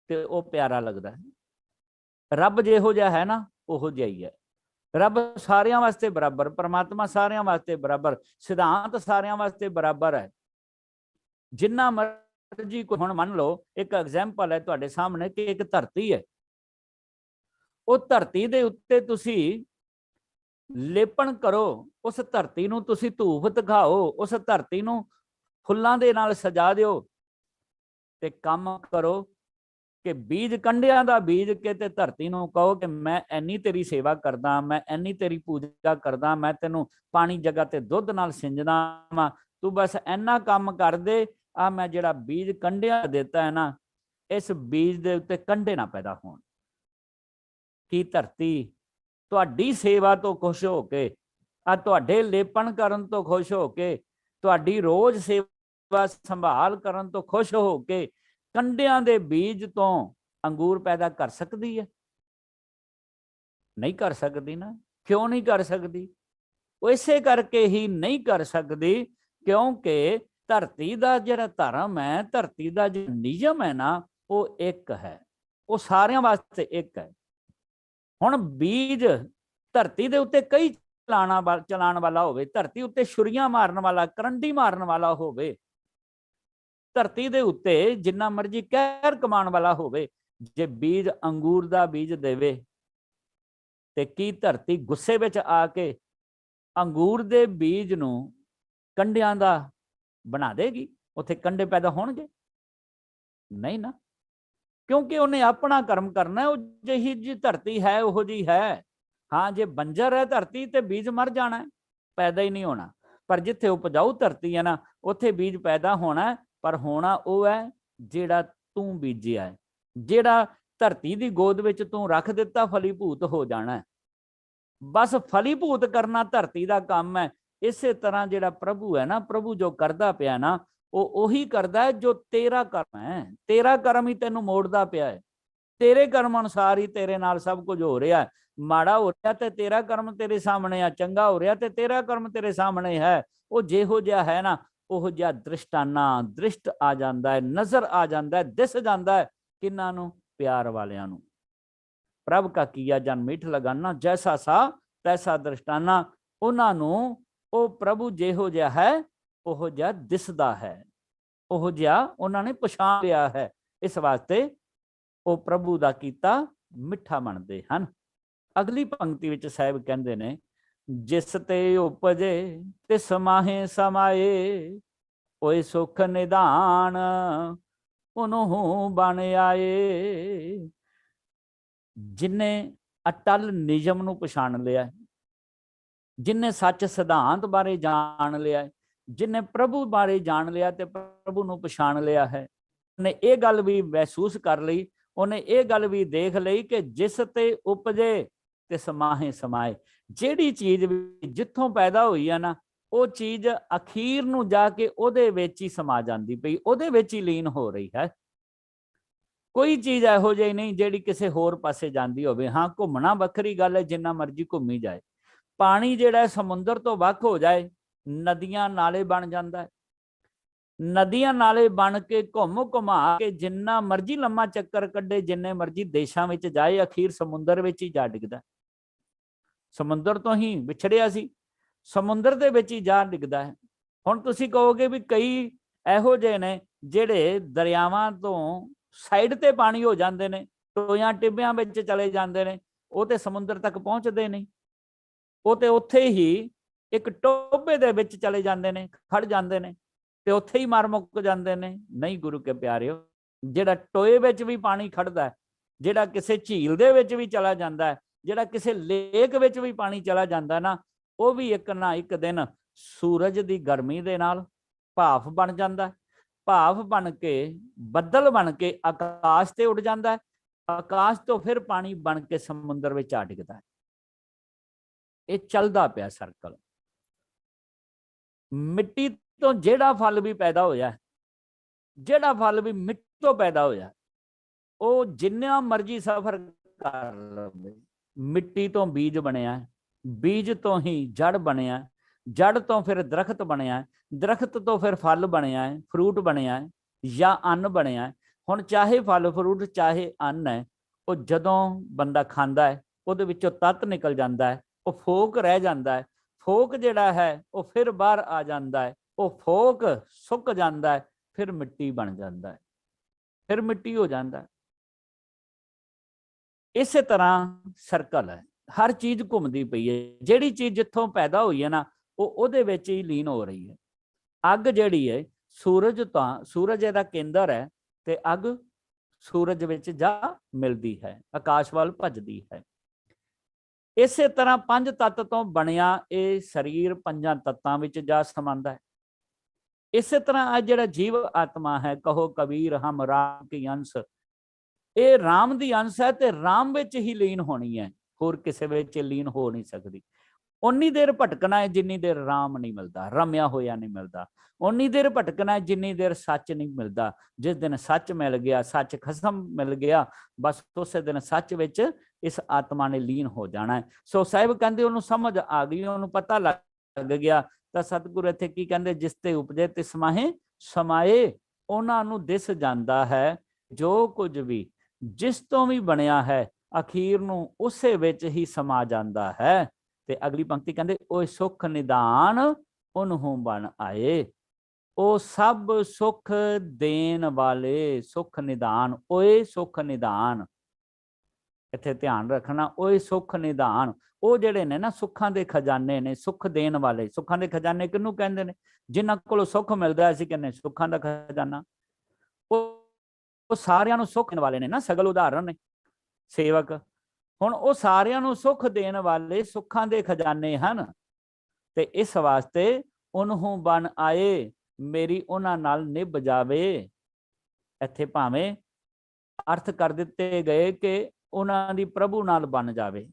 ਤੇ ਉਹ ਪਿਆਰਾ ਲੱਗਦਾ। ਰੱਬ ਜਿਹੋ ਜਿਹਾ ਹੈ ਨਾ ਉਹੋ ਜਿਹਾ ਹੀ ਹੈ। ਰੱਬ ਸਾਰਿਆਂ ਵਾਸਤੇ ਬਰਾਬਰ, ਪਰਮਾਤਮਾ ਸਾਰਿਆਂ ਵਾਸਤੇ ਬਰਾਬਰ, ਸਿਧਾਂਤ ਸਾਰਿਆਂ ਵਾਸਤੇ ਬਰਾਬਰ ਹੈ। ਜਿੰਨਾ ਮਰਜੀ ਕੋਈ, ਹੁਣ ਮੰਨ ਲਓ ਇੱਕ ਐਗਜ਼ਾਮਪਲ ਹੈ ਤੁਹਾਡੇ ਸਾਹਮਣੇ ਕਿ ਇੱਕ ਧਰਤੀ ਹੈ, ਉਹ ਧਰਤੀ ਦੇ ਉੱਤੇ ਤੁਸੀਂ ਲੇਪਣ ਕਰੋ, ਉਸ ਧਰਤੀ ਨੂੰ ਤੁਸੀਂ ਧੂਫ ਦਿਖਾਓ, ਉਸ ਧਰਤੀ ਨੂੰ ਫੁੱਲਾਂ ਦੇ ਨਾਲ ਸਜਾ ਦਿਓ ਤੇ ਕੰਮ ਕਰੋ ਕਿ ਬੀਜ ਕੰਡਿਆਂ ਦਾ ਬੀਜ ਕੇ ਤੇ ਧਰਤੀ ਨੂੰ ਕਹੋ ਕਿ ਮੈਂ ਇੰਨੀ ਤੇਰੀ ਸੇਵਾ ਕਰਦਾ, ਮੈਂ ਇੰਨੀ ਤੇਰੀ ਪੂਜਾ ਕਰਦਾ, ਮੈਂ ਤੈਨੂੰ ਪਾਣੀ ਜਗ੍ਹਾ ਤੇ ਦੁੱਧ ਨਾਲ ਸਿੰਜਦਾ ਵਾ, ਤੂੰ ਬਸ ਇੰਨਾ ਕੰਮ ਕਰ ਦੇ। ਆ ਮੈਂ ਜਿਹੜਾ ਬੀਜ ਕੰਡਿਆਂ ਦਿੱਤਾ ਹੈ ਨਾ, ਇਸ ਬੀਜ ਦੇ ਉੱਤੇ ਕੰਡੇ ਨਾ ਪੈਦਾ ਹੋਣ। ਕੀ ਧਰਤੀ ਤੁਹਾਡੀ ਸੇਵਾ ਤੋਂ ਖੁਸ਼ ਹੋ ਕੇ, ਆ ਤੁਹਾਡੇ ਲੇਪਣ ਕਰਨ ਤੋਂ ਖੁਸ਼ ਹੋ ਕੇ, ਤੁਹਾਡੀ ਰੋਜ਼ ਸੇਵਾ ਸੰਭਾਲ ਕਰਨ ਤੋਂ ਖੁਸ਼ ਹੋ ਕੇ ਕੰਡਿਆਂ ਦੇ ਬੀਜ ਤੋਂ ਅੰਗੂਰ ਪੈਦਾ ਕਰ ਸਕਦੀ ਹੈ? ਨਹੀਂ ਕਰ ਸਕਦੀ ਨਾ। ਕਿਉਂ ਨਹੀਂ ਕਰ ਸਕਦੀ? ਉਹ ਇਸੇ ਕਰਕੇ ਹੀ ਨਹੀਂ ਕਰ ਸਕਦੀ ਕਿਉਂਕਿ ਧਰਤੀ ਦਾ ਜਿਹੜਾ ਧਰਮ ਹੈ, ਧਰਤੀ ਦਾ ਜਿਹੜਾ ਨਿਯਮ ਹੈ ਨਾ, ਉਹ ਇੱਕ ਹੈ, ਉਹ ਸਾਰਿਆਂ ਵਾਸਤੇ ਇੱਕ ਹੈ। ਹੁਣ ਬੀਜ ਧਰਤੀ ਦੇ ਉੱਤੇ ਕਈ ਚਲਾਉਣ ਵਾਲਾ ਹੋਵੇ, ਧਰਤੀ ਉੱਤੇ ਛੁਰੀਆਂ ਮਾਰਨ ਵਾਲਾ, ਕਰੰਡੀ ਮਾਰਨ ਵਾਲਾ ਹੋਵੇ, ਧਰਤੀ ਦੇ ਉੱਤੇ ਜਿੰਨਾ ਮਰਜੀ ਕਹਿਰ ਕਮਾਉਣ ਵਾਲਾ ਹੋਵੇ, ਜੇ ਬੀਜ ਅੰਗੂਰ ਦਾ ਬੀਜ ਦੇਵੇ ਤੇ ਕੀ ਧਰਤੀ ਗੁੱਸੇ ਵਿੱਚ ਆ ਕੇ ਅੰਗੂਰ ਦੇ ਬੀਜ ਨੂੰ ਕੰਡਿਆਂ ਦਾ ਬਣਾ ਦੇਗੀ? ਉੱਥੇ ਕੰਡੇ ਪੈਦਾ ਹੋਣਗੇ? ਨਹੀਂ ਨਾ, ਕਿਉਂਕਿ ਉਹਨੇ ਆਪਣਾ ਕਰਮ ਕਰਨਾ। ਉਹ ਜਿਹੀ ਜੀ ਧਰਤੀ ਹੈ ਉਹੋ ਜੀ ਹੈ। ਹਾਂ, ਜੇ ਬੰਜਰ ਹੈ ਧਰਤੀ ਤੇ ਬੀਜ ਮਰ ਜਾਣਾ, ਪੈਦਾ ਹੀ ਨਹੀਂ ਹੋਣਾ। ਪਰ ਜਿੱਥੇ ਉਪਜਾਊ ਧਰਤੀ ਹੈ ਨਾ, ਉੱਥੇ ਬੀਜ ਪੈਦਾ ਹੋਣਾ। ਪਰ ਹੋਣਾ ਉਹ ਹੈ ਜਿਹੜਾ ਤੂੰ ਬੀਜਿਆ ਹੈ, ਜਿਹੜਾ ਧਰਤੀ ਦੀ ਗੋਦ ਵਿੱਚ ਤੂੰ ਰੱਖ ਦਿੱਤਾ, ਫਲੀਭੂਤ ਹੋ ਜਾਣਾ। ਬਸ ਫਲੀਭੂਤ ਕਰਨਾ ਧਰਤੀ ਦਾ ਕੰਮ ਹੈ। ਇਸੇ ਤਰ੍ਹਾਂ ਜਿਹੜਾ ਪ੍ਰਭੂ ਹੈ ਨਾ, ਪ੍ਰਭੂ ਜੋ ਕਰਦਾ ਪਿਆ ਨਾ, ਉਹ ਉਹੀ ਕਰਦਾ ਹੈ ਜੋ ਤੇਰਾ ਕਰਮ ਹੈ। ਤੇਰਾ ਕਰਮ ਹੀ ਤੈਨੂੰ ਮੋੜਦਾ ਪਿਆ ਹੈ, ਤੇਰੇ ਕਰਮ ਅਨੁਸਾਰ ਹੀ ਤੇਰੇ ਨਾਲ ਸਭ ਕੁਝ ਹੋ ਰਿਹਾ। ਮਾੜਾ ਹੋ ਰਿਹਾ ਤੇ ਤੇਰਾ ਕਰਮ ਤੇਰੇ ਸਾਹਮਣੇ ਆ, ਚੰਗਾ ਹੋ ਰਿਹਾ ਤੇ ਤੇਰਾ ਕਰਮ ਤੇਰੇ ਸਾਹਮਣੇ ਹੈ। ਉਹ ਜਿਹੋ ਜਿਹਾ ਹੈ ਨਾ, ਉਹ ਜਿਹਾ ਦ੍ਰਿਸ਼ਟਾਨਾ, ਦ੍ਰਿਸ਼ਟ ਆ ਜਾਂਦਾ ਹੈ, ਨਜ਼ਰ ਆ ਜਾਂਦਾ ਹੈ, ਦਿਸ ਜਾਂਦਾ ਹੈ। ਕਿਹਨਾਂ ਨੂੰ? ਪਿਆਰ ਵਾਲਿਆਂ ਨੂੰ। ਪ੍ਰਭ ਕਾ ਕੀਆ ਜਨ ਮੀਠ ਲਗਾਨਾ, ਜੈਸਾ ਸਾ ਤੈਸਾ ਦ੍ਰਿਸ਼ਟਾਨਾ। ਉਹਨਾਂ ਨੂੰ ਉਹ ਪ੍ਰਭੂ ਜਿਹੋ ਜਿਹਾ ਹੈ ਉਹੋ ਜਿਹਾ ਦਿਸਦਾ ਹੈ, ਉਹੋ ਜਿਹਾ ਉਹਨਾਂ ਨੇ ਪਛਾਣ ਲਿਆ ਹੈ। ਇਸ ਵਾਸਤੇ ਉਹ ਪ੍ਰਭੂ ਦਾ ਕੀਤਾ ਮਿੱਠਾ ਮੰਨਦੇ ਹਨ। ਅਗਲੀ ਪੰਕਤੀ ਵਿੱਚ ਸਾਹਿਬ ਕਹਿੰਦੇ ਨੇ, ਜਿਸ ਤੇ ਉਪਜੇ ਤਿਸ ਮਾਹੇ ਸਮਾਏ, ਓਏ ਸੁਖ ਨਿਧਾਨ ਉਹਨੂੰ ਬਣ ਆਏ। ਜਿਨੇ ਅਟਲ ਨਿਯਮ ਨੂੰ ਪਛਾਣ ਲਿਆ, ਜਿਨੇ ਸੱਚ ਸਿਧਾਂਤ ਬਾਰੇ ਜਾਣ ਲਿਆ, ਜਿਨੇ ਪ੍ਰਭੂ ਬਾਰੇ ਜਾਣ ਲਿਆ ਤੇ ਪ੍ਰਭੂ ਨੂੰ ਪਛਾਣ ਲਿਆ ਹੈ, ਉਹਨੇ ਇਹ ਗੱਲ ਵੀ ਮਹਿਸੂਸ ਕਰ ਲਈ, ਉਹਨੇ ਇਹ ਗੱਲ ਵੀ ਦੇਖ ਲਈ ਕਿ ਜਿਸ ਤੇ ਉਪਜੇ ਤੇ ਸਮਾਹੇ ਸਮਾਏ। ਜਿਹੜੀ ਚੀਜ਼ ਵੀ ਜਿੱਥੋਂ ਪੈਦਾ ਹੋਈ ਆ ਨਾ, ਉਹ ਚੀਜ਼ ਅਖੀਰ ਨੂੰ ਜਾ ਕੇ ਉਹਦੇ ਵਿੱਚ ਹੀ ਸਮਾ ਜਾਂਦੀ ਪਈ, ਉਹਦੇ ਵਿੱਚ ਹੀ ਲੀਨ ਹੋ ਰਹੀ ਹੈ। ਕੋਈ ਚੀਜ਼ ਇਹੋ ਜਿਹੀ ਨਹੀਂ ਜਿਹੜੀ ਕਿਸੇ ਹੋਰ ਪਾਸੇ ਜਾਂਦੀ ਹੋਵੇ। ਹਾਂ, ਘੁੰਮਣਾ ਵੱਖਰੀ ਗੱਲ ਹੈ, ਜਿੰਨਾ ਮਰਜ਼ੀ ਘੁੰਮੀ ਜਾਏ। ਪਾਣੀ ਜਿਹੜਾ ਸਮੁੰਦਰ ਤੋਂ ਵੱਖ ਹੋ ਜਾਏ, ਨਦੀਆਂ ਨਾਲੇ ਬਣ ਜਾਂਦਾ ਹੈ। ਨਦੀਆਂ ਨਾਲੇ ਬਣ ਕੇ ਘੁੰਮ ਘੁਮਾ ਕੇ ਜਿੰਨਾ ਮਰਜ਼ੀ ਲੰਮਾ ਚੱਕਰ ਕੱਢੇ, ਜਿੰਨੇ ਮਰਜ਼ੀ ਦੇਸ਼ਾਂ ਵਿੱਚ ਜਾਏ, ਅਖੀਰ ਸਮੁੰਦਰ ਵਿੱਚ ਹੀ ਜਾ ਡਿੱਗਦਾ। ਸਮੁੰਦਰ ਤੋਂ ਹੀ ਵਿਛੜਿਆ ਸੀ, ਸਮੁੰਦਰ ਦੇ ਵਿੱਚ ਹੀ ਜਾ ਡਿੱਗਦਾ ਹੈ। ਹੁਣ ਤੁਸੀਂ ਕਹੋਗੇ ਵੀ ਕਈ ਇਹੋ ਜਿਹੇ ਨੇ ਜਿਹੜੇ ਦਰਿਆਵਾਂ ਤੋਂ ਸਾਈਡ ਤੇ ਪਾਣੀ ਹੋ ਜਾਂਦੇ ਨੇ, ਟੋਇਆਂ ਟਿੱਬਿਆਂ ਵਿੱਚ ਚਲੇ ਜਾਂਦੇ ਨੇ, ਉਹ ਤੇ ਸਮੁੰਦਰ ਤੱਕ ਪਹੁੰਚਦੇ ਨਹੀਂ। ਉਹ ਤੇ ਉੱਥੇ ਹੀ ਇੱਕ ਟੋਭੇ ਦੇ ਵਿੱਚ ਚਲੇ ਜਾਂਦੇ ਨੇ, ਖੜ ਜਾਂਦੇ ਨੇ ਤੇ ਉੱਥੇ ਹੀ ਮਰ ਮੁੱਕ ਜਾਂਦੇ ਨੇ। ਨਹੀਂ ਗੁਰੂ ਕੇ ਪਿਆਰਿਓ, ਜਿਹੜਾ ਟੋਏ ਵਿੱਚ ਵੀ ਪਾਣੀ ਖੜਦਾ, ਜਿਹੜਾ ਕਿਸੇ ਝੀਲ ਦੇ ਵਿੱਚ ਵੀ ਚਲਾ ਜਾਂਦਾ, ਜਿਹੜਾ ਕਿਸੇ ਲੇਕ ਵਿੱਚ ਵੀ ਪਾਣੀ ਚਲਾ ਜਾਂਦਾ ਨਾ, ਉਹ ਵੀ ਇੱਕ ਨਾ ਇੱਕ ਦਿਨ ਸੂਰਜ ਦੀ ਗਰਮੀ ਦੇ ਨਾਲ ਭਾਫ ਬਣ ਜਾਂਦਾ। ਭਾਫ ਬਣ ਕੇ ਬੱਦਲ ਬਣ ਕੇ ਆਕਾਸ਼ ਤੇ ਉੱਡ ਜਾਂਦਾ, ਆਕਾਸ਼ ਤੋਂ ਫਿਰ ਪਾਣੀ ਬਣ ਕੇ ਸਮੁੰਦਰ ਵਿੱਚ ਆ ਡਿੱਗਦਾ। ਇਹ ਚੱਲਦਾ ਪਿਆ ਸਰਕਲ। ਮਿੱਟੀ ਤੋਂ ਜਿਹੜਾ ਫਲ ਵੀ ਪੈਦਾ ਹੋਇਆ, ਜਿਹੜਾ ਫਲ ਵੀ ਮਿੱਟੀ ਤੋਂ ਪੈਦਾ ਹੋਇਆ, ਉਹ ਜਿੰਨਾ ਮਰਜ਼ੀ ਸਫ਼ਰ ਕਰ ਲਵੇ, ਮਿੱਟੀ ਤੋਂ ਬੀਜ ਬਣਿਆ, ਬੀਜ ਤੋਂ ਹੀ ਜੜ ਬਣਿਆ, ਜੜ ਤੋਂ ਫਿਰ ਦਰਖਤ ਬਣਿਆ, ਦਰਖਤ ਤੋਂ ਫਿਰ ਫਲ ਬਣਿਆ, ਫਰੂਟ ਬਣਿਆ ਜਾਂ ਅੰਨ ਬਣਿਆ। ਹੁਣ ਚਾਹੇ ਫਲ ਫਰੂਟ ਚਾਹੇ ਅੰਨ ਹੈ, ਉਹ ਜਦੋਂ ਬੰਦਾ ਖਾਂਦਾ ਹੈ ਉਹਦੇ ਵਿੱਚੋਂ ਤੱਤ ਨਿਕਲ ਜਾਂਦਾ ਹੈ, ਉਹ ਫੋਕ ਰਹਿ ਜਾਂਦਾ ਹੈ। ਫੋਕ ਜਿਹੜਾ ਹੈ ਉਹ ਫਿਰ ਬਾਹਰ ਆ ਜਾਂਦਾ ਹੈ, ਉਹ ਫੋਕ ਸੁੱਕ ਜਾਂਦਾ ਹੈ, ਫਿਰ ਮਿੱਟੀ ਬਣ ਜਾਂਦਾ ਹੈ, ਫਿਰ ਮਿੱਟੀ ਹੋ ਜਾਂਦਾ ਹੈ। ਇਸੇ ਤਰ੍ਹਾਂ ਸਰਕਲ ਹੈ, ਹਰ ਚੀਜ਼ ਘੁੰਮਦੀ ਪਈ ਹੈ। ਜਿਹੜੀ ਚੀਜ਼ ਜਿੱਥੋਂ ਪੈਦਾ ਹੋਈ ਹੈ ਨਾ, ਉਹ ਉਹਦੇ ਵਿੱਚ ਹੀ ਲੀਨ ਹੋ ਰਹੀ ਹੈ। ਅੱਗ ਜਿਹੜੀ ਹੈ, ਸੂਰਜ ਇਹਦਾ ਕੇਂਦਰ ਹੈ ਤੇ ਅੱਗ ਸੂਰਜ ਵਿੱਚ ਜਾ ਮਿਲਦੀ ਹੈ, ਆਕਾਸ਼ ਵੱਲ ਭੱਜਦੀ ਹੈ। ਇਸੇ ਤਰ੍ਹਾਂ ਪੰਜ ਤੱਤ ਤੋਂ ਬਣਿਆ ਇਹ ਸਰੀਰ ਪੰਜਾਂ ਤੱਤਾਂ ਵਿੱਚ ਜਾ ਸਮਾਂਦਾ ਹੈ। ਇਸੇ ਤਰ੍ਹਾਂ ਅੱਜ ਜਿਹੜਾ ਜੀਵ ਆਤਮਾ ਹੈ, ਕਹੋ ਕਬੀਰ ਹਮ ਰਾਮ ਕੀ ਅੰਸ਼, ਇਹ ਰਾਮ ਦੀ ਅੰਸ਼ ਹੈ ਤੇ ਰਾਮ ਵਿੱਚ ਹੀ ਲੀਨ ਹੋਣੀ ਹੈ, ਹੋਰ ਕਿਸੇ ਵਿੱਚ ਲੀਨ ਹੋ ਨਹੀਂ ਸਕਦੀ। ਉਨੀ ਦੇਰ ਭਟਕਣਾ ਹੈ ਜਿੰਨੀ ਦੇਰ ਰਾਮ ਨਹੀਂ ਮਿਲਦਾ, ਰਮਿਆ ਹੋਇਆ ਨਹੀਂ ਮਿਲਦਾ। ਉਨੀ ਦੇਰ ਭਟਕਣਾ ਹੈ ਜਿੰਨੀ ਦੇਰ ਸੱਚ ਨਹੀਂ ਮਿਲਦਾ। ਜਿਸ ਦਿਨ ਸੱਚ ਮਿਲ ਗਿਆ, ਸੱਚ ਖਸਮ ਮਿਲ ਗਿਆ, ਬਸ ਉਸੇ ਦਿਨ ਸੱਚ ਵਿੱਚ ਇਸ ਆਤਮਾ ਨੇ ਲੀਨ ਹੋ ਜਾਣਾ ਹੈ। ਸੋ ਸਾਹਿਬ ਕਹਿੰਦੇ ਉਹਨੂੰ ਸਮਝ ਆ ਗਈ, ਉਹਨੂੰ ਪਤਾ ਲੱਗ ਗਿਆ। ਤਾਂ ਸਤਿਗੁਰੂ ਇੱਥੇ ਕੀ ਕਹਿੰਦੇ, ਜਿਸ ਤੇ ਉਪਜੇ ਤਿਸ ਮਾਹੇ ਸਮਾਏ। ਉਹਨਾਂ ਨੂੰ ਦਿਸ ਜਾਂਦਾ ਹੈ ਜੋ ਕੁਝ ਵੀ ਜਿਸ ਤੋਂ ਵੀ ਬਣਿਆ ਹੈ, ਅਖੀਰ ਨੂੰ ਉਸੇ ਵਿੱਚ ਹੀ ਸਮਾ ਜਾਂਦਾ ਹੈ। ਤੇ ਅਗਲੀ ਪੰਕਤੀ ਕਹਿੰਦੇ, ਓਏ ਸੁਖ ਨਿਦਾਨ ਉਹਨੂੰ ਬਣ ਆਏ। ਉਹ ਸਭ ਸੁਖ ਦੇਣ ਵਾਲੇ ਸੁਖ ਨਿਦਾਨ, ਓਏ ਸੁਖ ਨਿਦਾਨ, ਇੱਥੇ ਧਿਆਨ ਰੱਖਣਾ, ਓਏ ਸੁਖ ਨਿਦਾਨ। ਉਹ ਜਿਹੜੇ ਨੇ ਨਾ ਸੁੱਖਾਂ ਦੇ ਖਜ਼ਾਨੇ ਨੇ, ਸੁੱਖ ਦੇਣ ਵਾਲੇ। ਸੁੱਖਾਂ ਦੇ ਖਜ਼ਾਨੇ ਕਿਹਨੂੰ ਕਹਿੰਦੇ ਨੇ? ਜਿਨ੍ਹਾਂ ਕੋਲੋਂ ਸੁੱਖ ਮਿਲਦਾ, ਅਸੀਂ ਕਹਿੰਦੇ ਸੁੱਖਾਂ ਦਾ ਖਜ਼ਾਨਾ। ਉਹ ਸਾਰਿਆਂ ਨੂੰ ਸੁੱਖ ਦੇਣ ਵਾਲੇ ਨੇ ਨਾ, ਸਗਲ ਉਦਾਹਰਨ ਨੇ ਸੇਵਕ। ਹੁਣ ਉਹ ਸਾਰਿਆਂ ਨੂੰ ਸੁੱਖ ਦੇਣ ਵਾਲੇ ਸੁੱਖਾਂ ਦੇ ਖਜ਼ਾਨੇ ਹਨ। ਤੇ ਇਸ ਵਾਸਤੇ ਉਹਨੂੰ ਬਣ ਆਏ, ਮੇਰੀ ਉਹਨਾਂ ਨਾਲ ਨਿਭ ਜਾਵੇ। ਇੱਥੇ ਭਾਵੇਂ ਅਰਥ ਕਰ ਦਿੱਤੇ ਗਏ ਕਿ ਉਹਨਾਂ ਦੀ ਪ੍ਰਭੂ ਨਾਲ ਬਣ ਜਾਵੇ,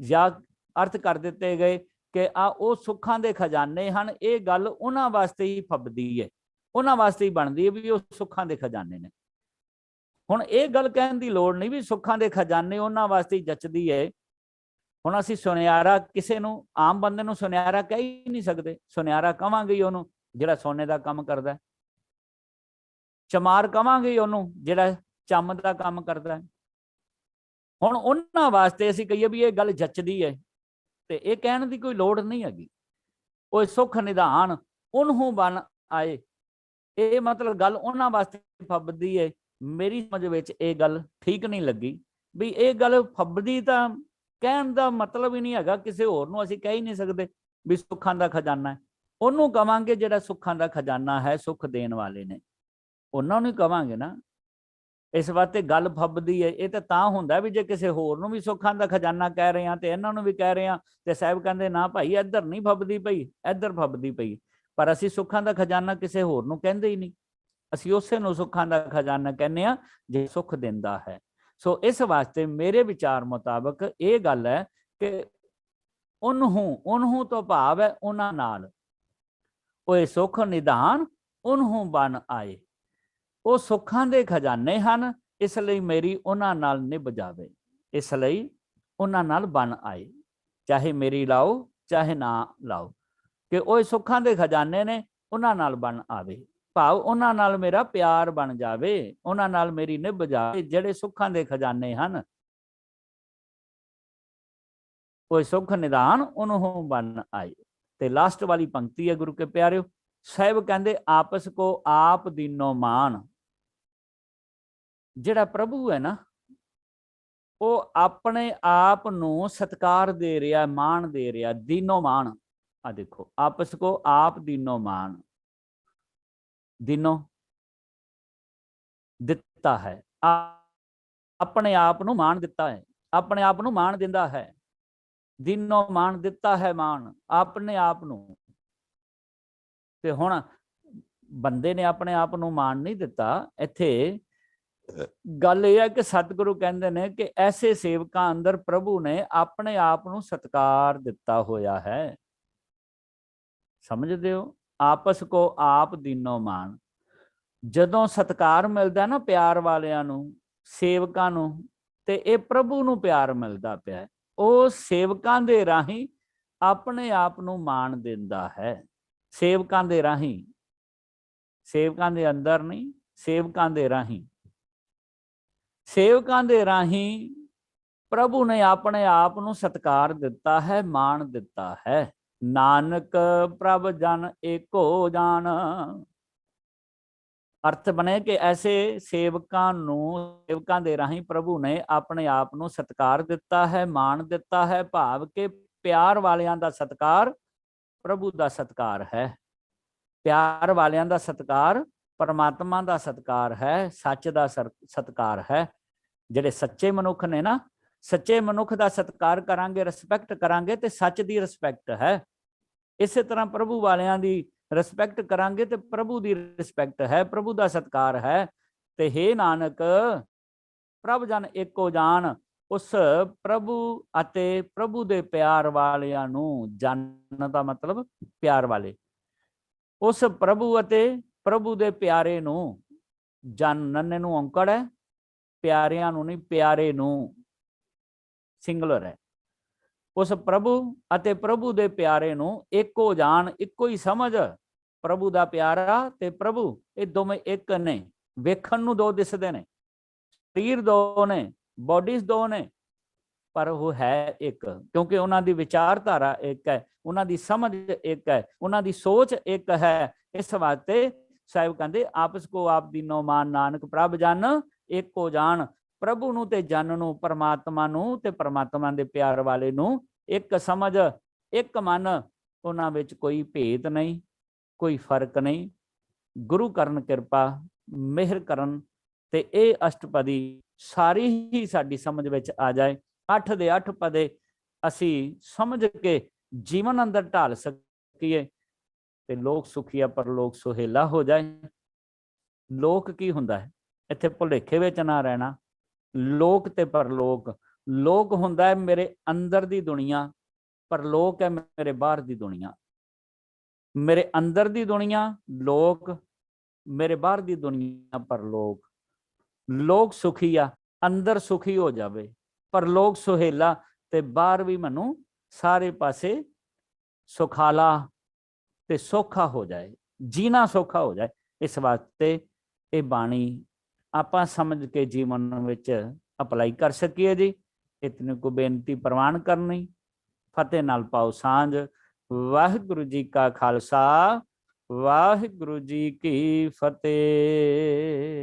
ਜਾਂ ਅਰਥ ਕਰ ਦਿੱਤੇ ਗਏ ਕਿ ਆ ਉਹ ਸੁੱਖਾਂ ਦੇ ਖਜ਼ਾਨੇ ਹਨ। ਇਹ ਗੱਲ ਉਹਨਾਂ ਵਾਸਤੇ ਹੀ ਫੱਬਦੀ ਹੈ, ਉਹਨਾਂ ਵਾਸਤੇ ਹੀ ਬਣਦੀ ਹੈ ਵੀ ਉਹ ਸੁੱਖਾਂ ਦੇ ਖਜ਼ਾਨੇ ਨੇ। ਹੁਣ ਇਹ ਗੱਲ ਕਹਿਣ ਦੀ ਲੋੜ ਨਹੀਂ ਵੀ ਸੁੱਖਾਂ ਦੇ ਖਜ਼ਾਨੇ ਉਹਨਾਂ ਵਾਸਤੇ ਹੀ ਜੱਚਦੀ ਹੈ। ਹੁਣ ਅਸੀਂ ਸੁਨਿਆਰਾ, ਕਿਸੇ ਨੂੰ ਆਮ ਬੰਦੇ ਨੂੰ ਸੁਨਿਆਰਾ ਕਹਿ ਹੀ ਨਹੀਂ ਸਕਦੇ। ਸੁਨਿਆਰਾ ਕਵਾਂਗੇ ਉਹਨੂੰ ਜਿਹੜਾ ਸੋਨੇ ਦਾ ਕੰਮ ਕਰਦਾ, ਚਮਾਰ ਕਵਾਂਗੇ ਉਹਨੂੰ ਜਿਹੜਾ ਚੰਮ ਦਾ ਕੰਮ ਕਰਦਾ। ਹੁਣ ਉਹਨਾਂ ਵਾਸਤੇ ਅਸੀਂ ਕਹੀਏ ਵੀ ਇਹ ਗੱਲ ਜੱਚਦੀ ਹੈ, ਤੇ ਇਹ ਕਹਿਣ ਦੀ ਕੋਈ ਲੋੜ ਨਹੀਂ ਹੈਗੀ। ਉਹ ਸੁੱਖ ਨਿਧਾਨ ਉਹਨੂੰ ਬਣ ਆਏ, ਇਹ ਮਤਲਬ ਗੱਲ ਉਹਨਾਂ ਵਾਸਤੇ ਫੱਬਦੀ ਹੈ मेरी समझ विच ये गल ठीक नहीं लगी भी ये गल फब्बदी तां कहण दा मतलब ही नहीं हैगा, किसी होर नूं असीं कह ही नहीं सकते भी सुखां दा खजाना है। ਉਹਨੂੰ ਕਵਾਂਗੇ ਜਿਹੜਾ ਸੁੱਖਾਂ ਦਾ ਖਜ਼ਾਨਾ ਹੈ, ਸੁੱਖ ਦੇਣ ਵਾਲੇ ਨੇ, ਉਹਨਾਂ ਨੂੰ ਹੀ ਕਵਾਂਗੇ ਨਾ। ਇਸ ਵਾਸਤੇ ਗੱਲ ਫੱਬਦੀ ਹੈ। ਇਹ ਤਾਂ ਹੁੰਦਾ ਵੀ ਜੇ ਕਿਸੇ ਹੋਰ ਨੂੰ ਵੀ ਸੁੱਖਾਂ ਦਾ ਖਜ਼ਾਨਾ ਕਹਿ ਰਹੇ ਆ ਤੇ ਇਹਨਾਂ ਨੂੰ ਵੀ ਕਹਿ ਰਹੇ ਆ, ਤੇ ਸਾਹਿਬ ਕਹਿੰਦੇ ਨਾ ਭਾਈ ਇੱਧਰ ਨਹੀਂ ਫੱਬਦੀ ਪਈ, ਇੱਧਰ ਫੱਬਦੀ ਪਈ। ਪਰ ਅਸੀਂ ਸੁੱਖਾਂ ਦਾ ਖਜ਼ਾਨਾ ਕਿਸੇ ਹੋਰ ਨੂੰ ਕਹਿੰਦੇ ਹੀ ਨਹੀਂ, ਅਸੀਂ ਉਸੇ ਨੂੰ ਸੁੱਖਾਂ ਦਾ ਖਜ਼ਾਨਾ ਕਹਿੰਦੇ ਆ ਜੇ ਸੁੱਖ ਦਿੰਦਾ ਹੈ। ਸੋ ਇਸ ਵਾਸਤੇ ਮੇਰੇ ਵਿਚਾਰ ਮੁਤਾਬਕ ਇਹ ਗੱਲ ਹੈ ਕਿ ਉਹਨੂੰ ਤੋਂ ਭਾਵ ਹੈ ਉਹਨਾਂ ਨਾਲ, ਉਹ ਸੁੱਖ ਨਿਧਾਨ ਉਹਨੂੰ ਬਣ ਆਏ। ਉਹ ਸੁੱਖਾਂ ਦੇ ਖਜ਼ਾਨੇ ਹਨ, ਇਸ ਲਈ ਮੇਰੀ ਉਹਨਾਂ ਨਾਲ ਨਿਭ ਜਾਵੇ, ਇਸ ਲਈ ਉਹਨਾਂ ਨਾਲ ਬਣ ਆਏ, ਚਾਹੇ ਮੇਰੀ ਲਾਓ ਚਾਹੇ ਨਾ ਲਾਓ, ਕਿ ਉਹ ਸੁੱਖਾਂ ਦੇ ਖਜ਼ਾਨੇ ਨੇ, ਉਹਨਾਂ ਨਾਲ ਬਣ ਆਵੇ। ਭਾਵ ਉਹਨਾਂ ਨਾਲ ਮੇਰਾ ਪਿਆਰ ਬਣ ਜਾਵੇ, ਉਹਨਾਂ ਨਾਲ ਮੇਰੀ ਨਿਭ ਜਾਵੇ। ਜਿਹੜੇ ਸੁੱਖਾਂ ਦੇ ਖਜ਼ਾਨੇ ਹਨ, ਉਹ ਸੁੱਖ ਨਿਧਾਨ ਉਹਨੂੰ ਬਣ ਆਏ। ਤੇ ਲਾਸਟ ਵਾਲੀ ਪੰਕਤੀ ਹੈ ਗੁਰੂ ਕੇ ਪਿਆਰਿਓ, ਸਾਹਿਬ ਕਹਿੰਦੇ ਆਪਸ ਕੋ ਆਪ ਦੀਨੋ ਮਾਨ। ਜਿਹੜਾ ਪ੍ਰਭੂ ਹੈ ਨਾ, ਉਹ ਆਪਣੇ ਆਪ ਨੂੰ ਸਤਿਕਾਰ ਦੇ ਰਿਹਾ, ਮਾਣ ਦੇ ਰਿਹਾ, ਦੀਨੋ ਮਾਨ। ਆ ਦੇਖੋ, ਆਪਸ ਕੋ ਆਪ ਦੀਨੋ ਮਾਨ, ਦੀਨੋ ਦਿੱਤਾ ਹੈ, ਆਪਣੇ ਆਪ ਨੂੰ ਮਾਣ ਦਿੱਤਾ ਹੈ, ਆਪਣੇ ਆਪ ਨੂੰ ਮਾਣ ਦਿੰਦਾ ਹੈ। ਦੀਨੋ ਮਾਣ ਦਿੱਤਾ ਹੈ, ਮਾਣ ਆਪਣੇ ਆਪ ਨੂੰ। ਤੇ ਹੁਣ ਬੰਦੇ ਨੇ ਆਪਣੇ ਆਪ ਨੂੰ ਮਾਣ ਨਹੀਂ ਦਿੱਤਾ। ਇੱਥੇ ਗੱਲ ਇਹ ਹੈ ਕਿ ਸਤਿਗੁਰੂ ਕਹਿੰਦੇ ਨੇ ਕਿ ਐਸੇ ਸੇਵਕਾਂ ਅੰਦਰ ਪ੍ਰਭੂ ਨੇ ਆਪਣੇ ਆਪ ਨੂੰ ਸਤਿਕਾਰ ਦਿੱਤਾ ਹੋਇਆ ਹੈ। ਸਮਝਦੇ ਹੋ? ਆਪਸ ਕੋ ਆਪ ਦੀਨੋ ਮਾਣ। ਜਦੋਂ ਸਤਿਕਾਰ ਮਿਲਦਾ ਨਾ ਪਿਆਰ ਵਾਲਿਆਂ ਨੂੰ, ਸੇਵਕਾਂ ਨੂੰ, ਤੇ ਇਹ ਪ੍ਰਭੂ ਨੂੰ ਪਿਆਰ ਮਿਲਦਾ ਪਿਆ। ਉਹ ਸੇਵਕਾਂ ਦੇ ਰਾਹੀਂ ਆਪਣੇ ਆਪ ਨੂੰ ਮਾਣ ਦਿੰਦਾ ਹੈ। ਸੇਵਕਾਂ ਦੇ ਰਾਹੀਂ, ਸੇਵਕਾਂ ਦੇ ਅੰਦਰ ਨਹੀਂ, ਸੇਵਕਾਂ ਦੇ ਰਾਹੀਂ, ਸੇਵਕਾਂ ਦੇ ਰਾਹੀਂ ਪ੍ਰਭੂ ਨੇ ਆਪਣੇ ਆਪ ਨੂੰ ਸਤਿਕਾਰ ਦਿੱਤਾ ਹੈ, ਮਾਣ ਦਿੱਤਾ ਹੈ। ਨਾਨਕ ਪ੍ਰਭ ਜਨ ਏਕੋ ਜਾਣ। ਅਰਥ ਬਣੇ ਕਿ ਐਸੇ ਸੇਵਕਾਂ ਨੂੰ, ਸੇਵਕਾਂ ਦੇ ਰਾਹੀਂ ਪ੍ਰਭੂ ਨੇ ਆਪਣੇ ਆਪ ਨੂੰ ਸਤਿਕਾਰ ਦਿੱਤਾ ਹੈ, ਮਾਣ ਦਿੱਤਾ ਹੈ। ਭਾਵ ਕਿ ਪਿਆਰ ਵਾਲਿਆਂ ਦਾ ਸਤਿਕਾਰ ਪ੍ਰਭੂ ਦਾ ਸਤਿਕਾਰ ਹੈ। ਪਿਆਰ ਵਾਲਿਆਂ ਦਾ ਸਤਿਕਾਰ ਪਰਮਾਤਮਾ ਦਾ ਸਤਿਕਾਰ ਹੈ, ਸੱਚ ਦਾ ਸਤਿਕਾਰ ਹੈ। ਜਿਹੜੇ ਸੱਚੇ ਮਨੁੱਖ ਨੇ ਨਾ, ਸੱਚੇ ਮਨੁੱਖ ਦਾ ਸਤਿਕਾਰ ਕਰਾਂਗੇ, ਰਿਸਪੈਕਟ ਕਰਾਂਗੇ ਤੇ ਸੱਚ ਦੀ ਰਿਸਪੈਕਟ ਹੈ। ਇਸੇ ਤਰ੍ਹਾਂ ਪ੍ਰਭੂ ਵਾਲਿਆਂ ਦੀ ਰਿਸਪੈਕਟ ਕਰਾਂਗੇ ਤੇ ਪ੍ਰਭੂ ਦੀ ਰਿਸਪੈਕਟ ਹੈ, ਪ੍ਰਭੂ ਦਾ ਸਤਿਕਾਰ ਹੈ। ਤੇ ਹੇ ਨਾਨਕ ਪ੍ਰਭ ਜਨ ਏਕੋ ਜਾਣ। ਉਸ ਪ੍ਰਭੂ ਅਤੇ ਪ੍ਰਭੂ ਦੇ ਪਿਆਰ ਵਾਲਿਆਂ ਨੂੰ, ਜਨ ਦਾ ਮਤਲਬ ਪਿਆਰ ਵਾਲੇ, ਉਸ ਪ੍ਰਭੂ ਅਤੇ ਪ੍ਰਭੂ ਦੇ ਪਿਆਰੇ ਨੂੰ, ਜਨ ਨੰਨੇ ਨੂੰ ਔਂਕੜ ਹੈ, ਪਿਆਰਿਆਂ ਨੂੰ ਨਹੀਂ, ਪਿਆਰੇ ਨੂੰ ਸਿੰਗੂਲਰ ਹੈ। ਉਸ ਪ੍ਰਭੂ ਅਤੇ ਪ੍ਰਭੂ ਦੇ ਪਿਆਰੇ ਨੂੰ ਇੱਕੋ ਜਾਣ, ਇੱਕੋ ਹੀ ਸਮਝ। ਪ੍ਰਭੂ ਦਾ ਪਿਆਰਾ ਤੇ ਪ੍ਰਭੂ ਇਹ ਦੋਵੇਂ ਇੱਕ ਨੇ। ਵੇਖਣ ਨੂੰ ਦੋ ਦਿਸਦੇ ਨੇ, ਸਰੀਰ ਦੋ ਨੇ, ਬੋਡੀਜ਼ ਦੋ ਨੇ, ਪਰ ਉਹ ਹੈ ਇੱਕ, ਕਿਉਂਕਿ ਉਹਨਾਂ ਦੀ ਵਿਚਾਰਧਾਰਾ ਇੱਕ ਹੈ, ਉਹਨਾਂ ਦੀ ਸਮਝ ਇੱਕ ਹੈ, ਉਹਨਾਂ ਦੀ ਸੋਚ ਇੱਕ ਹੈ। ਇਸ ਵਾਸਤੇ ਸਾਹਿਬ ਕਹਿੰਦੇ ਆਪਸ ਕੋ ਆਪ ਦੀਨੋ ਮਾਨ, ਨਾਨਕ ਪ੍ਰਭ ਜਨ ਏਕੋ ਜਾਣ। ਪ੍ਰਭੂ ਨੂੰ ਤੇ ਜਨ ਨੂੰ, ਪਰਮਾਤਮਾ ਨੂੰ ਤੇ ਪਰਮਾਤਮਾ ਦੇ ਪਿਆਰ ਵਾਲੇ ਨੂੰ ਇੱਕ ਸਮਝ, ਇੱਕ ਮਨ। ਉਹਨਾਂ ਵਿੱਚ ਕੋਈ ਭੇਦ ਨਹੀਂ, ਕੋਈ ਫਰਕ ਨਹੀਂ। ਗੁਰੂ ਕਰਨ ਕਿਰਪਾ, ਮਿਹਰ ਕਰਨ ਤੇ ਇਹ ਅਸ਼ਟਪਦੀ ਸਾਰੀ ਹੀ ਸਾਡੀ ਸਮਝ ਵਿੱਚ ਆ ਜਾਏ। 8 ਦੇ 8 ਪਦੇ ਅਸੀਂ ਸਮਝ ਕੇ ਜੀਵਨ ਅੰਦਰ ਢਾਲ ਸਕੀਏ ਤੇ ਲੋਕ ਸੁਖੀਆ ਪਰਲੋਕ ਸੁਹੇਲਾ ਹੋ ਜਾਏ। ਲੋਕ ਕੀ ਹੁੰਦਾ ਹੈ? ਇੱਥੇ ਭੁਲੇਖੇ ਵਿੱਚ ਨਾ ਰਹਿਣਾ। ਲੋਕ ਤੇ ਪਰਲੋਕ। ਲੋਕ ਹੁੰਦਾ ਹੈ ਮੇਰੇ ਅੰਦਰ ਦੀ ਦੁਨੀਆ, ਪਰਲੋਕ ਹੈ ਮੇਰੇ ਬਾਹਰ ਦੀ ਦੁਨੀਆ। ਮੇਰੇ ਅੰਦਰ ਦੀ ਦੁਨੀਆ ਲੋਕ, ਮੇਰੇ ਬਾਹਰ ਦੀ ਦੁਨੀਆ ਪਰਲੋਕ। ਲੋਕ ਸੁਖੀ ਆ, ਅੰਦਰ ਸੁਖੀ ਹੋ ਜਾਵੇ, ਪਰਲੋਕ ਸੁਹੇਲਾ, ਤੇ ਬਾਹਰ ਵੀ ਮੈਨੂੰ ਸਾਰੇ ਪਾਸੇ ਸੁਖਾਲਾ ਤੇ ਸੌਖਾ ਹੋ ਜਾਏ, ਜੀਣਾ ਸੌਖਾ ਹੋ ਜਾਏ। ਇਸ ਵਾਸਤੇ ਇਹ ਬਾਣੀ ਆਪਾਂ ਸਮਝ ਕੇ ਜੀਵਨ ਵਿੱਚ ਅਪਲਾਈ ਕਰ ਸਕੀਏ ਜੀ। ਇਤਨੀ ਕੋ ਬੇਨਤੀ ਪ੍ਰਵਾਨ ਕਰਨੀ। ਫਤਿਹ ਨਾਲ ਪਾਓ ਸਾਂਝ। ਵਾਹਿਗੁਰੂ ਜੀ ਕਾ ਖਾਲਸਾ, ਵਾਹਿਗੁਰੂ ਜੀ ਕੀ ਫਤਿਹ।